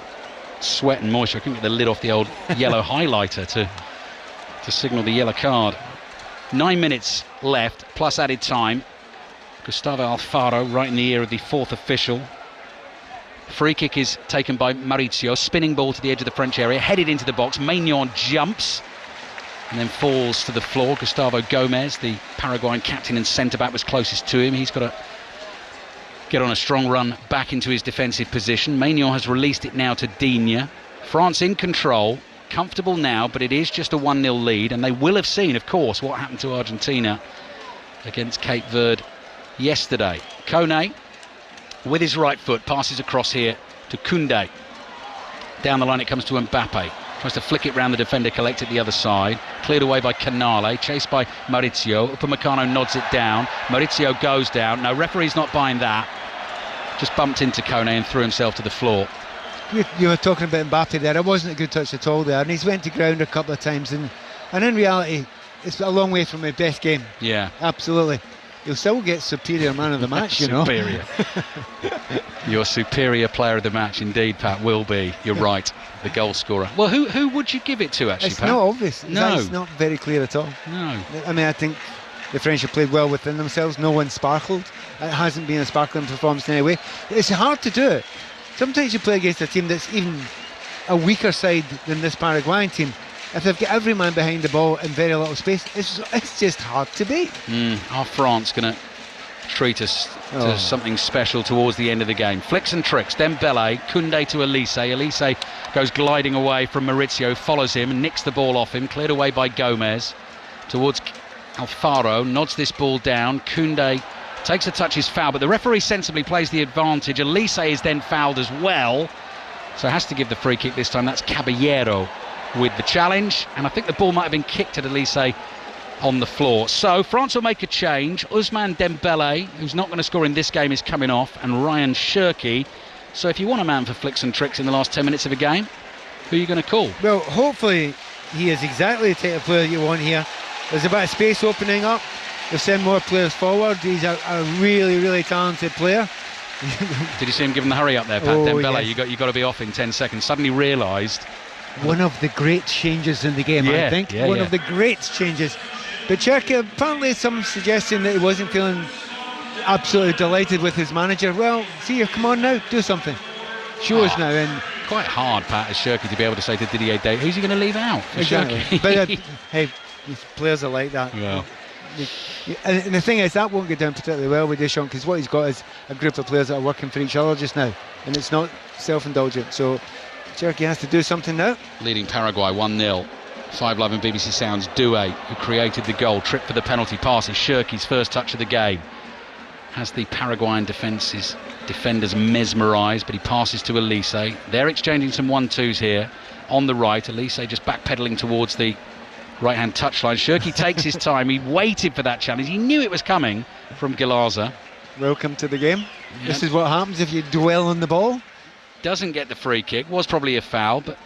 sweat and moisture, I couldn't get the lid off the old yellow highlighter to signal the yellow card. 9 minutes left, plus added time. Gustavo Alfaro right in the ear of the 4th official. Free kick is taken by Mauricio. Spinning ball to the edge of the French area, headed into the box. Maignan jumps and then falls to the floor. Gustavo Gomez, the Paraguayan captain and centre-back, was closest to him. He's got to get on a strong run back into his defensive position. Maignan has released it now to Digne. France in control. Comfortable now, but it is just a 1-0 lead, and they will have seen, of course, what happened to Argentina against Cape Verde yesterday. Kone, with his right foot, passes across here to Koundé. Down the line it comes to Mbappe. Tries to flick it round the defender, collect it the other side. Cleared away by Canale, chased by Mauricio. Upamecano nods it down. Mauricio goes down. No, referee's not buying that. Just bumped into Kone and threw himself to the floor. You were talking about Mbappe there. It wasn't a good touch at all there, and he's went to ground a couple of times, and in reality it's a long way from his best game. Yeah, absolutely. You'll still get superior man of the match. Superior. Your superior player of the match indeed, Pat, will be, you're right, the goal scorer. Well, who would you give it to, actually, it's Pat? Not obvious. No, it's not very clear at all. No. I mean, I think the French have played well within themselves. No one sparkled. It hasn't been a sparkling performance in any way. It's hard to do it. Sometimes you play against a team that's even a weaker side than this Paraguayan team. If they've got every man behind the ball in very little space, it's just hard to beat. Are France going to treat us to something special towards the end of the game? Flicks and tricks. Dembele, Koundé to Elise. Elise goes gliding away from Mauricio, follows him and nicks the ball off him. Cleared away by Gomez towards Alfaro. Nods this ball down. Koundé takes a touch, is foul, but the referee sensibly plays the advantage. Elise is then fouled as well, so has to give the free kick this time. That's Caballero with the challenge, and I think the ball might have been kicked at Elise on the floor. So France will make a change. Ousmane Dembele, who's not going to score in this game, is coming off, and Ryan Cherki. So if you want a man for flicks and tricks in the last 10 minutes of a game, who are you going to call? Well, hopefully he is exactly the type of player you want here. There's a bit of space opening up. They'll send more players forward. He's a really, really talented player. Did you see him giving the hurry up there, Pat? Dembele, yes. you got to be off in 10 seconds. Suddenly realised. One of the great changes in the game, I think. One of the great changes. But Cherki, apparently some suggestion that he wasn't feeling absolutely delighted with his manager. Well, see you, come on now, do something. Show us now. And quite hard, Pat, as Cherki to be able to say to Didier Deschamps, who's he going to leave out? Exactly. But hey, these players are like that. Yeah. And the thing is, that won't go down particularly well with Deschamps, because what he's got is a group of players that are working for each other just now, and it's not self-indulgent. So Cherki has to do something now. Leading Paraguay 1-0. 5 Live and BBC Sounds. Doué, who created the goal, tripped for the penalty pass. Is Cherki's first touch of the game. Has the Paraguayan defenders mesmerised, but he passes to Elise. They're exchanging some 1-2s here on the right. Elise just backpedaling towards the right-hand touchline. Cherki takes his time. He waited for that challenge. He knew it was coming from Gilaza. Welcome to the game. Yeah. This is what happens if you dwell on the ball. Doesn't get the free kick. Was probably a foul, but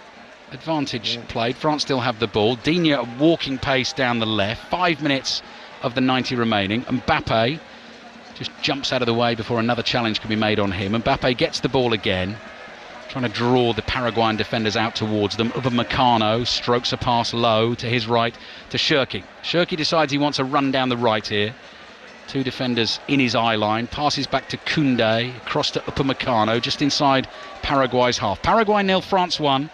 advantage played. France still have the ball. Digne at walking pace down the left. 5 minutes of the 90 remaining. Mbappe just jumps out of the way before another challenge can be made on him. Mbappe gets the ball again, trying to draw the Paraguayan defenders out towards them. Upamecano strokes a pass low to his right to Shirky. Shirky decides he wants to run down the right here. Two defenders in his eye line. Passes back to Koundé, across to Upamecano, just inside Paraguay's half. Paraguay 0, France 1.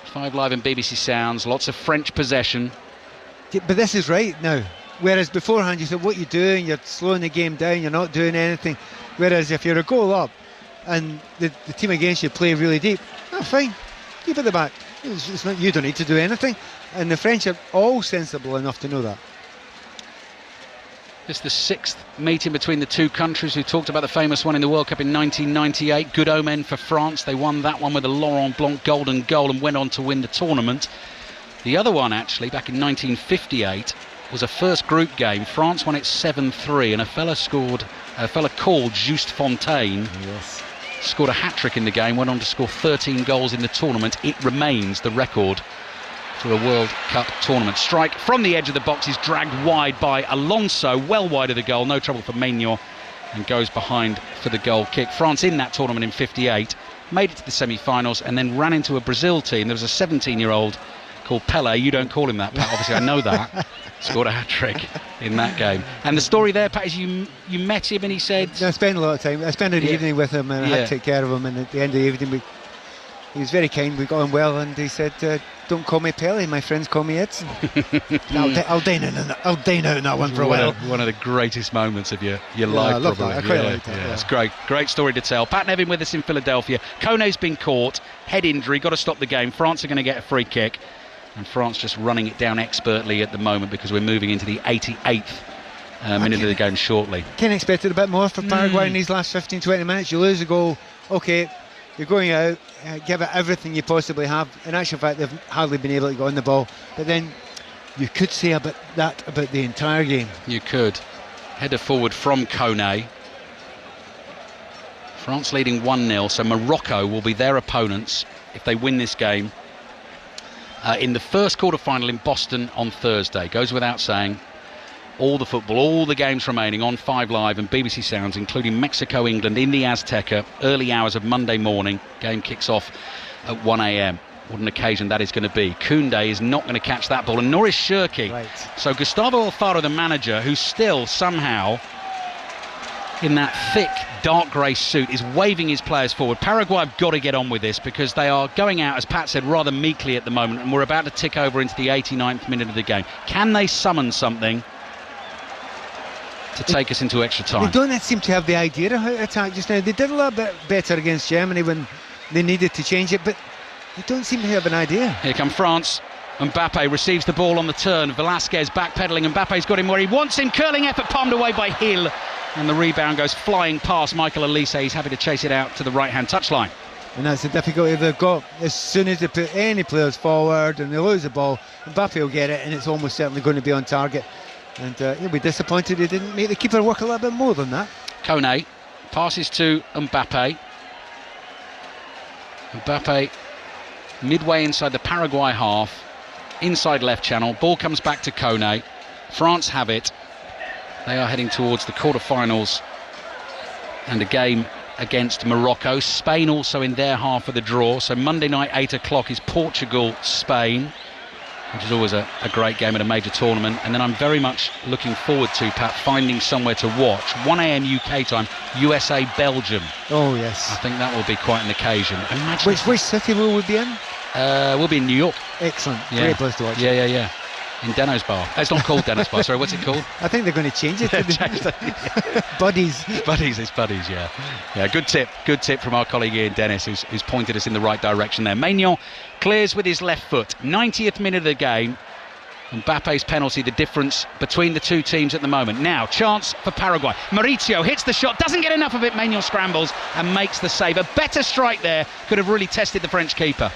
5 Live and BBC Sounds. Lots of French possession. But this is right now. Whereas beforehand you thought, what you're doing, you're slowing the game down, you're not doing anything. Whereas if you're a goal up and the team against you play really deep, fine, keep at the back. It's not, you don't need to do anything. And the French are all sensible enough to know that. It's the 6th meeting between the two countries. We talked about the famous one in the World Cup in 1998. Good omen for France. They won that one with a Laurent Blanc golden goal and went on to win the tournament. The other one, actually, back in 1958, was a first group game. France won it 7-3, and a fella called Just Fontaine scored a hat-trick in the game, went on to score 13 goals in the tournament. It remains the record for a World Cup tournament. Strike from the edge of the box is dragged wide by Alonso, well wide of the goal, no trouble for Maignan, and goes behind for the goal kick. France in that tournament in 58 made it to the semi-finals and then ran into a Brazil team. There was a 17-year-old called Pelé. You don't call him that, Pat, obviously I know that. Scored a hat-trick in that game. And the story there, Pat, is you met him and he said... I spent a lot of time. I spent an evening with him and I had to take care of him, and at the end of the evening he was very kind. We got on well, and he said, don't call me Pelé, my friends call me Edson. I'll dine out in that one for a while. One of the greatest moments of your life, I love probably. that. I quite like that. Yeah, it's great story to tell. Pat Nevin with us in Philadelphia. Kone's been caught, head injury, got to stop the game. France are going to get a free kick, and France just running it down expertly at the moment because we're moving into the 88th minute of the game shortly. Can expect a bit more from Paraguay in these last 15-20 minutes. You lose a goal, okay, you're going out, give it everything you possibly have. In actual fact, they've hardly been able to go on the ball. But then you could say about the entire game. You could. Header forward from Kone. France leading 1-0, so Morocco will be their opponents if they win this game in the first quarter-final in Boston on Thursday. Goes without saying. All the football, all the games remaining on 5 Live and BBC Sounds, including Mexico-England in the Azteca, early hours of Monday morning. Game kicks off at 1 a.m. What an occasion that is going to be. Koundé is not going to catch that ball, and nor is Shirky. Right. So Gustavo Alfaro, the manager, who's still somehow in that thick dark grey suit, is waving his players forward. Paraguay have got to get on with this because they are going out, as Pat said, rather meekly at the moment, and we're about to tick over into the 89th minute of the game. Can they summon something to take us into extra time? They don't seem to have the idea of how to attack just now. They did a little bit better against Germany when they needed to change it, but they don't seem to have an idea. Here come France. Mbappe receives the ball on the turn. Velasquez backpedaling. Mbappe's got him where he wants him. Curling effort palmed away by Hill. And the rebound goes flying past Michael Elise. He's happy to chase it out to the right-hand touchline. And that's the difficulty they've got. As soon as they put any players forward and they lose the ball, Mbappe will get it, and it's almost certainly going to be on target. And he'll be disappointed he didn't make the keeper work a little bit more than that. Kone passes to Mbappe. Mbappe midway inside the Paraguay half, inside left channel. Ball comes back to Kone. France have it. They are heading towards the quarter-finals and a game against Morocco. Spain also in their half of the draw. So Monday night, 8 o'clock, is Portugal-Spain, which is always a great game at a major tournament. And then I'm very much looking forward to, Pat, finding somewhere to watch. 1 a.m. UK time, USA-Belgium. Oh, yes. I think that will be quite an occasion. Which city will we be in? We'll be in New York. Excellent. Yeah. Great place to watch. Yeah. In Deno's Bar. It's not called Deno's Bar, sorry, what's it called? I think they're going to change it. Buddies. It's Buddies, yeah. Yeah, good tip from our colleague Ian Dennis, who's pointed us in the right direction there. Maignan clears with his left foot. 90th minute of the game. Mbappe's penalty, the difference between the two teams at the moment. Now, chance for Paraguay. Mauricio hits the shot, doesn't get enough of it. Maignan scrambles and makes the save. A better strike there could have really tested the French keeper.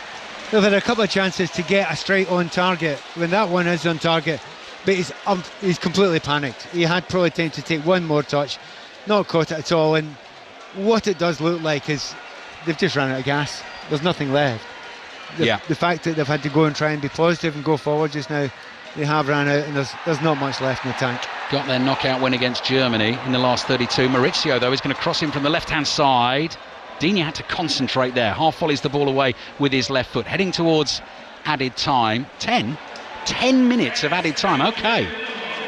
They've had a couple of chances to get a straight on target when that one is on target, but he's completely panicked. He had probably time to take one more touch, not caught it at all, and what it does look like is they've just run out of gas. There's nothing left. The fact that they've had to go and try and be positive and go forward just now they have ran out, and there's not much left in the tank. Got their knockout win against Germany in the last 32. Maurizio, though, is going to cross in from the left-hand side. Digne had to concentrate there. Half volleys the ball away with his left foot. Heading towards added time. 10 minutes of added time. OK.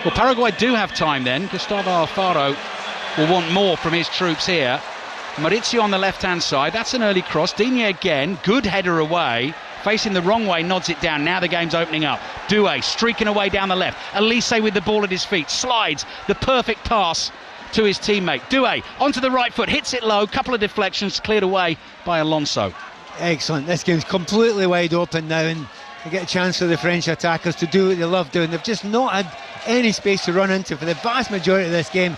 Well, Paraguay do have time then. Gustavo Alfaro will want more from his troops here. Maurizio on the left-hand side. That's an early cross. Digne again. Good header away. Facing the wrong way, nods it down. Now the game's opening up. Doué streaking away down the left. Elise with the ball at his feet. Slides the perfect pass to his teammate. Doué onto the right foot. Hits it low. Couple of deflections. Cleared away by Alonso. Excellent. This game's completely wide open now, and they get a chance for the French attackers to do what they love doing. They've just not had any space to run into for the vast majority of this game.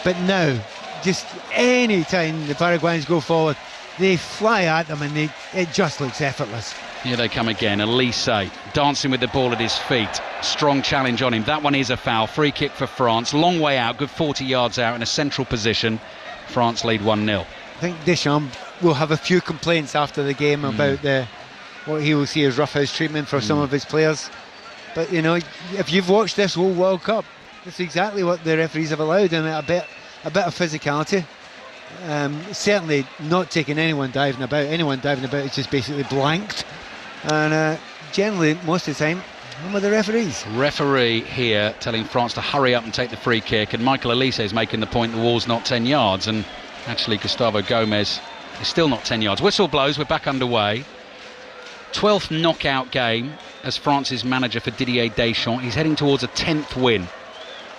But now, just any time the Paraguayans go forward, they fly at them, and it just looks effortless. Here they come again. Elise dancing with the ball at his feet. Strong challenge on him. That one is a foul. Free kick for France. Long way out, good 40 yards out in a central position. France lead 1-0. I think Deschamps will have a few complaints after the game about what he will see as roughhouse treatment for some of his players. But you know, if you've watched this whole World Cup, that's exactly what the referees have allowed, and a bit of physicality. Certainly not taking anyone diving about. Anyone diving about is just basically blanked. And generally, most of the time, one of the referees. Referee here telling France to hurry up and take the free kick, and Michael Elise is making the point the wall's not 10 yards, and actually Gustavo Gomez is still not 10 yards. Whistle blows, we're back underway. 12th knockout game as France's manager for Didier Deschamps. He's heading towards a 10th win.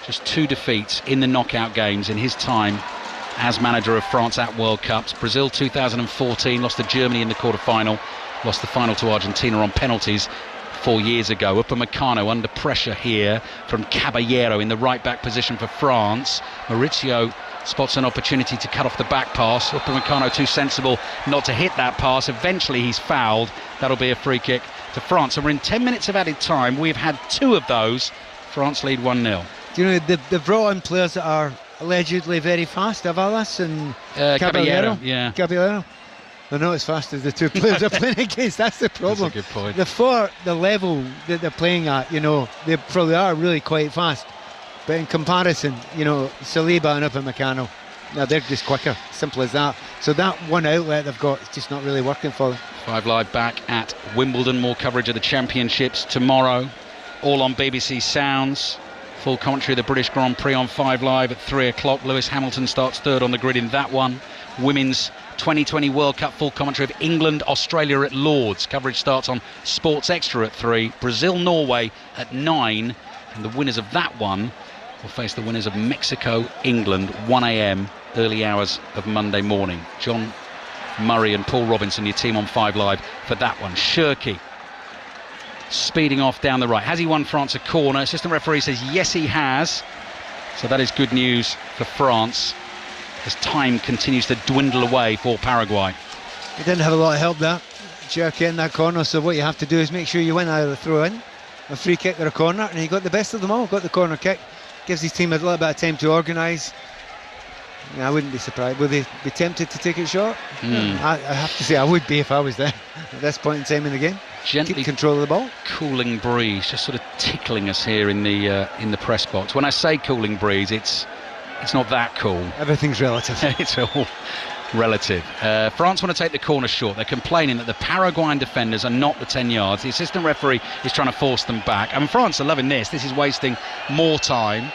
Just 2 defeats in the knockout games in his time as manager of France at World Cups. Brazil 2014, lost to Germany in the quarter-final, lost the final to Argentina on penalties 4 years ago. Upamecano under pressure here from Caballero in the right-back position for France. Maurizio spots an opportunity to cut off the back pass. Upamecano too sensible not to hit that pass. Eventually he's fouled. That'll be a free kick to France. And we're in 10 minutes of added time. We've had 2 of those. France lead 1-0. Do you know, they've brought on players that are allegedly very fast, Avalas and Caballero. Yeah. Caballero. They're not as fast as the 2 players they're playing against. That's the problem. That's a good point. For the level that they're playing at, you know, they probably are really quite fast. But in comparison, you know, Saliba and Upamecano, no, they're just quicker. Simple as that. So that one outlet they've got is just not really working for them. 5 Live back at Wimbledon. More coverage of the championships tomorrow. All on BBC Sounds. Full commentary of the British Grand Prix on 5 Live at 3 o'clock. Lewis Hamilton starts 3rd on the grid in that one. Women's 2020 World Cup full commentary of England, Australia at Lords. Coverage starts on Sports Extra at 3. Brazil, Norway at 9. And the winners of that one will face the winners of Mexico, England, 1 a.m. early hours of Monday morning. John Murray and Paul Robinson, your team on 5 Live for that one. Shirky speeding off down the right. Has he won France a corner? Assistant referee says yes, he has. So that is good news for France as time continues to dwindle away for Paraguay. He didn't have a lot of help there, Shirky in that corner. So what you have to do is make sure you win either a throw-in, a free kick or a corner, and he got the best of them all. Got the corner kick. Gives his team a little bit of time to organise. Yeah, I wouldn't be surprised. Would they be tempted to take it short? I have to say I would be if I was there at this point in time in the game. Gently keep control of the ball. Cooling breeze, just sort of tickling us here in the press box. When I say cooling breeze, it's not that cool. Everything's relative. It's all relative. France want to take the corner short. They're complaining that the Paraguayan defenders are not the 10 yards. The assistant referee is trying to force them back. And France are loving this. This is wasting more time.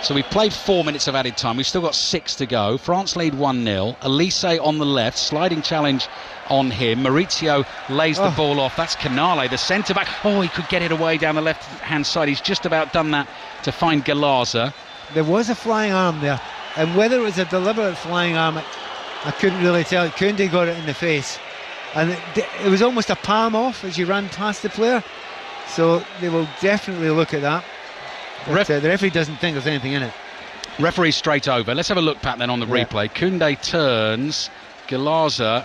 So we've played 4 minutes of added time. We've still got 6 to go. France lead 1-0. Elise on the left. Sliding challenge on him. Maurizio lays the ball off. That's Canale, the centre-back. Oh, he could get it away down the left-hand side. He's just about done that to find Galaza. There was a flying arm there. And whether it was a deliberate flying arm, I couldn't really tell. Koundé got it in the face. And it was almost a palm off as you ran past the player. So they will definitely look at that. But, the referee doesn't think there's anything in it. Referee straight over. Let's have a look, Pat, then on the replay. Koundé turns. Galaza.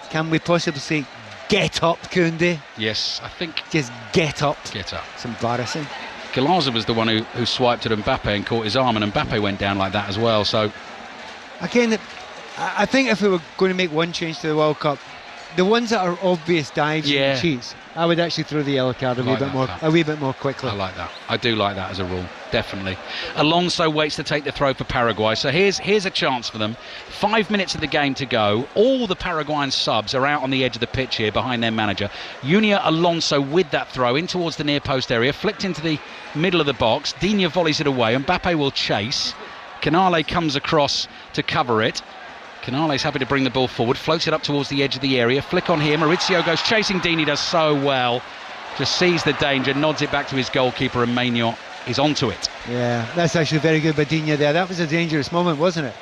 Can we possibly say, get up, Koundé? Yes, I think. Just get up. Get up. It's embarrassing. Galaza was the one who swiped at Mbappe and caught his arm, and Mbappe went down like that as well. So, again, I think if we were going to make one change to the World Cup, the ones that are obvious dives Yeah. and cheats, I would actually throw the yellow card a wee bit more quickly. I like that. I do like that as a rule, definitely. Alonso waits to take the throw for Paraguay. So here's a chance for them. 5 minutes of the game to go. All the Paraguayan subs are out on the edge of the pitch here behind their manager. Junior Alonso with that throw in towards the near post area, flicked into the middle of the box. Digne volleys it away. Mbappe will chase. Canale comes across to cover it. Canale's happy to bring the ball forward, floats it up towards the edge of the area, flick on here, Maurizio goes chasing, Digne does so well, just sees the danger, nods it back to his goalkeeper, and Maignan is onto it. Yeah, that's actually very good by Digne there. That was a dangerous moment, wasn't it?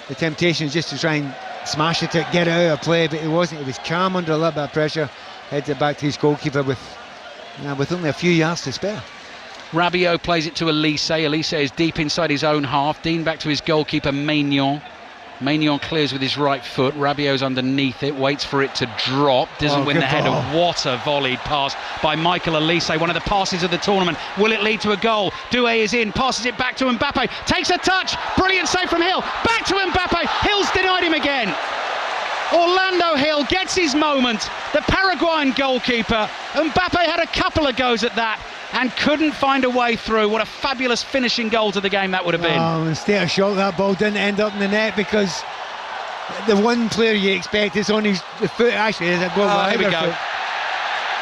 The temptation was just to try and smash it, to get it out of play, but it wasn't. He was calm under a little bit of pressure, heads it back to his goalkeeper with only a few yards to spare. Rabiot plays it to Elise. Elise is deep inside his own half. Digne back to his goalkeeper, Maignan. Maignan clears with his right foot. Rabiot's underneath it, waits for it to drop, doesn't win the header. What a volleyed pass by Michael Elise, one of the passes of the tournament. Will it lead to a goal? Doué is in, passes it back to Mbappe, takes a touch, brilliant save from Hill, back to Mbappe, Hill's denied him again. Orlando Hill gets his moment, the Paraguayan goalkeeper. Mbappe had a couple of goes at that and couldn't find a way through. What a fabulous finishing goal to the game that would have been. Oh, state of shock that ball didn't end up in the net, because the one player you expect is on his foot. Actually, is a goal. Here we go.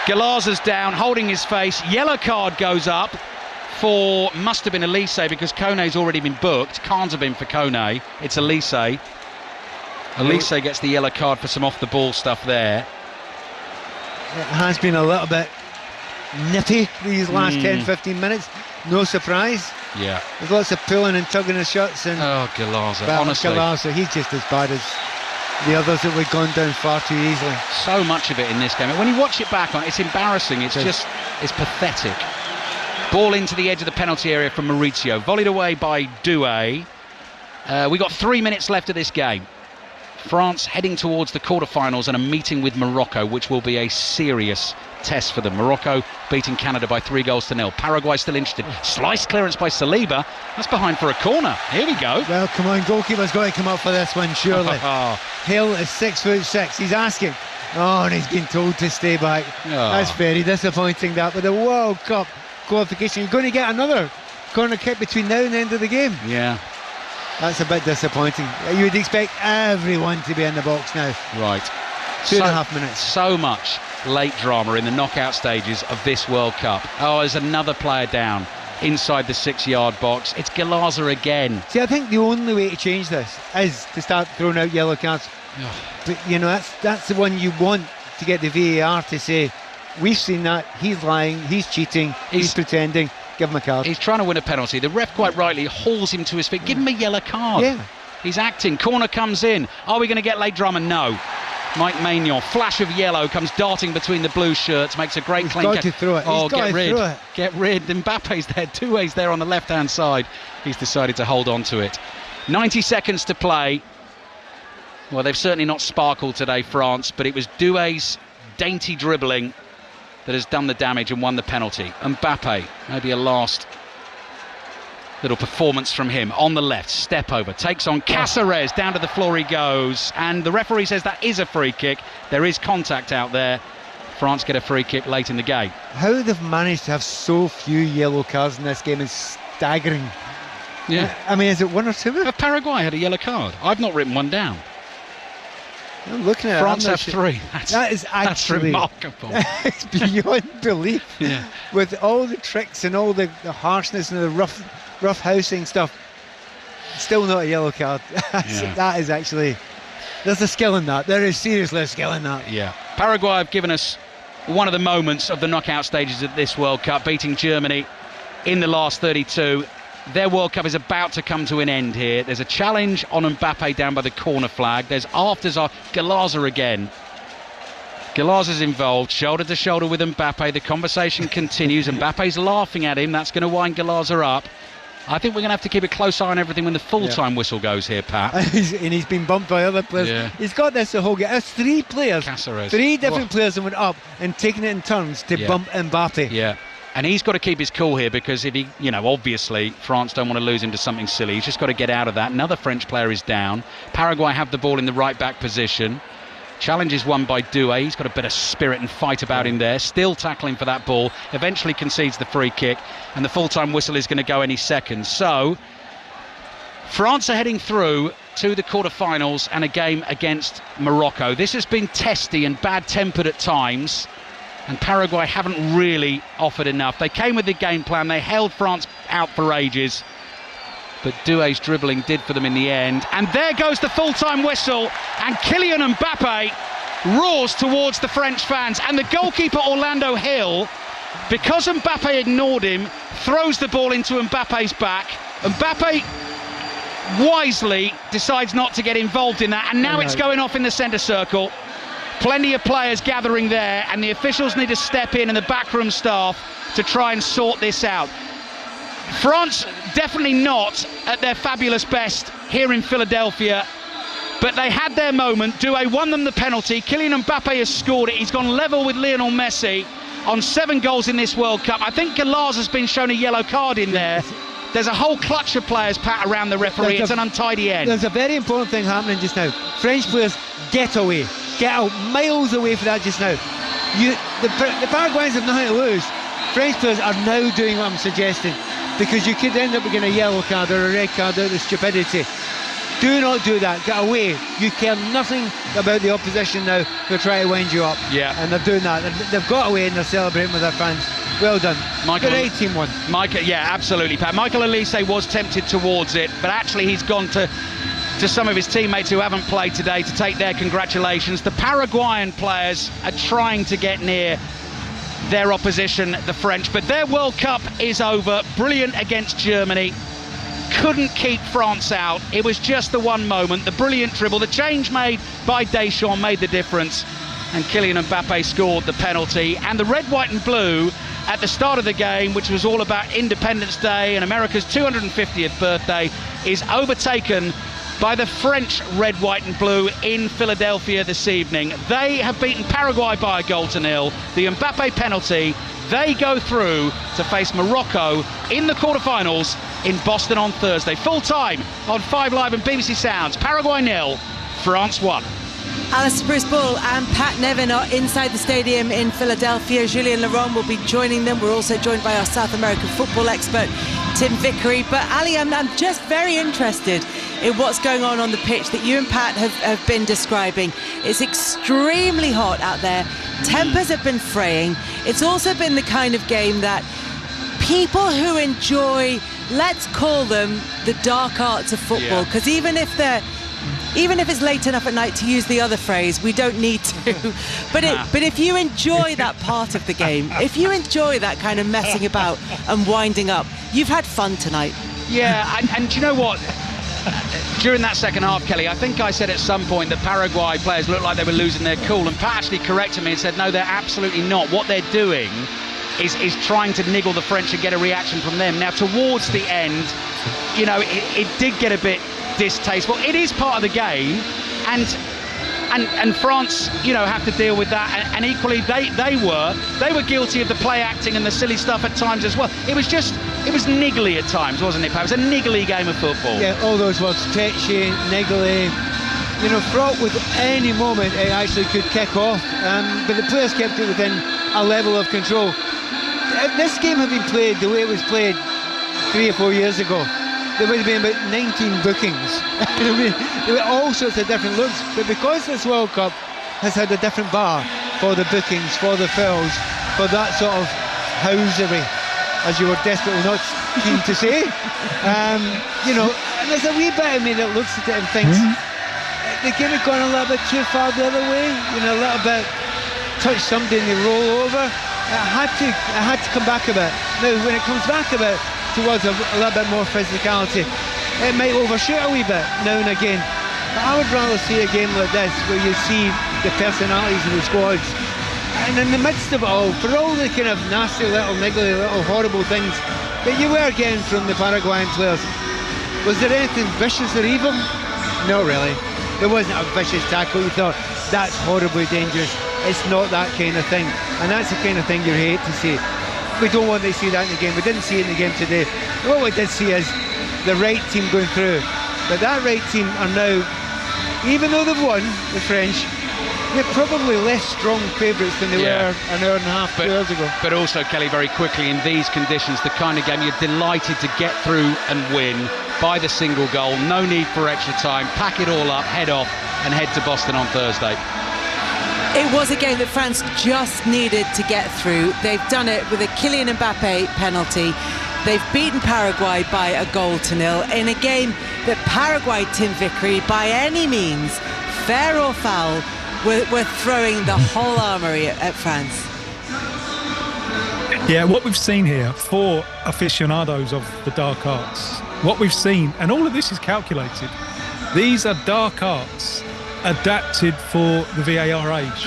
Galazza's down, holding his face. Yellow card goes up for, must have been Elise, because Kone's already been booked. Can't have been for Kone. It's Elise. Elise gets the yellow card for some off the ball stuff there. It has been a little bit nippy these last 10-15 minutes. No surprise. Yeah. There's lots of pulling and tugging of shots. And Galazza, honestly. Galazza, he's just as bad as the others that we've gone down far too easily. So much of it in this game. When you watch it back on, it's embarrassing. It's pathetic. Ball into the edge of the penalty area from Maurizio. Volleyed away by Doué. We got 3 minutes left of this game. France heading towards the quarterfinals and a meeting with Morocco, which will be a serious test for them. Morocco beating Canada by 3-0. Paraguay still interested. Slice clearance by Saliba. That's behind for a corner. Here we go. Well, come on, goalkeeper's got to come up for this one, surely. Hill is 6'6". He's asking. Oh, and he's been told to stay back. That's very disappointing, that. With the World Cup qualification, you're going to get another corner kick between now and the end of the game. Yeah. That's a bit disappointing. You would expect everyone to be in the box now. Right. 2.5 minutes. So much late drama in the knockout stages of this World Cup. Oh, there's another player down inside the 6-yard box. It's Galazza again. See, I think the only way to change this is to start throwing out yellow cards. But, that's the one you want, to get the VAR to say, we've seen that, he's lying, he's cheating, he's pretending. Give him a card. He's trying to win a penalty. The ref quite rightly hauls him to his feet. Give him a yellow card. Yeah. He's acting. Corner comes in. Are we going to get late drama? No. Mike Maignan, flash of yellow, comes darting between the blue shirts, makes a great clean catch. He's got to throw it. Oh, get rid. Get rid. Mbappe's there. Doué's there on the left-hand side. He's decided to hold on to it. 90 seconds to play. Well, they've certainly not sparkled today, France, but it was Doué's dainty dribbling that has done the damage and won the penalty. Mbappe, maybe a last little performance from him on the left, step over, takes on Cáceres, down to the floor he goes, and the referee says that is a free kick. There is contact out there. France get a free kick late in the game. How they've managed to have so few yellow cards in this game is staggering. Yeah. I mean, is it one or two? Paraguay had a yellow card. I've not written one down. I'm looking at France have 3. That's remarkable. It's beyond belief. Yeah. With all the tricks and all the harshness and the rough housing stuff, still not a yellow card. That is actually, there's a skill in that. There is seriously a skill in that. Yeah. Paraguay have given us one of the moments of the knockout stages of this World Cup, beating Germany in the last 32. Their World Cup is about to come to an end here. There's a challenge on Mbappe down by the corner flag. There's afters are Galazza again. Galazza's involved, shoulder to shoulder with Mbappe. The conversation continues. Mbappe's laughing at him. That's going to wind Galazza up. I think we're going to have to keep a close eye on everything when the full-time whistle goes here, Pat. And he's been bumped by other players. Yeah. He's got this the whole game. There's 3 players. Cáceres. 3 different players that went up and taking it in turns to bump Mbappe. Yeah. And he's got to keep his cool here, because if he, obviously France don't want to lose him to something silly. He's just got to get out of that. Another French player is down. Paraguay have the ball in the right back position. Challenge is won by Doué. He's got a bit of spirit and fight about him there. Still tackling for that ball. Eventually concedes the free kick, and the full-time whistle is going to go any second. So France are heading through to the quarter-finals and a game against Morocco. This has been testy and bad-tempered at times, and Paraguay haven't really offered enough. They came with the game plan. They held France out for ages, but Doué's dribbling did for them in the end. And there goes the full-time whistle, and Kylian Mbappe roars towards the French fans, and the goalkeeper Orlando Hill, because Mbappe ignored him, throws the ball into Mbappe's back. Mbappe wisely decides not to get involved in that, and now it's going off in the centre circle. Plenty of players gathering there, and the officials need to step in, and the backroom staff, to try and sort this out. France definitely not at their fabulous best here in Philadelphia, but they had their moment. Doué won them the penalty. Kylian Mbappe has scored it. He's gone level with Lionel Messi on 7 goals in this World Cup. I think Galaz has been shown a yellow card in there. There's a whole clutch of players pat around the referee. It's an untidy end. There's a very important thing happening just now. French players get away. Get out miles away from that just now. The Paraguayans have nothing to lose. French players are now doing what I'm suggesting, because you could end up getting a yellow card or a red card out of stupidity. Do not do that. Get away. You care nothing about the opposition now. They're trying to wind you up. Yeah. And they're doing that. They've got away and they're celebrating with their fans. Well done. Good team won. Yeah, absolutely, Pat. Michael Olise was tempted towards it, but actually he's gone to some of his teammates who haven't played today to take their congratulations. The Paraguayan players are trying to get near their opposition, the French, but their World Cup is over. Brilliant against Germany. Couldn't keep France out. It was just the one moment. The brilliant dribble, the change made by Deschamps made the difference, and Kylian Mbappe scored the penalty. And the red, white and blue at the start of the game, which was all about Independence Day and America's 250th birthday, is overtaken by the French red, white and blue in Philadelphia this evening. They have beaten Paraguay by 1-0. The Mbappe penalty. They go through to face Morocco in the quarterfinals in Boston on Thursday. Full time on 5 Live and BBC Sounds. Paraguay 0, France 1. Alistair Bruce-Bull and Pat Nevin are inside the stadium in Philadelphia. Julien Laurent will be joining them. We're also joined by our South American football expert, Tim Vickery. But Ali, I'm just very interested in what's going on the pitch that you and Pat have been describing. It's extremely hot out there. Tempers have been fraying. It's also been the kind of game that people who enjoy, let's call them the dark arts of football, because even if it's late enough at night to use the other phrase, we don't need to. But if you enjoy that part of the game, if you enjoy that kind of messing about and winding up, you've had fun tonight. Yeah, and do you know what? During that second half, Kelly, I think I said at some point that Paraguay players looked like they were losing their cool, and Pat actually corrected me and said, no, they're absolutely not. What they're doing is trying to niggle the French and get a reaction from them. Now, towards the end, you know, it did get a bit distasteful. It is part of the game, and France, you know, have to deal with that. And equally, they were guilty of the play acting and the silly stuff at times as well. It was niggly at times, wasn't it, Pat? It was a niggly game of football. Yeah, all those words, tetchy, niggly, you know, fraught with any moment it actually could kick off. But the players kept it within a level of control. If this game had been played the way it was played 3 or 4 years ago, there would have been about 19 bookings. I mean, there were all sorts of different looks, but because this World Cup has had a different bar for the bookings, for the fouls, for that sort of housery, as you were desperately not keen to say, you know, and there's a wee bit of me that looks at it and thinks the game had gone a little bit too far the other way, you know, a little bit, touch somebody and they roll over. It had to come back a bit. Now, when it comes back a bit towards a little bit more physicality, it might overshoot a wee bit now and again. But I would rather see a game like this where you see the personalities of the squads, and in the midst of it all, for all the kind of nasty little niggly little horrible things that you were getting from the Paraguayan players, was there anything vicious or evil? No, really. There wasn't a vicious tackle you thought, that's horribly dangerous. It's not that kind of thing, and that's the kind of thing you hate to see. We don't want to see that in the game. We didn't see it in the game today. What we did see is the right team going through, but that right team are now, even though they've won, the French, they're probably less strong favourites than they were an hour and a half, 2 hours ago. But also, Kelly, very quickly, in these conditions, the kind of game you're delighted to get through and win by the single goal. No need for extra time. Pack it all up, head off, and head to Boston on Thursday. It was a game that France just needed to get through. They've done it with a Kylian Mbappe penalty. They've beaten Paraguay by a 1-0 in a game that Paraguay, Tim Vickery, by any means, fair or foul, were throwing the whole armoury at France. Yeah, what we've seen here for aficionados of the dark arts, what we've seen, and all of this is calculated, these are dark arts adapted for the VAR age.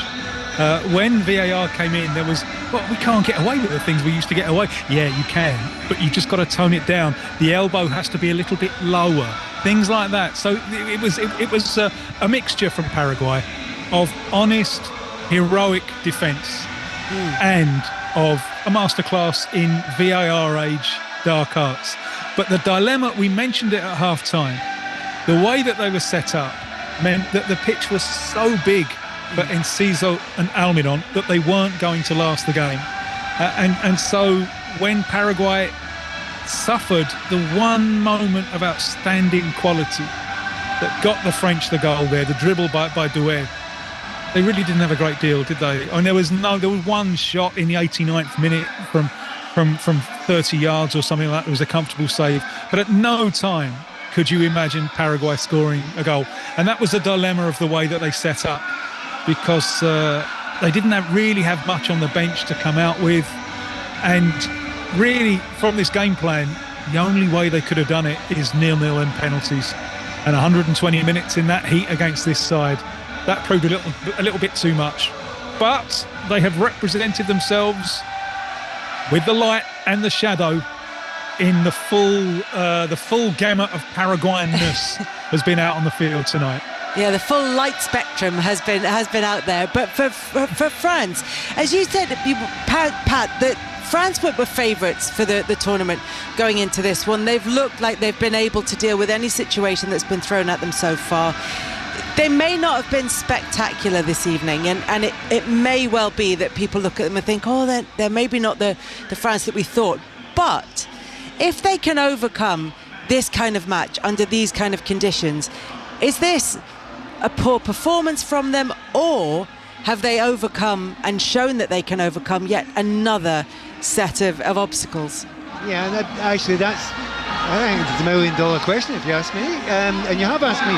When VAR came in, there was, well, we can't get away with the things we used to get away. Yeah, you can, but you just got to tone it down. The elbow has to be a little bit lower, things like that. So it was a mixture from Paraguay of honest, heroic defence and of a masterclass in VAR age dark arts. But the dilemma, we mentioned it at half-time, the way that they were set up meant that the pitch was so big for Enciso and Almiron that they weren't going to last the game. And so when Paraguay suffered the one moment of outstanding quality that got the French the goal there, the dribble by Doué, they really didn't have a great deal, did they? And there was one shot in the 89th minute from 30 yards or something like that. It was a comfortable save. But at no time could you imagine Paraguay scoring a goal. And that was the dilemma of the way that they set up, because they didn't really have much on the bench to come out with. And really, from this game plan, the only way they could have done it is 0-0 and penalties. And 120 minutes in that heat against this side, that proved a little bit too much. But they have represented themselves with the light and the shadow in the full gamut of Paraguayanness has been out on the field tonight. Yeah, the full light spectrum has been out there. But for France, as you said, Pat, that France were favourites for the tournament going into this one. They've looked like they've been able to deal with any situation that's been thrown at them so far. They may not have been spectacular this evening, and it may well be that people look at them and think, oh, they're maybe not the France that we thought. But if they can overcome this kind of match under these kind of conditions, is this a poor performance from them, or have they overcome and shown that they can overcome yet another set of obstacles? Yeah, and I think it's $1 million question if you ask me, and you have asked me,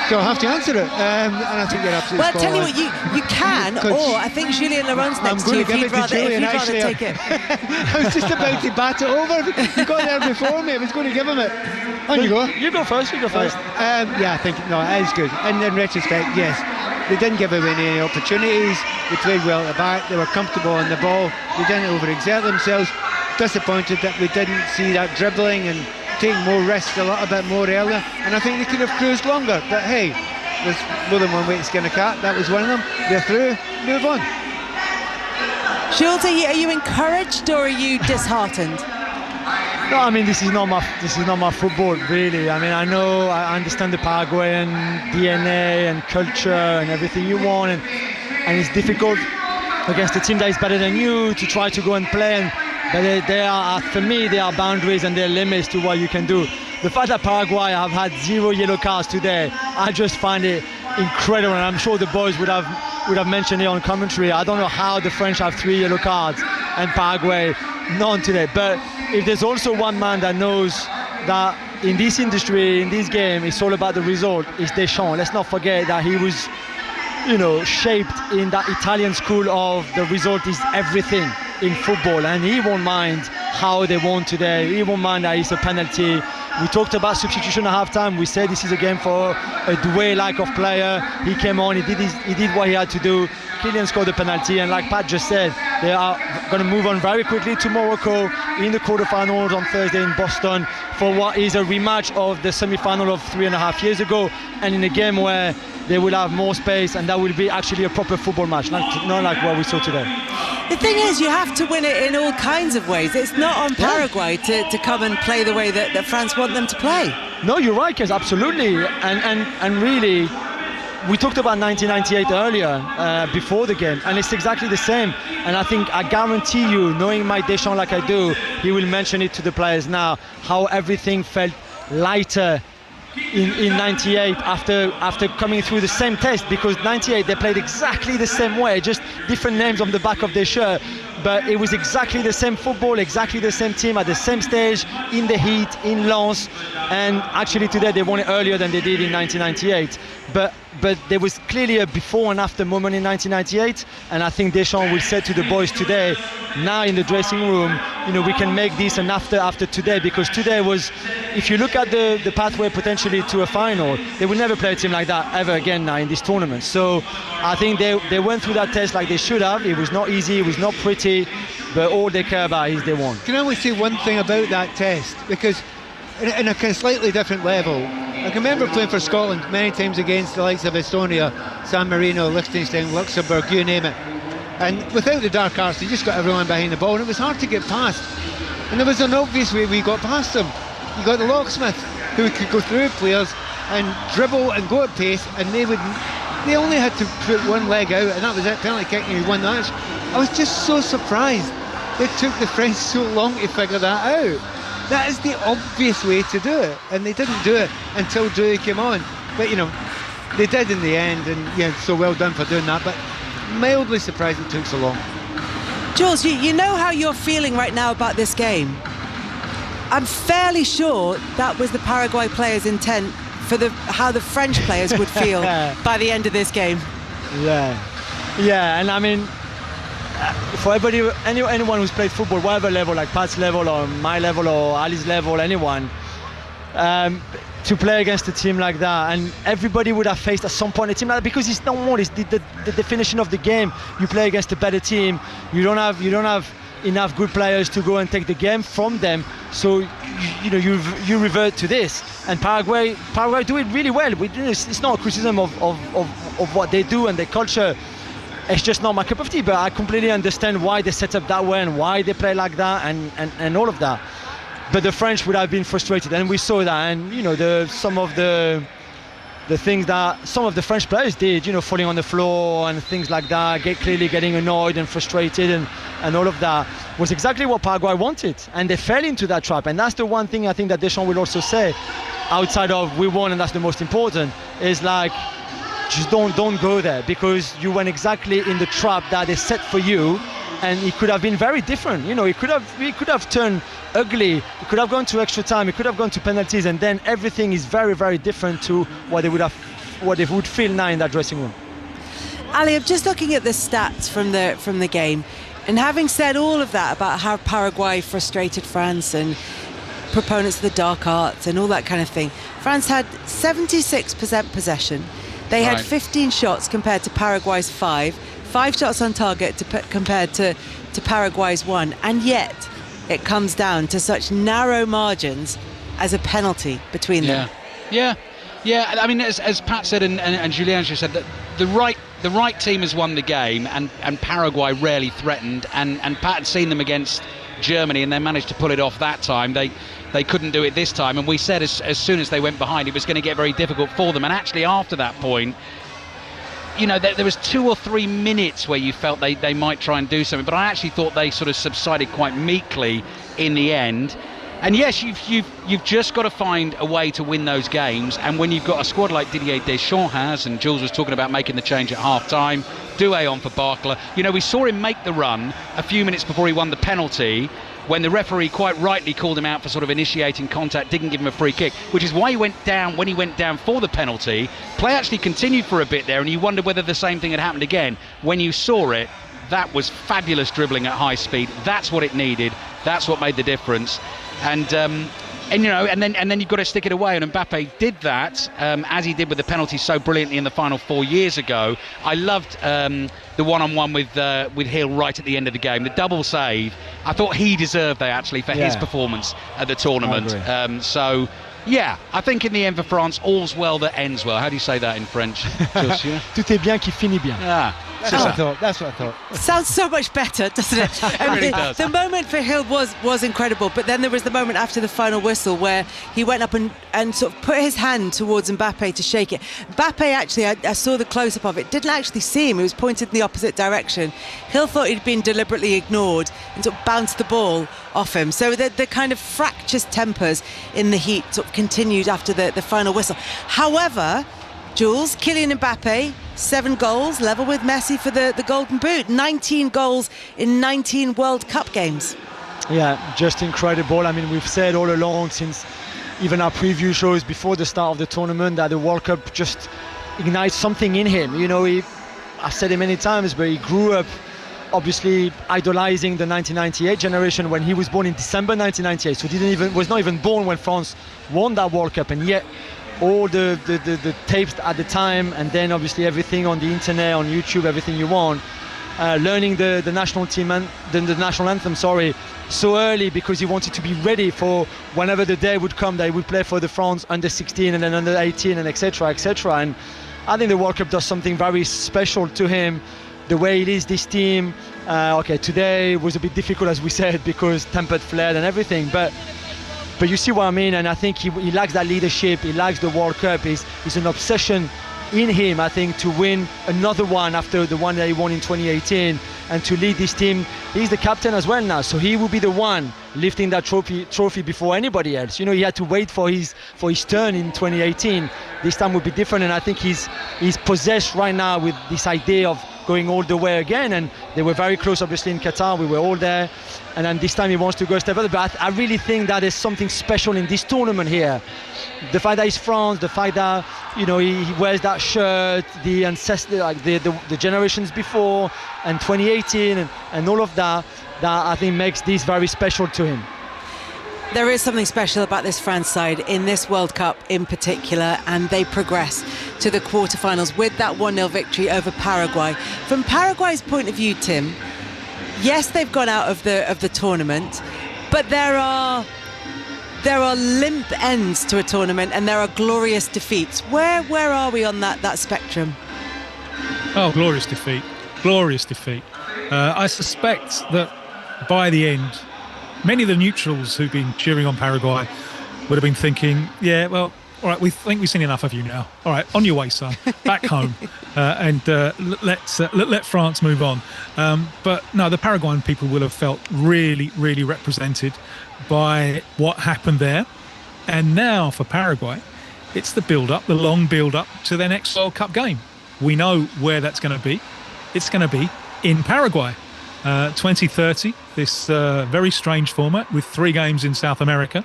so I'll have to answer it, and I think you're absolutely well, I'll tell you what, you can, or I think Julien Laurent's next to you if you'd rather take it. I was just about to bat it over. You got there before me. I was going to give him it. On you go. You go first. Yeah, I think, no, it is good. And in retrospect, yes, they didn't give away any opportunities. They played well at the back. They were comfortable on the ball. They didn't overexert themselves. Disappointed that we didn't see that dribbling and taking more risks a little bit more earlier, and I think they could have cruised longer, but hey, there's more than one way to skin a cat. That was one of them. They're through, move on. Jules, are you encouraged or are you disheartened? No, I mean, this is not my football, really. I mean, I understand the Paraguayan DNA and culture and everything you want, and it's difficult against a team that is better than you to try to go and play, but for me, there are boundaries and there are limits to what you can do. The fact that Paraguay have had 0 yellow cards today, I just find it incredible, and I'm sure the boys would have mentioned it on commentary. I don't know how the French have 3 yellow cards and Paraguay none today. But if there's also one man that knows that in this industry, in this game, it's all about the result, it's Deschamps. Let's not forget that he was, shaped in that Italian school of the result is everything in football, and he won't mind how they won today. He won't mind that it's a penalty. We talked about substitution at halftime. We said this is a game for a Doué-like of player. He came on, he did what he had to do. Kylian scored the penalty, and like Pat just said, they are going to move on very quickly to Morocco in the quarterfinals on Thursday in Boston for what is a rematch of the semi-final of 3.5 years ago, and in a game where they will have more space, and that will be actually a proper football match, not like what we saw today. The thing is, you have to win it in all kinds of ways. It's not on Paraguay to come and play the way that France want them to play. No, you're right, Kez, absolutely. And really, we talked about 1998 earlier, before the game, and it's exactly the same. And I guarantee you, knowing Mike Deschamps like I do, he will mention it to the players now, how everything felt lighter in 98 after coming through the same test, because 98 they played exactly the same way, just different names on the back of their shirt, but it was exactly the same football, exactly the same team at the same stage, in the heat, in Lens, and actually today they won it earlier than they did in 1998, but there was clearly a before and after moment in 1998, and I think Deschamps will say to the boys today, now in the dressing room, we can make this an after today, because today was, if you look at the pathway potentially to a final, they will never play a team like that ever again now in this tournament. So I think they went through that test like they should have. It was not easy, it was not pretty, but all they care about is they won. Can I only say one thing about that test, because in a kind of slightly different level, I can remember playing for Scotland many times against the likes of Estonia, San Marino, Liechtenstein, Luxembourg, you name it. And without the dark arts, you just got everyone behind the ball, and it was hard to get past. And there was an obvious way we got past them. You got the locksmith, who could go through players and dribble and go at pace, and they only had to put one leg out, and that was it, penalty kick, and he won the match. I was just so surprised it took the French so long to figure that out. That is the obvious way to do it, and they didn't do it until Dewey came on. But they did in the end, and so well done for doing that, but mildly surprised it took so long. Jules, you know how you're feeling right now about this game. I'm fairly sure that was the Paraguay players' intent for how the French players would feel by the end of this game. Yeah, and I mean, for everybody, anyone who's played football, whatever level, like Pat's level or my level or Ali's level, anyone, to play against a team like that, and everybody would have faced at some point a team like that, because it's not more, it's the definition of the game. You play against a better team, you don't have enough good players to go and take the game from them, so you revert to this. And Paraguay do it really well. It's not a criticism of what they do and their culture. It's just not my cup of tea, but I completely understand why they set up that way and why they play like that and all of that. But the French would have been frustrated, and we saw that. And some of the things that some of the French players did, falling on the floor and things like that, clearly getting annoyed and frustrated and all of that, was exactly what Paraguay wanted, and they fell into that trap. And that's the one thing I think that Deschamps will also say, outside of we won and that's the most important, is like, just don't go there, because you went exactly in the trap that they set for you, and it could have been very different. It could have turned ugly, it could have gone to extra time, it could have gone to penalties, and then everything is very, very different to what they would feel now in that dressing room. Ali, I'm just looking at the stats from the game, and having said all of that about how Paraguay frustrated France and proponents of the dark arts and all that kind of thing, France had 76% possession. They had 15 shots compared to Paraguay's 5 shots on target compared to Paraguay's 1, and yet it comes down to such narrow margins as a penalty between them. Yeah. I mean, as Pat said and Julien just said, that the right team has won the game, and Paraguay rarely threatened, and Pat had seen them against Germany, and they managed to pull it off that time. They couldn't do it this time, and we said as soon as they went behind, it was going to get very difficult for them. And actually, after that point, there was 2 or 3 minutes where you felt they might try and do something, but I actually thought they sort of subsided quite meekly in the end. And yes, you've just got to find a way to win those games. And when you've got a squad like Didier Deschamps has, and Jules was talking about making the change at half-time, Doué on for Barkla. We saw him make the run a few minutes before he won the penalty, when the referee quite rightly called him out for sort of initiating contact, didn't give him a free kick, which is why he went down when he went down for the penalty. Play actually continued for a bit there, and you wondered whether the same thing had happened again. When you saw it, that was fabulous dribbling at high speed. That's what it needed. That's what made the difference. And then you've got to stick it away, and Mbappe did that, as he did with the penalty so brilliantly in the final 4 years ago. I loved the one-on-one with Hill right at the end of the game, the double save. I thought he deserved that actually for his performance at the tournament. I think in the end for France, all's well that ends well. How do you say that in French? Tout est bien qui finit bien. That's what I thought. That's what I thought. Sounds so much better, doesn't it? It really does. The moment for Hill was incredible, but then there was the moment after the final whistle where he went up and sort of put his hand towards Mbappe to shake it. Mbappe, actually, I saw the close-up of it, didn't actually see him. He was pointed in the opposite direction. Hill thought he'd been deliberately ignored and sort of bounced the ball off him. So the kind of fractious tempers in the heat sort of continued after the final whistle. However, Jules, Kylian Mbappe, 7 goals, level with Messi for the Golden Boot. 19 goals in 19 World Cup games. Yeah, just incredible. I mean, we've said all along since even our preview shows before the start of the tournament that the World Cup just ignites something in him. You know, I've said it many times, but he grew up obviously idolizing the 1998 generation when he was born in December 1998. So was not even born when France won that World Cup, and yet all the tapes at the time, and then obviously everything on the internet, on YouTube, everything you want, learning the national team and the national anthem, so early because he wanted to be ready for whenever the day would come that he would play for the France under 16 and then under 18 and etc. And I think the World Cup does something very special to him, the way it is this team. Today was a bit difficult, as we said, because tempered flared and everything, but you see what I mean, and I think he lacks that leadership. He lacks the World Cup. It's an obsession in him, I think, to win another one after the one that he won in 2018 and to lead this team. He's the captain as well now, so he will be the one lifting that trophy before anybody else. You know, he had to wait for his turn in 2018. This time will be different, and I think he's possessed right now with this idea of going all the way again, and they were very close obviously in Qatar. We were all there, and then this time he wants to go a step further. But I really think that there's something special in this tournament here. The fact that he's France, the fact that, you know, he wears that shirt, the ancestor, like the generations before, and 2018 and all of that I think makes this very special to him. There is something special about this France side in this World Cup in particular, and they progress to the quarterfinals with that 1-0 victory over Paraguay. From Paraguay's point of view, Tim, yes, they've gone out of the tournament, but there are limp ends to a tournament and there are glorious defeats. Where are we on that spectrum? Oh, glorious defeat. I suspect that by the end, many of the neutrals who've been cheering on Paraguay would have been thinking, yeah, well, all right, we think we've seen enough of you now. All right, on your way, son, back home, and let France move on. But no, the Paraguayan people will have felt really, really represented by what happened there. And now for Paraguay, it's the long build-up to their next World Cup game. We know where that's going to be. It's going to be in Paraguay. 2030, this very strange format with 3 games in South America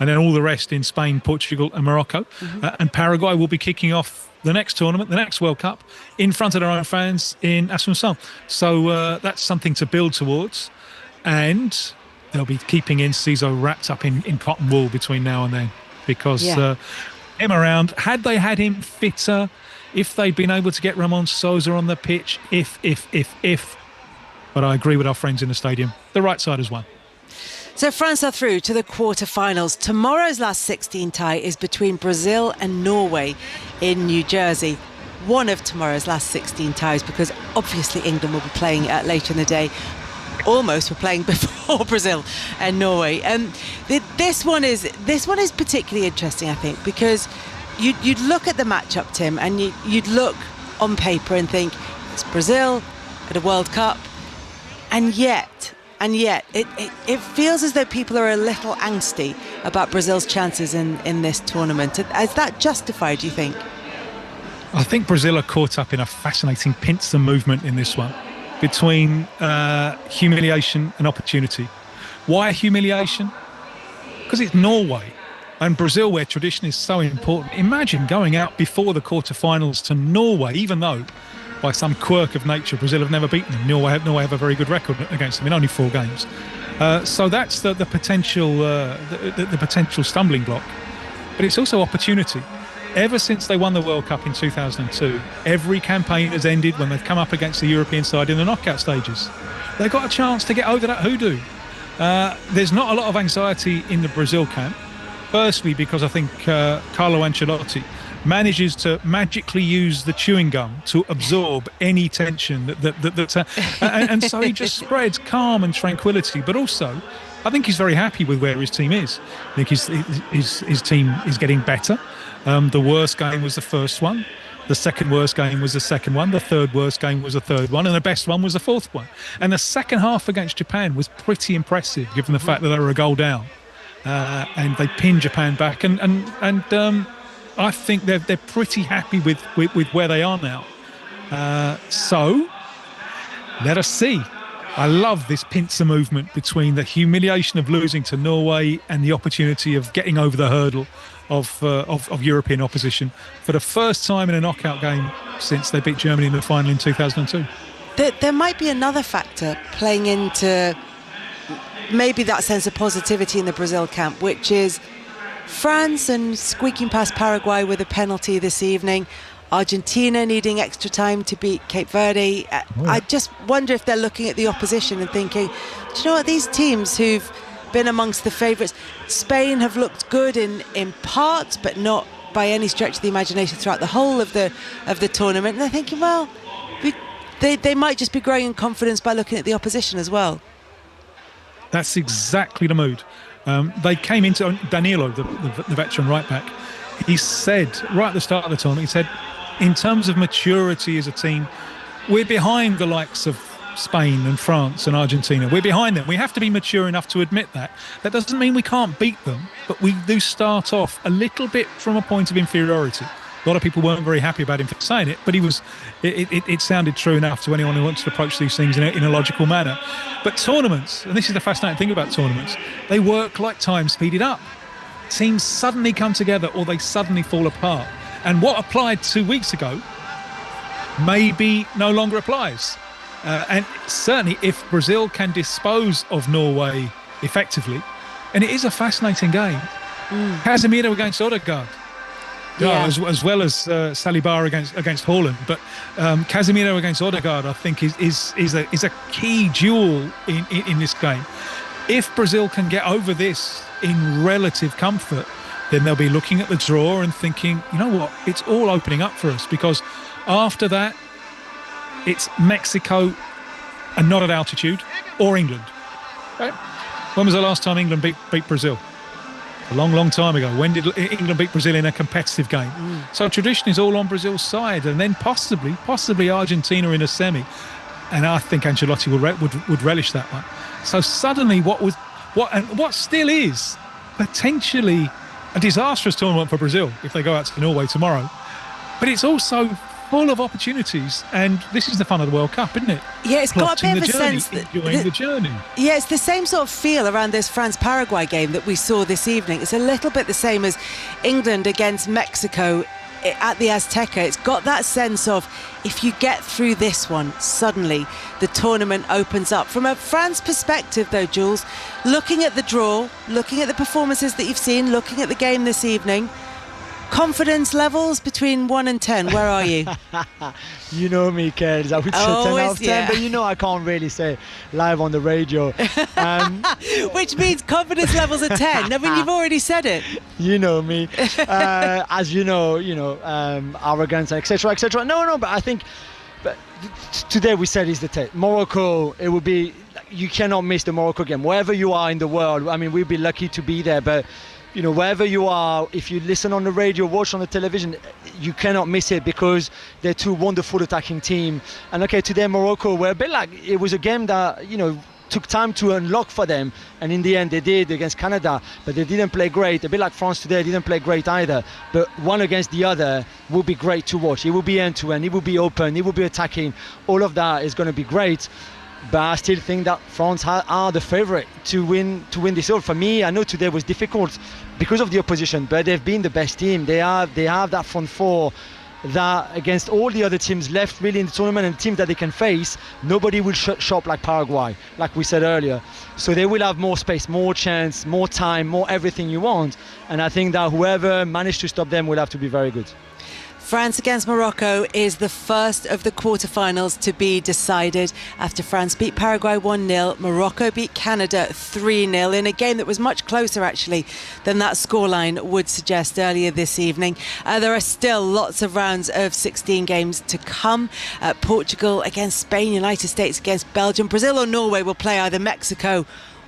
and then all the rest in Spain, Portugal and Morocco. And Paraguay will be kicking off the next tournament, the next World Cup, in front of their own fans in Asunción. So that's something to build towards. And they'll be keeping Enciso wrapped up in cotton wool between now and then, because him around, had they had him fitter, if they'd been able to get Ramon Sousa on the pitch, if. But I agree with our friends in the stadium. The right side has won. So France are through to the quarterfinals. Tomorrow's last 16 tie is between Brazil and Norway in New Jersey. One of tomorrow's last 16 ties, because obviously England will be playing later in the day. Almost were playing before Brazil and Norway. This one is particularly interesting, I think, because you'd look at the matchup, Tim, and you'd look on paper and think it's Brazil at a World Cup. And yet, it feels as though people are a little angsty about Brazil's chances in this tournament. Is that justified, do you think? I think Brazil are caught up in a fascinating pincer movement in this one, between humiliation and opportunity. Why humiliation? Because it's Norway and Brazil, where tradition is so important. Imagine going out before the quarterfinals to Norway, even though by some quirk of nature Brazil have never beaten them. Norway have a very good record against them in only 4 games. So that's the potential the potential stumbling block. But it's also opportunity. Ever since they won the World Cup in 2002, every campaign has ended when they've come up against the European side in the knockout stages. They've got a chance to get over that hoodoo. There's not a lot of anxiety in the Brazil camp. Firstly, because I think Carlo Ancelotti manages to magically use the chewing gum to absorb any tension and so he just spreads calm and tranquility. But also, I think he's very happy with where his team is. I think his team is getting better. The worst game was the first one. The second worst game was the second one. The third worst game was the third one. And the best one was the fourth one. And the second half against Japan was pretty impressive, given the fact that they were a goal down. And they pinned Japan back. And I think they're pretty happy with where they are now. So let us see. I love this pincer movement between the humiliation of losing to Norway and the opportunity of getting over the hurdle of European opposition for the first time in a knockout game since they beat Germany in the final in 2002. There might be another factor playing into maybe that sense of positivity in the Brazil camp, which is France and squeaking past Paraguay with a penalty this evening, Argentina needing extra time to beat Cape Verde. I just wonder if they're looking at the opposition and thinking, do you know what, these teams who've been amongst the favourites, Spain have looked good in part, but not by any stretch of the imagination throughout the whole of the tournament. And they're thinking, well, they might just be growing in confidence by looking at the opposition as well. That's exactly the mood. They came into Danilo, the veteran right back. He said right at the start of the tournament, he said, in terms of maturity as a team, we're behind the likes of Spain and France and Argentina. We're behind them. We have to be mature enough to admit that. That doesn't mean we can't beat them, but we do start off a little bit from a point of inferiority. A lot of people weren't very happy about him for saying it, but it sounded true enough to anyone who wants to approach these things in a logical manner. But tournaments, and this is the fascinating thing about tournaments, they work like time speeded up. Teams suddenly come together or they suddenly fall apart. And what applied 2 weeks ago maybe no longer applies. And certainly if Brazil can dispose of Norway effectively, and it is a fascinating game. Casemiro against Odegaard. Yeah. As well as Saliba against Haaland, but Casemiro against Odegaard, I think, is a key duel in this game. If Brazil can get over this in relative comfort, then they'll be looking at the draw and thinking, you know what, it's all opening up for us, because after that, it's Mexico and not at altitude, or England. Right? When was the last time England beat Brazil? A long time ago. When did England beat Brazil in a competitive game? So tradition is all on Brazil's side, and then possibly Argentina in a semi. And I think Ancelotti would relish that one. So suddenly, what still is potentially a disastrous tournament for Brazil if they go out to Norway tomorrow, but it's also full of opportunities, and this is the fun of the World Cup, isn't it? Yeah, it's got a bit of a sense that enjoying the journey. Yeah, it's the same sort of feel around this France-Paraguay game that we saw this evening. It's a little bit the same as England against Mexico at the Azteca. It's got that sense of, if you get through this one, suddenly the tournament opens up. From a France perspective though, Jules, looking at the draw, looking at the performances that you've seen, looking at the game this evening, confidence levels between 1 and 10, where are you? You know me, Kels. I would say 10 out of 10, but you know I can't really say live on the radio. Which means confidence levels are 10. I mean, you've already said it. You know me. As you know, arrogance, etc., etc. No, but I think today we said is the test. Morocco, it would be, you cannot miss the Morocco game. Wherever you are in the world, I mean, we'd be lucky to be there, but wherever you are, if you listen on the radio, watch on the television, you cannot miss it, because they're two wonderful attacking team. And okay, today Morocco were a bit like, it was a game that, took time to unlock for them, and in the end they did against Canada, but they didn't play great. A bit like France today, didn't play great either, but one against the other will be great to watch. It will be end-to-end, it will be open, it will be attacking. All of that is going to be great. But I still think that France are the favourite to win this all. For me, I know today was difficult because of the opposition, but they've been the best team. They have that front four that against all the other teams left really in the tournament, and teams that they can face, nobody will shop like Paraguay, like we said earlier. So they will have more space, more chance, more time, more everything you want. And I think that whoever managed to stop them will have to be very good. France against Morocco is the first of the quarterfinals to be decided after France beat Paraguay 1-0. Morocco beat Canada 3-0 in a game that was much closer actually than that scoreline would suggest earlier this evening. There are still lots of rounds of 16 games to come. Portugal against Spain, United States against Belgium, Brazil or Norway will play either Mexico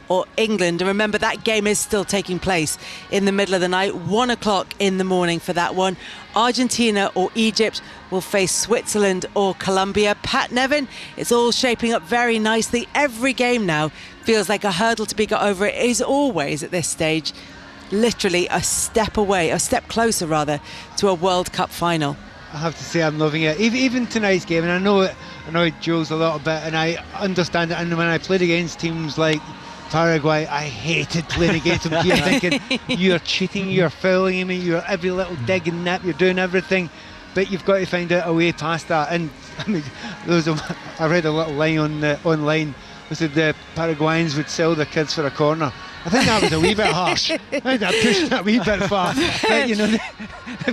or England. And remember, that game is still taking place in the middle of the night, 1 o'clock in the morning for that one. Argentina or Egypt will face Switzerland or Colombia. Pat Nevin, it's all shaping up very nicely. Every game now feels like a hurdle to be got over. It is always at this stage literally a step closer rather, to a World Cup final. I have to say I'm loving it. Even tonight's game, and I know it annoyed Jules a little bit, and I understand it. And when I played against teams like Paraguay, I hated playing against them. You're thinking, you're cheating, you're fouling me, you're every little dig and nip, you're doing everything, but you've got to find out a way past that. And I mean, I read a little line online. It said the Paraguayans would sell their kids for a corner. I think that was a wee bit harsh. I think I pushed that a wee bit far. But, you know,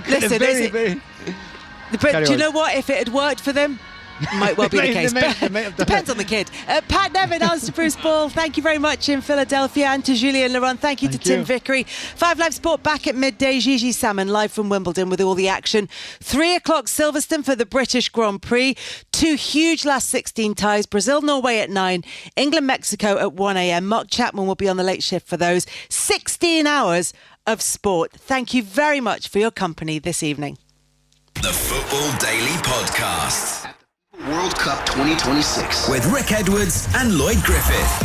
Listen, but do you know what? If it had worked for them, might well be the case. Depends on the kid. Pat Nevin, Alistair Bruce Ball, thank you very much in Philadelphia, and to Julien Laurent. Thank you to Tim Vickery. 5 Live Sport back at midday. Gigi Salmon live from Wimbledon with all the action. 3 o'clock Silverstone for the British Grand Prix. 2 huge last 16 ties. Brazil-Norway at 9. England-Mexico at 1 a.m. Mark Chapman will be on the late shift for those. 16 hours of sport. Thank you very much for your company this evening. The Football Daily Podcast. World Cup 2026 with Rick Edwards and Lloyd Griffith.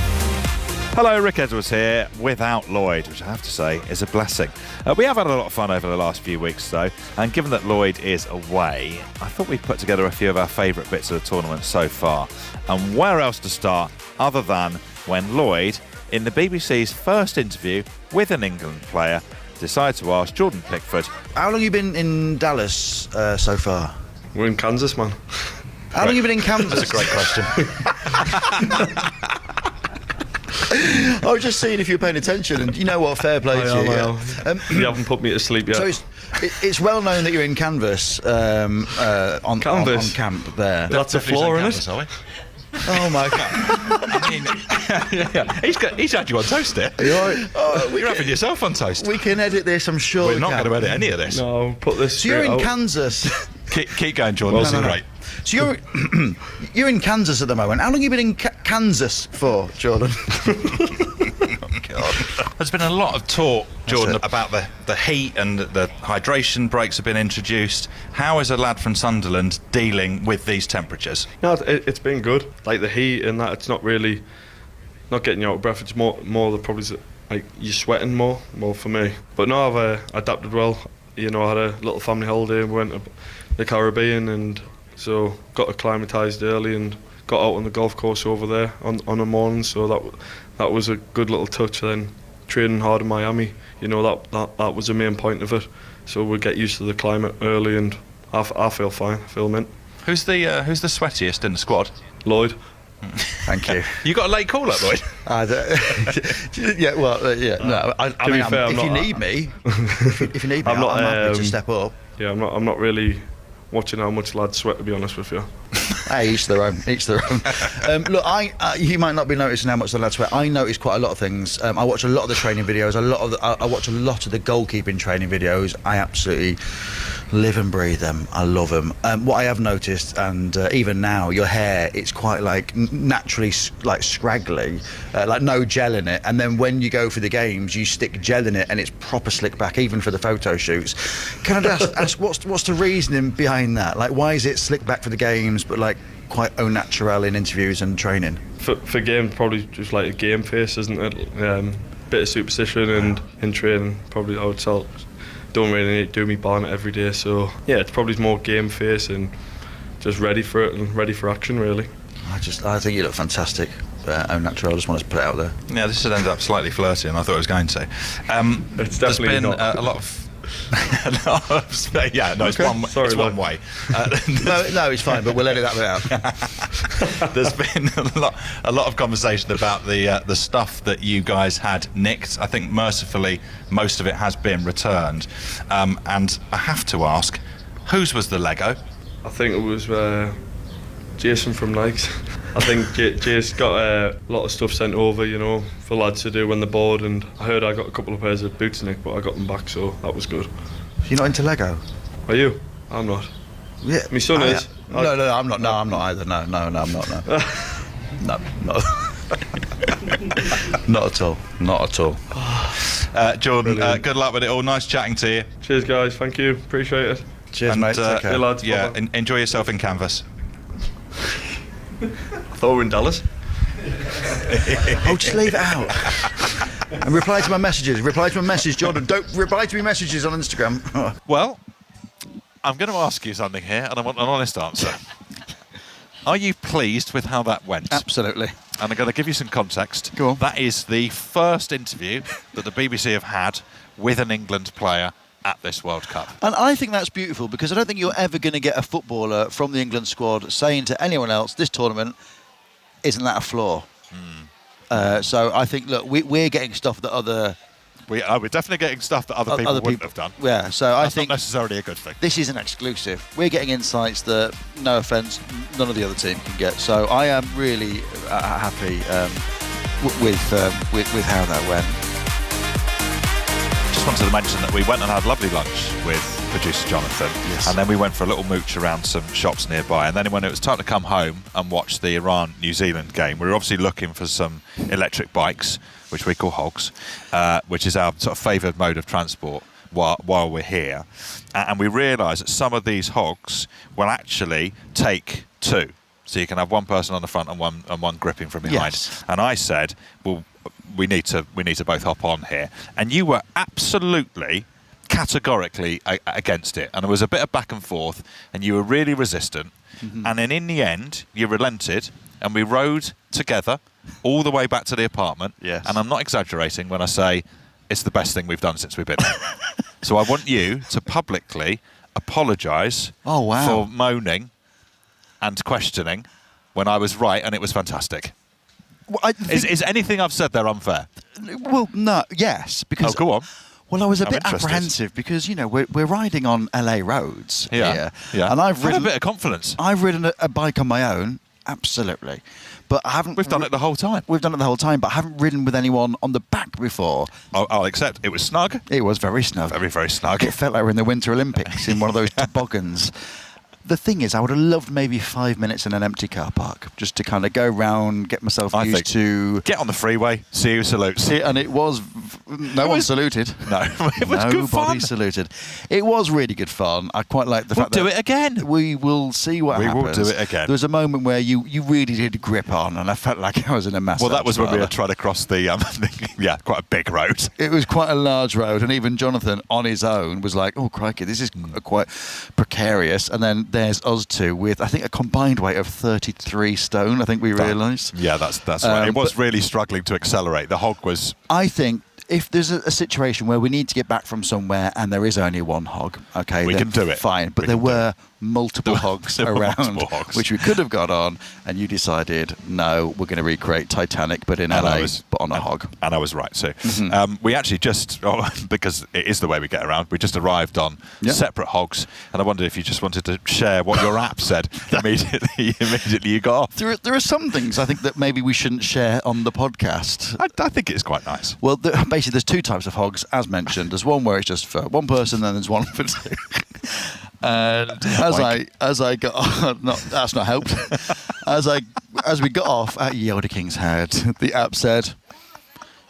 Hello, Rick Edwards here, without Lloyd, which I have to say is a blessing. We have had a lot of fun over the last few weeks, though, and given that Lloyd is away, I thought we'd put together a few of our favourite bits of the tournament so far. And where else to start other than when Lloyd, in the BBC's first interview with an England player, decided to ask Jordan Pickford, how long have you been in Dallas so far? We're in Kansas, man. How long have you been in Kansas? That's a great question. I was just seeing if you were paying attention, and you know what, fair play to you. You haven't put me to sleep yet. So it's well known that you're in Canvas on camp there. That's the floor, isn't it? Oh my God! I mean, yeah. He's had you on toast here. You're having yourself on toast. We can edit this, I'm sure. We're not going to edit any of this. No, put this. So you're in out. Kansas. Keep going, Jordan. This is great. So you're in Kansas at the moment. How long have you been in Kansas for, Jordan? There's been a lot of talk, Jordan, about the heat, and the hydration breaks have been introduced. How is a lad from Sunderland dealing with these temperatures? No, it's been good. Like the heat and that, it's not really not getting you out of breath. It's more the probably like you're sweating more for me. But no, I've adapted well. You know, I had a little family holiday and went to the Caribbean, and so got acclimatised early and got out on the golf course over there on a morning. So that was a good little touch. Then training hard in Miami, you know, that was the main point of it. So we get used to the climate early, and I feel fine. I feel mint. Who's the sweatiest in the squad? Lloyd. Thank you. You got a late call up, Lloyd? Yeah, well, yeah. No, I mean, if you need me, I'm happy to step up. Yeah, I'm not really watching how much lads sweat, to be honest with you. Hey, each their own. Look, you might not be noticing how much the lads sweat. I notice quite a lot of things. I watch a lot of the training videos. I watch a lot of the goalkeeping training videos. I absolutely live and breathe them. I love them. What I have noticed, and even now, your hair, it's quite like naturally like scraggly, like no gel in it. And then when you go for the games, you stick gel in it, and it's proper slick back, even for the photo shoots. Can I just ask what's the reasoning behind that? Like, why is it slick back for the games, but like quite au naturel in interviews and training? For games, probably just like a game face, isn't it? Bit of superstition, and in training, probably I would tell. Don't really need to do me barn it every day, so yeah, it's probably more game face and just ready for it and ready for action, really. I think you look fantastic. Au natural. I just wanted to put it out there. Yeah, this has ended up slightly flirty, and I thought it was going to. It's definitely been not. A lot of. Yeah, no, okay. It's one way. No, it's fine, but we'll edit that bit out. There's been a lot of conversation about the stuff that you guys had nicked. I think mercifully most of it has been returned, and I have to ask, Whose was the Lego? I think it was Jason from Nikes. I think Jay's got a lot of stuff sent over, you know, for lads to do when they're bored, and I heard I got a couple of pairs of boots, Nick, but I got them back, so that was good. You're not into Lego? Are you? I'm not. Yeah. My son is. No, I'm not. No, I'm not either. No, I'm not. No. No. Not at all. Not at all. Jordan, good luck with it all. Nice chatting to you. Cheers, guys. Thank you. Appreciate it. Cheers, mate. Take care. Hey, lads. Yeah, enjoy yourself in Canvas. I thought we were in Dallas. Oh, just leave it out. And reply to my messages. Reply to my message, Jordan. Don't reply to me messages on Instagram. Well, I'm going to ask you something here, and I want an honest answer. Are you pleased with how that went? Absolutely. And I'm going to give you some context. Go on. That is the first interview that the BBC have had with an England player at this World Cup. And I think that's beautiful, because I don't think you're ever going to get a footballer from the England squad saying to anyone else, this tournament, isn't that a flaw? So I think, look, we're getting stuff that other... We're definitely getting stuff that other people wouldn't have done. Yeah, so I think... That's not necessarily a good thing. This is an exclusive. We're getting insights that, no offence, none of the other team can get. So I am really happy with how that went. Just wanted to mention that we went and had lovely lunch with producer Jonathan, and then we went for a little mooch around some shops nearby, and then when it was time to come home and watch the Iran-New Zealand game, we were obviously looking for some electric bikes, which we call hogs, which is our sort of favoured mode of transport while we're here, and we realised that some of these hogs will actually take two, so you can have one person on the front and one gripping from behind. Yes. And I said, well, we need to both hop on here, and you were absolutely categorically against it, and there was a bit of back and forth, and you were really resistant, and then in the end you relented, and we rode together all the way back to the apartment. Yes. And I'm not exaggerating when I say it's the best thing we've done since we've been here. So I want you to publicly apologise for moaning and questioning when I was right and it was fantastic. Well, is anything I've said there unfair? Well, no, yes, because... Oh, go on. Well, I was a I'm bit interested. apprehensive because, you know, we're riding on LA roads here. Yeah. And I've ridden a bit of confidence. I've ridden a bike on my own, absolutely. But I haven't... We've done it the whole time. We've done it the whole time, but I haven't ridden with anyone on the back before. I'll accept. It was snug. It was very snug. Very, very snug. It felt like we're in the Winter Olympics in one of those toboggans. The thing is, I would have loved maybe 5 minutes in an empty car park just to kind of go round, get myself used to... Get on the freeway, see who salutes. And it was... No one saluted. No, it was good fun. Nobody saluted. It was really good fun. I quite like the fact that... We'll do it again. We will see what happens. We will do it again. There was a moment where you really did grip on, and I felt like I was in a massive... Well, that was when we were trying to cross the... quite a big road. It was quite a large road, and even Jonathan, on his own, was like, oh, crikey, this is quite precarious. And then there's us two with, I think, a combined weight of 33 stone, I think we realised. Yeah, that's right. It was really struggling to accelerate. The hog was... I think if there's a situation where we need to get back from somewhere and there is only one hog, okay, we can do it. Fine. But there were multiple hogs around, multiple hogs. which we could have got on, and you decided, no, we're going to recreate Titanic, but in LA, but on a hog. And I was right, too. We actually just, because it is the way we get around, we just arrived on separate hogs, and I wondered if you just wanted to share what your app said immediately you got off. There are some things I think that maybe we shouldn't share on the podcast. I think it's quite nice. Well, basically, there's two types of hogs, as mentioned. There's one where it's just for one person, and there's one for two. And as I got on, that's not helped. As we got off at Yoda King's Head, the app said,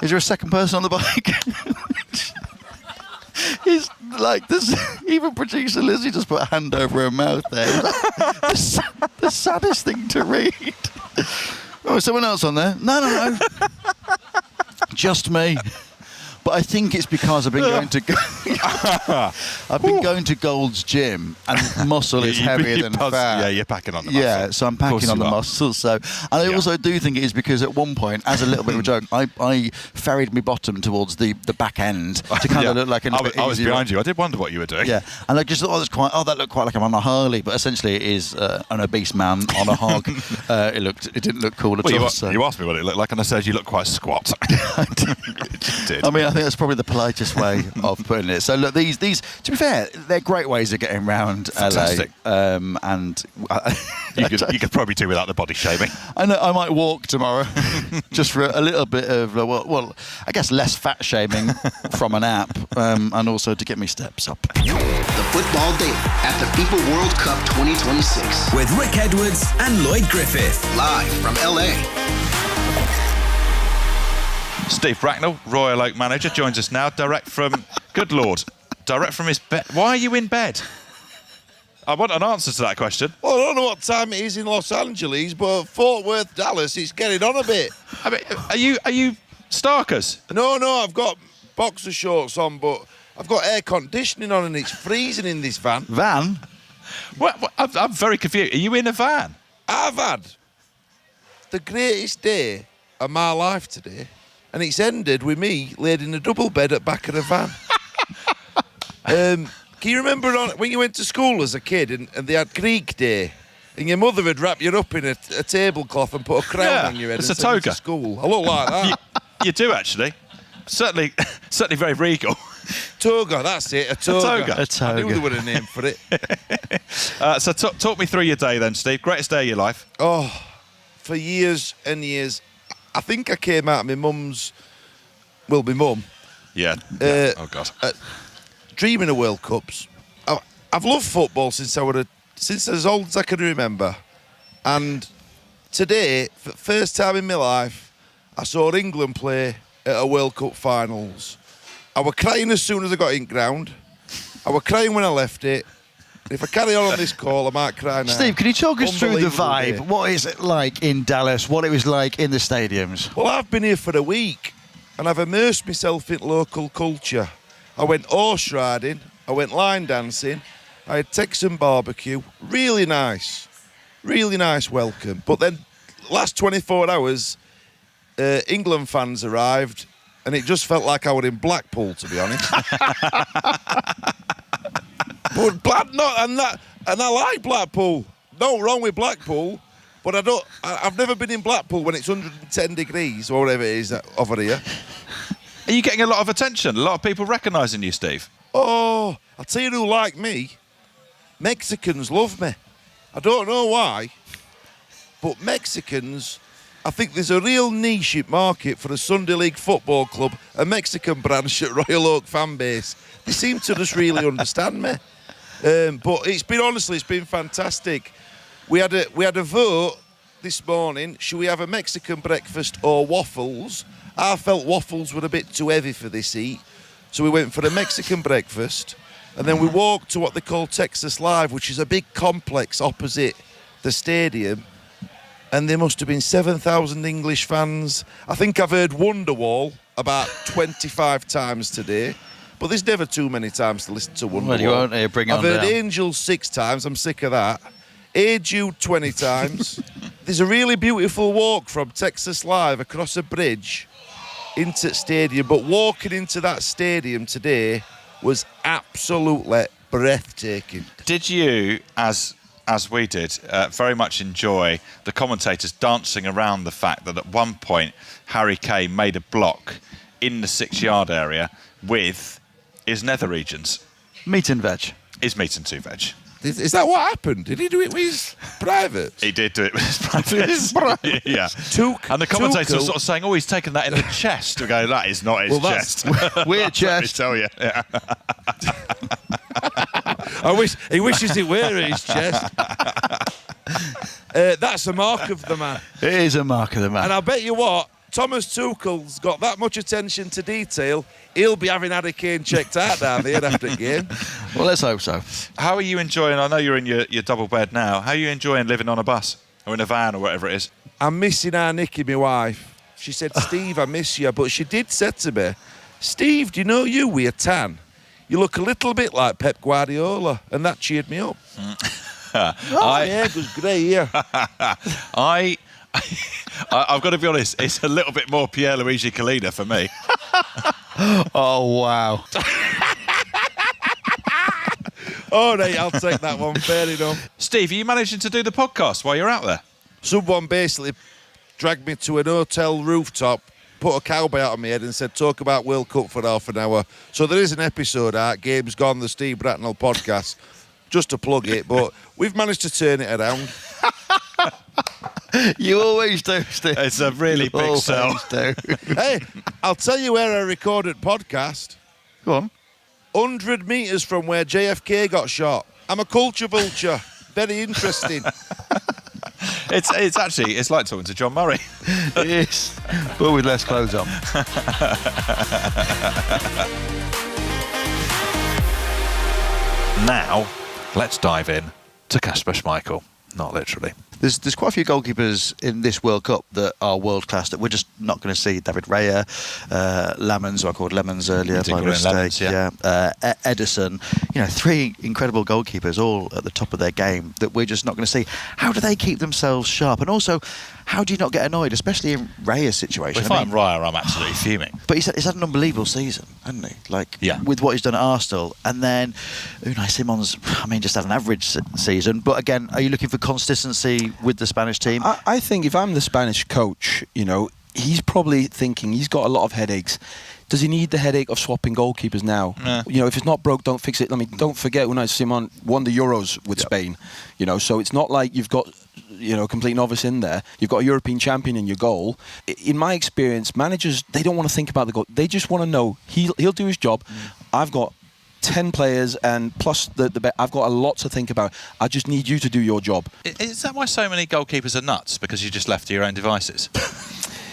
"Is there a second person on the bike?" He's like this. Even producer Lizzie just put a hand over her mouth there. The saddest thing to read. Oh, is someone else on there? No. Just me. But I think it's because I've been going to Gold's Gym, and muscle is heavier than fat. Yeah, you're packing on the muscle. Yeah, so I'm packing on the muscle. So, and I also do think it is because at one point, as a little bit of a joke, I ferried my bottom towards the back end to kind of look like an. I was behind you. I did wonder what you were doing. Yeah, and I just thought, that looked quite like I'm on a Harley, but essentially it is an obese man on a hog. It didn't look cool at all. You asked me what it looked like, and I said you look quite squat. I did. I mean, think that's probably the politest way of putting it. So look, these to be fair, they're great ways of getting around Fantastic. LA. And you could probably do without the body shaming. I know I might walk tomorrow, just for a little bit of well, I guess less fat shaming from an app, and also to get me steps up. The Football Daily at the FIFA World Cup 2026 with Rick Edwards and Lloyd Griffith, live from LA. Steve Bracknell, Royal Oak manager, joins us now, direct from his bed. Why are you in bed? I want an answer to that question. Well, I don't know what time it is in Los Angeles, but Fort Worth, Dallas, it's getting on a bit. I mean, are you Starkers? No, I've got boxer shorts on, but I've got air conditioning on and it's freezing in this van. Van? What? I'm very confused. Are you in a van? I've had the greatest day of my life today, and it's ended with me laid in a double bed at back of the van. Can you remember when you went to school as a kid and they had Greek Day, and your mother would wrap you up in a tablecloth and put a crown on your head? It's and a toga. To school. I look like that. You do actually. Certainly very regal. Toga, that's it. A toga. A toga. I knew there was a name for it. So talk me through your day then, Steve. Greatest day of your life. Oh, for years and years. I think I came out of my mum's. Well, my mum. Yeah. Oh God. Dreaming of World Cups. I've loved football since as old as I can remember. And today, for the first time in my life, I saw England play at a World Cup finals. I was crying as soon as I got in ground. I was crying when I left it. If I carry on this call, I might cry now. Steve, can you talk us through the vibe? Day. What is it like in Dallas? What it was like in the stadiums? Well, I've been here for a week and I've immersed myself in local culture. I went horse riding, I went line dancing, I had Texan barbecue. Really nice welcome. But then, last 24 hours, England fans arrived, and it just felt like I was in Blackpool, to be honest. And I like Blackpool. No wrong with Blackpool, but I've never been in Blackpool when it's 110 degrees or whatever it is over here. Are you getting a lot of attention? A lot of people recognising you, Steve? Oh, I'll tell you who like me. Mexicans love me. I don't know why, but Mexicans, I think there's a real niche market for a Sunday League football club, a Mexican branch at Royal Oak fan base. They seem to just really understand me. But it's been fantastic. We had a vote this morning. Should we have a Mexican breakfast or waffles? I felt waffles were a bit too heavy for this heat, so we went for a Mexican breakfast, and then we walked to what they call Texas Live, which is a big complex opposite the stadium, and there must have been 7,000 English fans. I think I've heard Wonderwall about 25 times today, but there's never too many times to listen to Wonderwall. Well, you won't hear Bring It On I've heard Down. Angels 6 times, I'm sick of that. Hey Jude 20 times. There's a really beautiful walk from Texas Live across a bridge into the stadium, but walking into that stadium today was absolutely breathtaking. Did you, as we did, very much enjoy the commentators dancing around the fact that at one point Harry Kane made a block in the 6-yard area with his nether regions? Meat and veg. His meat and 2 veg. Is that what happened? Did he do it with his private? He did do it with his private. Yeah. And the commentators were sort of saying, oh, he's taken that in the chest. We go, that is not his chest. Weird chest. Let me tell you. Yeah. He wishes it were his chest. That's a mark of the man. It is a mark of the man. And I bet you what, Thomas Tuchel's got that much attention to detail, he'll be having Harry Kane checked out down there after the game. Well, let's hope so. How are you enjoying, I know you're in your double bed now, how are you enjoying living on a bus or in a van or whatever it is? I'm missing our Nikki, my wife. She said, Steve, I miss you. But she did say to me, Steve, do you know you with a tan? You look a little bit like Pep Guardiola. And that cheered me up. Yeah, it was great, yeah. I've got to be honest, it's a little bit more Pierluigi Collina for me. Oh, wow. All right, I'll take that one, fair enough. Steve, are you managing to do the podcast while you're out there? Someone basically dragged me to an hotel rooftop, put a cowboy out on my head and said, talk about World Cup for half an hour. So there is an episode out, Game's Gone, the Steve Bratnell podcast, just to plug it, but we've managed to turn it around. You always do, Steve. It's a really big sell. Hey, I'll tell you where I recorded podcast. Go on. 100 metres from where JFK got shot. I'm a culture vulture. Very interesting. It's actually like talking to John Murray. It is, but with less clothes on. Now, let's dive in to Kasper Schmeichel. Not literally. There's quite a few goalkeepers in this World Cup that are world class that we're just not going to see. David Raya, Lemons, who I called Lemons earlier by mistake. Edison. You know, 3 incredible goalkeepers all at the top of their game that we're just not going to see. How do they keep themselves sharp? And also, how do you not get annoyed, especially in Raya's situation? If I'm Raya, I'm absolutely fuming. But he's had an unbelievable season, hasn't he? With what he's done at Arsenal. And then Unai Simon's, just had an average season. But again, are you looking for consistency with the Spanish team? I think if I'm the Spanish coach, he's probably thinking he's got a lot of headaches. Does he need the headache of swapping goalkeepers now? If it's not broke, don't fix it. Don't forget Unai Simon won the Euros with Spain. So it's not like you've got a complete novice in there. You've got a European champion in your goal. In my experience, managers, they don't want to think about the goal. They just want to know he'll do his job. I've got 10 players and plus I've got a lot to think about. I just need you to do your job. Is that why so many goalkeepers are nuts? Because you're just left to your own devices?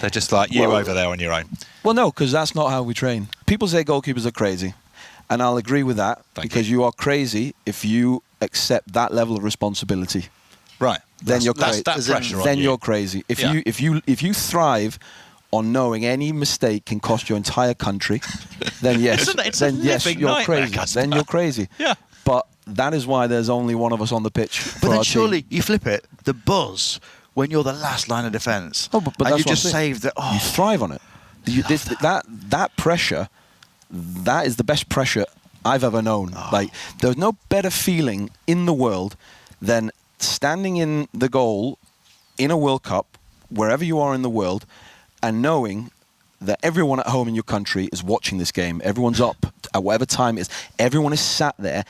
They're just like you over there on your own? Well, no, because that's not how we train. People say goalkeepers are crazy, and I'll agree with that because you are crazy if you accept that level of responsibility. Right. Then you're crazy. That's that pressure on then you. You're crazy. If you thrive on knowing any mistake can cost your entire country, then yes, you're crazy. Then you're crazy. Yeah. But that is why there's only one of us on the pitch. But then surely you flip it, the buzz when you're the last line of defence. But and you just saved it. You thrive on it. That pressure, that is the best pressure I've ever known. There's no better feeling in the world than standing in the goal in a World Cup, wherever you are in the world, and knowing that everyone at home in your country is watching this game. Everyone's up at whatever time it is. Everyone is sat there.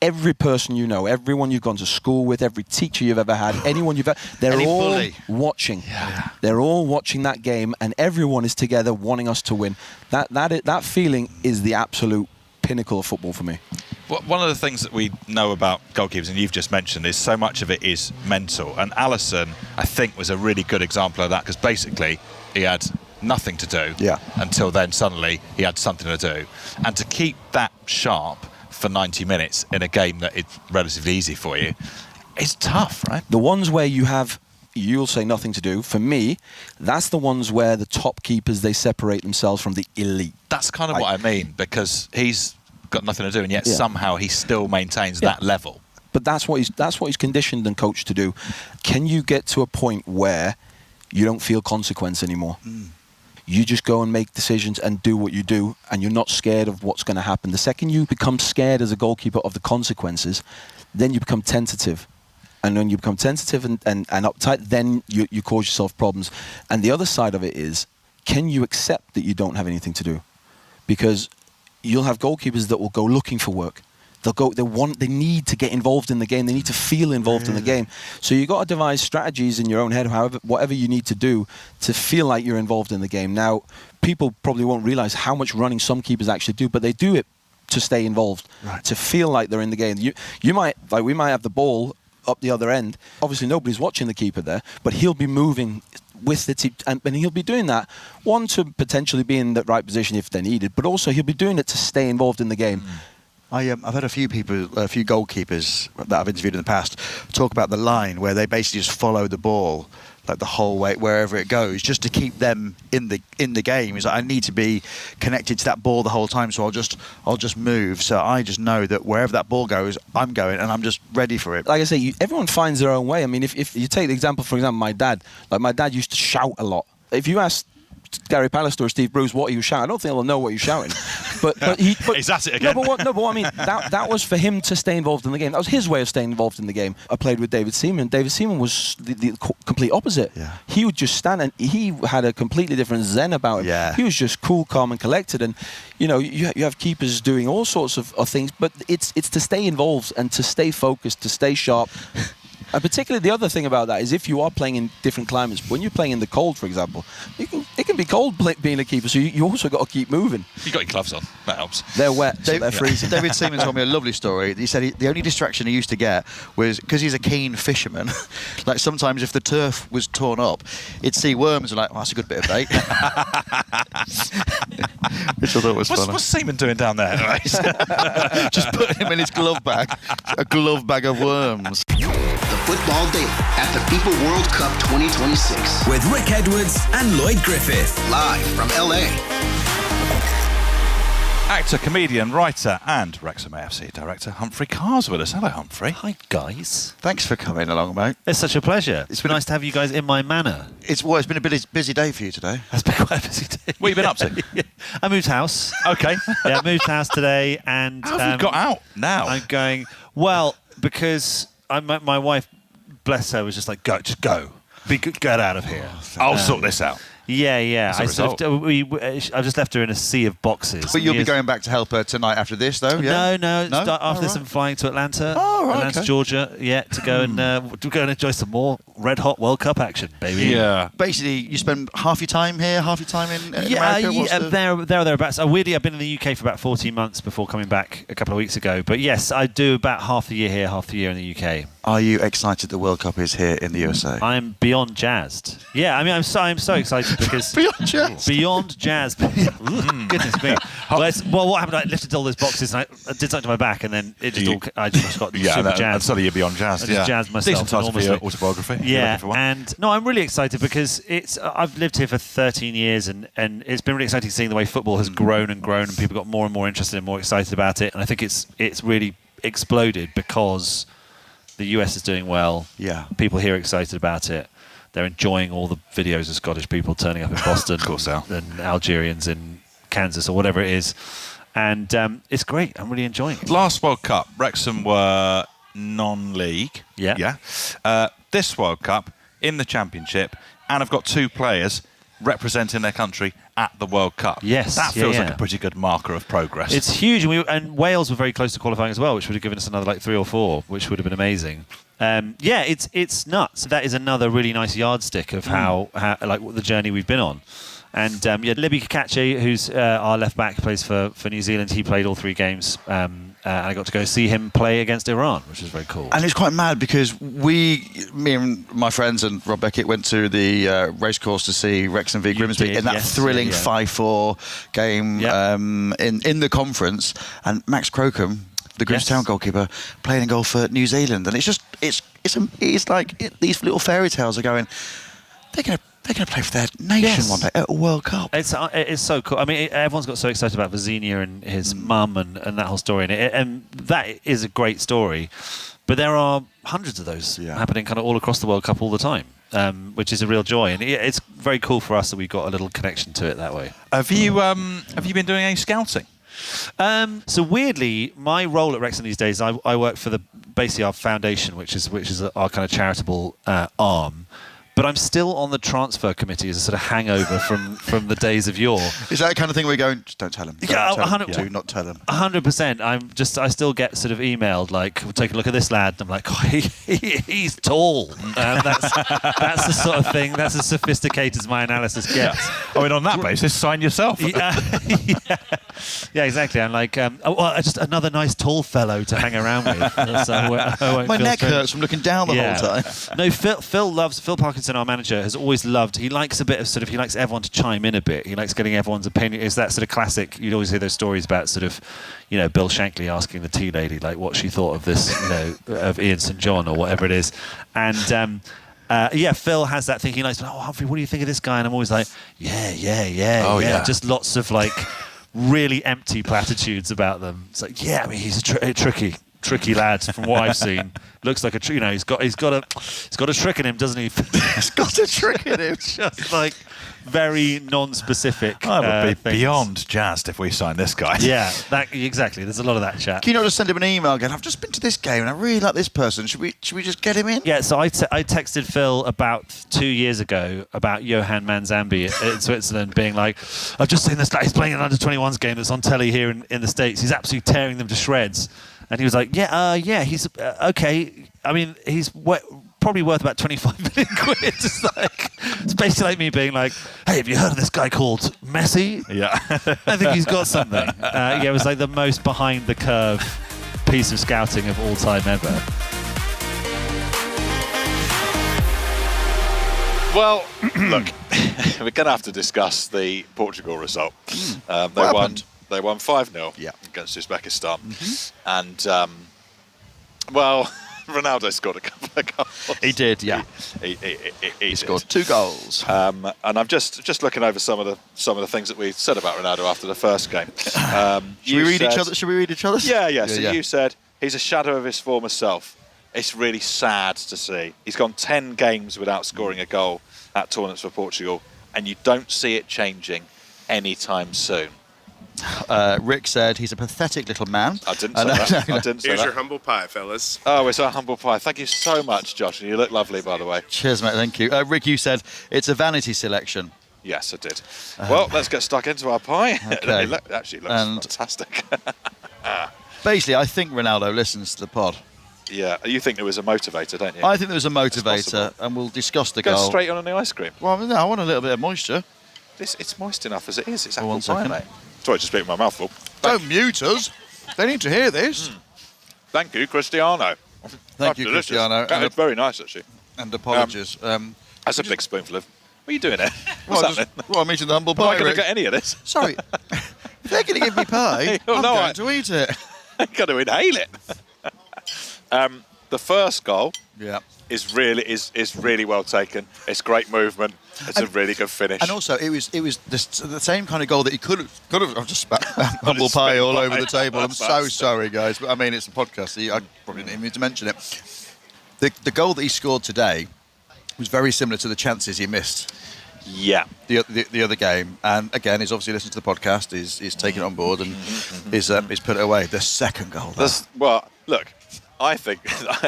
Every person you know, everyone you've gone to school with, every teacher you've ever had, anyone you've ever... They're all watching. Yeah. They're all watching that game, and everyone is together wanting us to win. That feeling is the absolute pinnacle of football for me. Well, one of the things that we know about goalkeepers, and you've just mentioned, is so much of it is mental. And Alisson, I think, was a really good example of that, because basically he had nothing to do until then suddenly he had something to do. And to keep that sharp for 90 minutes in a game that is relatively easy for you, it's tough, right? The ones where you'll say nothing to do, for me, that's the ones where the top keepers, they separate themselves from the elite. That's kind of what I mean, because he's got nothing to do, and yet somehow he still maintains that level. But that's what he's conditioned and coached to do. Can you get to a point where you don't feel consequence anymore? You just go and make decisions and do what you do, and you're not scared of what's going to happen. The second you become scared as a goalkeeper of the consequences, then you become tentative. And when you become tentative and uptight, then you cause yourself problems. And the other side of it is, can you accept that you don't have anything to do? Because you'll have goalkeepers that will go looking for work. They need to get involved in the game. They need to feel involved in the game. So you've got to devise strategies in your own head, whatever you need to do to feel like you're involved in the game. Now, people probably won't realise how much running some keepers actually do, but they do it to stay involved, to feel like they're in the game. We might have the ball up the other end. Obviously, nobody's watching the keeper there, but he'll be moving with the team, and he'll be doing that, one, to potentially be in the right position if they're needed, but also he'll be doing it to stay involved in the game. I've had a few goalkeepers that I've interviewed in the past talk about the line where they basically just follow the ball like the whole way wherever it goes, just to keep them in the game. It's like, I need to be connected to that ball the whole time, so I'll just move. So I just know that wherever that ball goes, I'm going, and I'm just ready for it. Like I say, everyone finds their own way. I mean, if you take the example, for example, my dad used to shout a lot. If you ask Gary Pallister or Steve Bruce what he was shouting, I don't think they'll know what he was shouting. But he's at it again. No, but what I mean, that was for him to stay involved in the game. That was his way of staying involved in the game. I played with David Seaman. David Seaman was the complete opposite. Yeah. He would just stand, and he had a completely different zen about him. Yeah. He was just cool, calm, and collected. And you have keepers doing all sorts of things, but it's to stay involved and to stay focused, to stay sharp. And particularly the other thing about that is if you are playing in different climates, when you're playing in the cold, for example, it can be cold being a keeper, so you also got to keep moving. You got your gloves on, that helps. They're wet, so they're freezing. David Seaman told me a lovely story. He said the only distraction he used to get was, because he's a keen fisherman, like sometimes if the turf was torn up, he'd see worms and like, oh, that's a good bit of bait. Which I thought was funny. What's Seaman doing down there? Just put him in his glove bag, a glove bag of worms. The Football Daily at the FIFA World Cup 2026. With Rick Edwards and Lloyd Griffith. Live from LA. Actor, comedian, writer, and Wrexham AFC director Humphrey Carr's with us. Hello, Humphrey. Hi, guys. Thanks for coming along, mate. It's such a pleasure. It's been nice to have you guys in my manor. It's been a busy day for you today. It's been quite a busy day. What have you been up to? Yeah. I moved house. Okay. Yeah, I moved house today, and how have you got out now? I'm going because my wife, bless her, was just like, just go. Get out of here. I'll sort this out. Yeah. I just left her in a sea of boxes. But you'll be going back to help her tonight after this, though? Yeah? No. After this, I'm flying to Atlanta, okay. Georgia, to go and enjoy some more red hot World Cup action, baby. Yeah. Basically, you spend half your time here, half your time in America. Thereabouts. Weirdly, I've been in the UK for about 14 months before coming back a couple of weeks ago. But yes, I do about half the year here, half the year in the UK. Are you excited the World Cup is here in the USA? I'm beyond jazzed. Yeah, I mean, I'm so excited because beyond jazz. Goodness me. Well, what happened? I lifted all those boxes and I did something to my back, and then it just I just got super jazzed. Suddenly you're beyond jazzed. I just jazzed myself. Decent title for your autobiography. Yeah, and no, I'm really excited because I've lived here for 13 years, and it's been really exciting seeing the way football has grown and grown, and people got more and more interested and more excited about it. And I think it's really exploded because the US is doing well. Yeah, people here are excited about it. They're enjoying all the videos of Scottish people turning up in Boston, of course, and Algerians in Kansas or whatever it is, and it's great. I'm really enjoying it. Last World Cup, Wrexham were non-league. Yeah. This World Cup in the Championship, and I've got two players representing their country at the World Cup. Yes, that feels like a pretty good marker of progress. It's huge, and Wales were very close to qualifying as well, which would have given us another 3 or 4, which would have been amazing. It's nuts. That is another really nice yardstick of how the journey we've been on. And Libby Kakachi, who's our left back, plays for New Zealand. He played all 3 games. And I got to go see him play against Iran, which was very cool. And it's quite mad because me and my friends and Rob Beckett went to the racecourse to see Wrexham v Grimsby in that thrilling 5-4 game in the conference. And Max Crocombe, the Grimstown goalkeeper, playing in goal for New Zealand. And it's like these little fairy tales are going, they're going to play for their nation one day at a World Cup. It's so cool. I mean, everyone's got so excited about Vazenia and his mum and that whole story. And that is a great story. But there are hundreds of those happening kind of all across the World Cup all the time, which is a real joy. And it's very cool for us that we've got a little connection to it that way. Have you been doing any scouting? So weirdly, my role at Wrexham these days, I work for basically our foundation, which is our kind of charitable arm. But I'm still on the transfer committee as a sort of hangover from the days of yore. Is that the kind of thing where you're going, just don't tell him? Do not tell him. 100%. I still get sort of emailed, like, we'll take a look at this lad. And I'm like, he's tall. That's the sort of thing, that's as sophisticated as my analysis gets. I mean, on that basis, sign yourself. Yeah, exactly. I'm like, just another nice tall fellow to hang around with. So my neck hurts from looking down the whole time. No, Phil Parkinson, our manager, has always loved, he likes a bit of he likes everyone to chime in a bit. He likes getting everyone's opinion. It's that sort of classic, you'd always hear those stories about sort of, Bill Shankly asking the tea lady, like, what she thought of this, of Ian St John or whatever it is. And Phil has that thing. He likes, Humphrey, what do you think of this guy? And I'm always like, yeah. Just lots of really empty platitudes about them. It's like, he's a tricky tricky lad from what I've seen. Looks like he's got a trick in him, doesn't he? He's got a trick in him. Just like very non-specific. I would be things. beyond jazzed if we signed this guy. Yeah, exactly. There's a lot of that chat. Can you not just send him an email going, I've just been to this game and I really like this person. Should we just get him in? Yeah, so I texted Phil about 2 years ago about Johan Manzambi in Switzerland being like, I've just seen this guy, he's playing an under-21s game that's on telly here in the States. He's absolutely tearing them to shreds. And he was like, he's okay. I mean, he's probably worth about 25 million quid. It's basically like me being like, hey, have you heard of this guy called Messi? Yeah. I think he's got something. It was like the most behind-the-curve piece of scouting of all time ever. Well, look, we're going to have to discuss the Portugal result. They won 5-0 against Uzbekistan. And, Ronaldo scored a couple of goals. He did, yeah. He scored 2 goals. And I'm just looking over some of the things that we said about Ronaldo after the first game. Should we read each other's? Yeah. So you said he's a shadow of his former self. It's really sad to see. He's gone 10 games without scoring a goal at tournaments for Portugal, and you don't see it changing anytime soon. Rick said he's a pathetic little man. I didn't say that. I didn't say Here's that. your humble pie, fellas. Oh, it's our humble pie. Thank you so much, Josh. And you look lovely, by the way. Cheers, mate. Thank you. Rick, you said it's a vanity selection. Yes, I did. Well, let's get stuck into our pie. Okay. It actually looks fantastic. Basically, I think Ronaldo listens to the pod. Yeah, you think there was a motivator, don't you? I think there was a motivator, and we'll discuss the Go goal. straight on the ice cream. Well, no, I want a little bit of moisture. It's moist enough as it is. It's Oh, apple one pie, second. mate. Sorry to speak with my mouth full. Don't mute us. They need to hear this. Thank you, Cristiano. Thank you, delicious. Cristiano. It's very nice, actually. And apologies. That's a big spoonful of... What are you doing there? Well, What's happening? I'm eating the humble Am pie. I going Rick. to get any of this? Sorry. If they're going to give me pie, I'm going to eat it. I'm going to inhale it. The first goal is really well taken. It's great movement. It's a really good finish. And also, it was the same kind of goal that he could have. I've just spat humble pie all over the table. I'm so sorry, guys, but I mean it's a podcast. So I probably didn't even need to mention it. The goal that he scored today was very similar to the chances he missed. Yeah. The other game, and again, he's obviously listened to the podcast. He's taken it on board and he's put it away. The second goal. Well, look. I think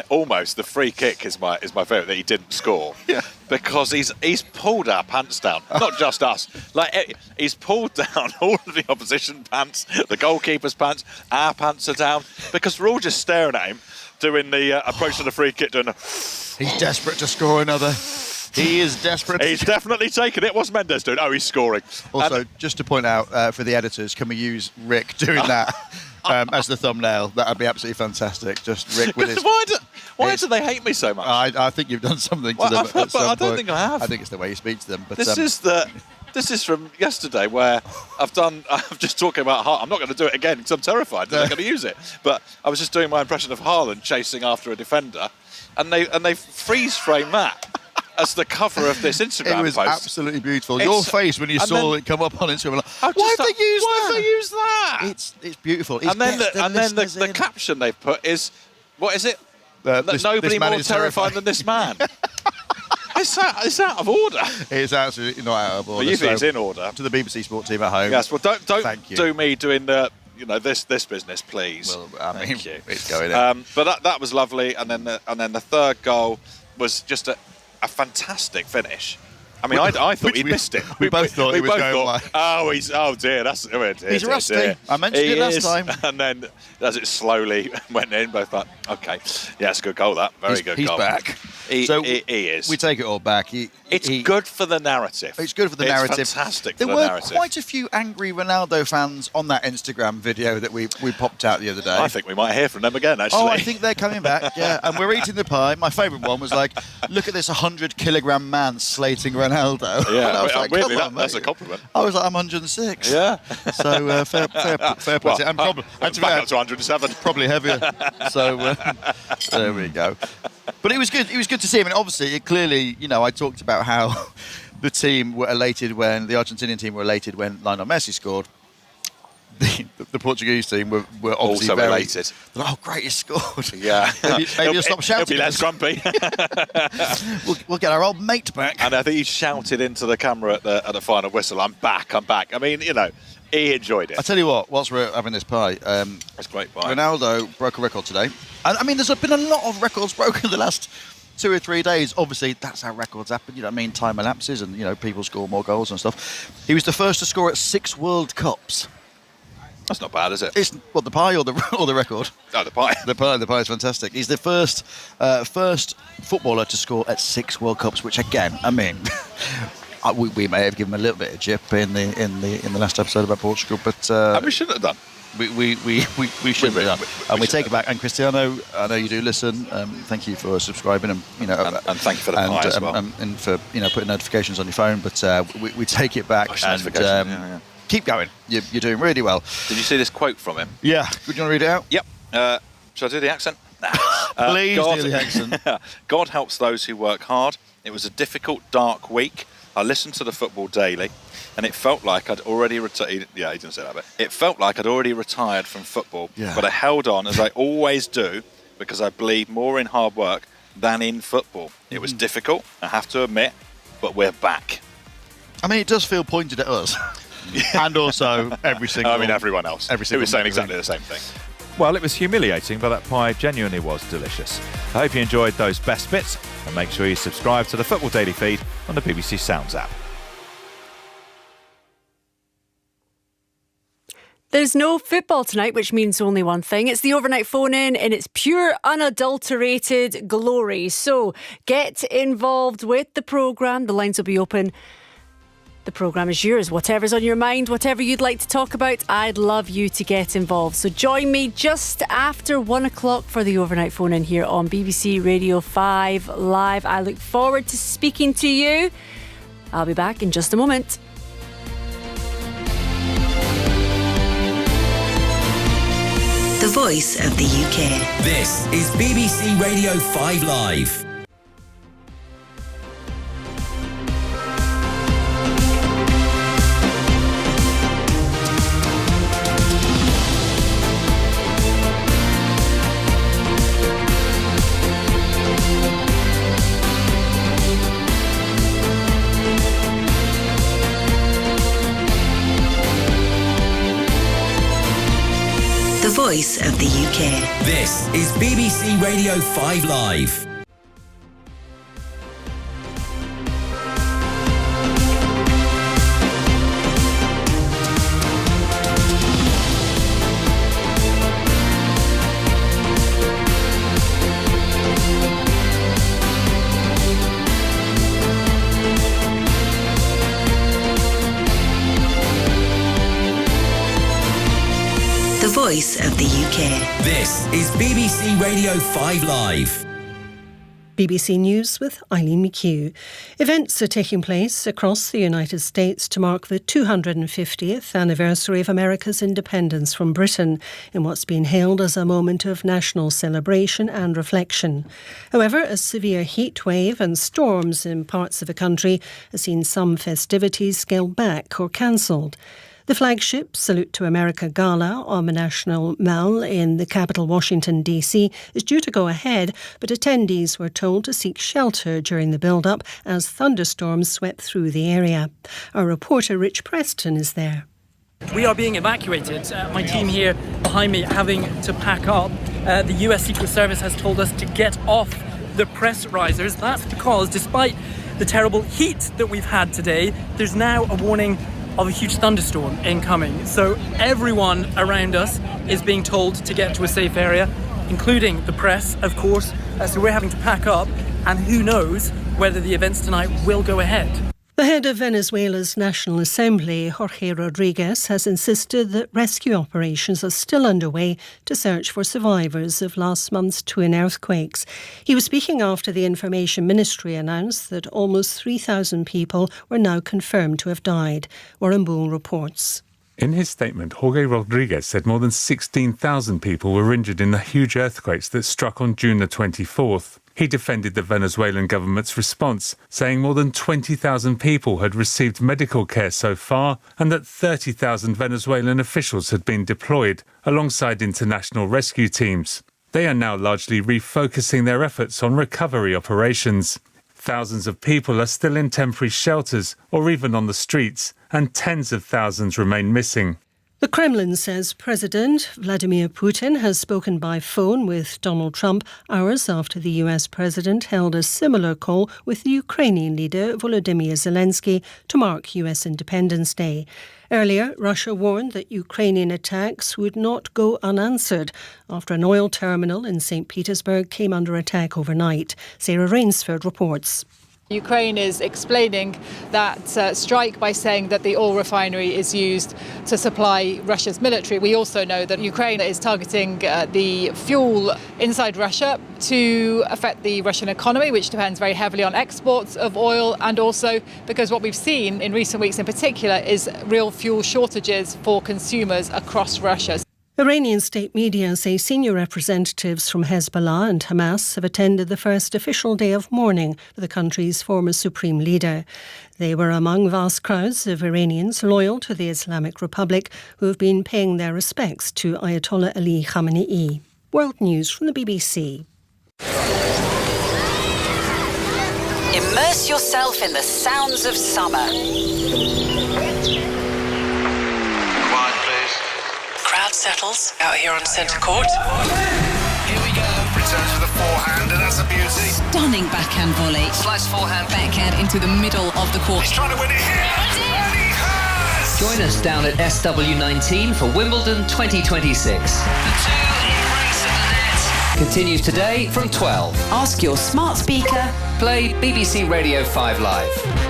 almost the free kick is my favourite that he didn't score. Yeah. Because he's pulled our pants down. Not just us. Like he's pulled down all of the opposition pants, the goalkeeper's pants, our pants are down because we're all just staring at him doing the approach to the free kick. He's desperate to score another. He is desperate. He's definitely taken it. What's Mendes doing? Oh, he's scoring. Also, just to point out for the editors, can we use Rick doing that as the thumbnail? That would be absolutely fantastic. Just Rick with his... Why do they hate me so much? I think you've done something to them at some I don't point. think I have. I think it's the way you speak to them. But This is from yesterday where I'm just talking about Haaland. I'm not going to do it again because I'm terrified that they're going to use it. But I was just doing my impression of Haaland chasing after a defender, and they freeze frame that as the cover of this Instagram It was post. absolutely beautiful. Your face when you saw it come up on Instagram, like, Why why have they used that? It's beautiful. And then the caption they've put is, what is it? Nobody more terrifying than this man. It's out of order. It's absolutely not out of order. Well, you think it's in order. To the BBC Sport team at home. Yes, well, don't Thank you. do me doing the this business, please. Well, I mean, Thank you. it's going in. But that was lovely, and then the third goal was just a fantastic finish. I mean, I thought he missed it. We both thought he was going wide. Oh dear, He's rusty. I mentioned it last time. And then as it slowly went in, both like, okay, yeah, it's a good goal. That very good he's goal. He's back. He is. We take it all back. It's good for the narrative. It's good for the narrative. It's fantastic there for the narrative. There were quite a few angry Ronaldo fans on that Instagram video that we popped out the other day. I think we might hear from them again, actually. Oh, I think they're coming back, yeah. And we're eating the pie. My favourite one was like, look at this 100-kilogram man slating Ronaldo. Yeah, and I was like, weirdly, come on, that's mate. a compliment. I was like, I'm 106. Yeah. So fair play. Well, And probably back up to 107. Probably heavier. So there we go. But it was good. It was good to see him. And obviously, clearly, I talked about how the team were elated when the Argentinian team were elated when Lionel Messi scored. the Portuguese team were obviously also very elated. They're like, oh, great, he scored. Yeah. maybe he'll stop shouting. He'll be less grumpy. we'll get our old mate back. And I think he shouted into the camera at the final whistle, I'm back. I mean, he enjoyed it. I tell you what, whilst we're having this pie, it's great pie. Ronaldo broke a record today. And I mean, there's been a lot of records broken in the last 2 or 3 days. Obviously, that's how records happen. You know what I mean? Time elapses and, people score more goals and stuff. He was the first to score at 6 World Cups. That's not bad, is it? It's what, the pie or the record? Oh, the pie. The pie is fantastic. He's the first footballer to score at 6 World Cups, which again, I mean, we may have given him a little bit of jip in the last episode about Portugal, but we shouldn't have done. We should have done, and we take it back. And Cristiano, I know you do listen. Thank you for subscribing, and and thank you for the pie as well, and for putting notifications on your phone. But we take it back and keep going. You're doing really well. Did you see this quote from him? Yeah. Would you want to read it out? Yep. Shall I do the accent? Please do the accent. God helps those who work hard. It was a difficult, dark week. I listened to the football daily, and it felt like I'd already retired. Yeah, he didn't say that, but it felt like I'd already retired from football. Yeah. But I held on, as I always do, because I believe more in hard work than in football. It was difficult, I have to admit, but we're back. I mean, it does feel pointed at us. And also everyone else. Who was saying exactly the same thing. Well, it was humiliating, but that pie genuinely was delicious. I hope you enjoyed those best bits, and make sure you subscribe to the Football Daily feed on the BBC Sounds app. There's no football tonight, which means only one thing. It's the overnight phone-in in its pure, unadulterated glory. So get involved with the programme. The lines will be open. The programme is yours. Whatever's on your mind, whatever you'd like to talk about, I'd love you to get involved. So join me just after 1 o'clock for the overnight phone-in here on BBC Radio 5 Live. I look forward to speaking to you. I'll be back in just a moment. The voice of the UK. This is BBC Radio 5 Live. The voice of the UK. This is BBC Radio 5 Live. The voice of the UK. This is BBC Radio 5 Live. BBC News with Eileen McHugh. Events are taking place across the United States to mark the 250th anniversary of America's independence from Britain, in what's been hailed as a moment of national celebration and reflection. However, a severe heat wave and storms in parts of the country have seen some festivities scaled back or cancelled. The flagship Salute to America Gala on the National Mall in the capital Washington, D.C. is due to go ahead, but attendees were told to seek shelter during the build-up as thunderstorms swept through the area. Our reporter Rich Preston is there. We are being evacuated. My team here behind me having to pack up. The US Secret Service has told us to get off the press risers. That's because despite the terrible heat that we've had today, there's now a warning of a huge thunderstorm incoming. So everyone around us is being told to get to a safe area, including the press, of course. So we're having to pack up, and who knows whether the events tonight will go ahead. The head of Venezuela's National Assembly, Jorge Rodriguez, has insisted that rescue operations are still underway to search for survivors of last month's twin earthquakes. He was speaking after the Information Ministry announced that almost 3,000 people were now confirmed to have died. Warren Bull reports. In his statement, Jorge Rodriguez said more than 16,000 people were injured in the huge earthquakes that struck on June the 24th. He defended the Venezuelan government's response, saying more than 20,000 people had received medical care so far and that 30,000 Venezuelan officials had been deployed alongside international rescue teams. They are now largely refocusing their efforts on recovery operations. Thousands of people are still in temporary shelters or even on the streets, and tens of thousands remain missing. The Kremlin says President Vladimir Putin has spoken by phone with Donald Trump hours after the US president held a similar call with the Ukrainian leader Volodymyr Zelensky to mark US Independence Day. Earlier, Russia warned that Ukrainian attacks would not go unanswered after an oil terminal in St. Petersburg came under attack overnight. Sarah Rainsford reports. Ukraine is explaining that strike by saying that the oil refinery is used to supply Russia's military. We also know that Ukraine is targeting the fuel inside Russia to affect the Russian economy, which depends very heavily on exports of oil, and also because what we've seen in recent weeks in particular is real fuel shortages for consumers across Russia. Iranian state media say senior representatives from Hezbollah and Hamas have attended the first official day of mourning for the country's former supreme leader. They were among vast crowds of Iranians loyal to the Islamic Republic who have been paying their respects to Ayatollah Ali Khamenei. World News from the BBC. Immerse yourself in the sounds of summer. Crowd settles out here on centre court. Here we go. Returns for the forehand, and that's a beauty. Stunning backhand volley. Slice forehand. Backhand into the middle of the court. He's trying to win it here. And he has! Join us down at SW19 for Wimbledon 2026. The two embrace at the net. Continues today from 12. Ask your smart speaker. Play BBC Radio 5 Live.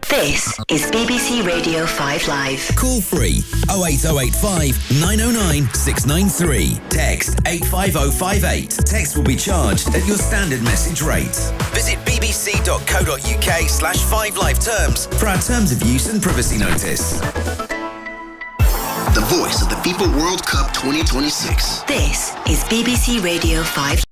This is BBC Radio 5 Live. Call free 08085 909 693. Text 85058. Text will be charged at your standard message rate. Visit bbc.co.uk/5 live terms for our terms of use and privacy notice. The voice of the FIFA World Cup 2026. This is BBC Radio 5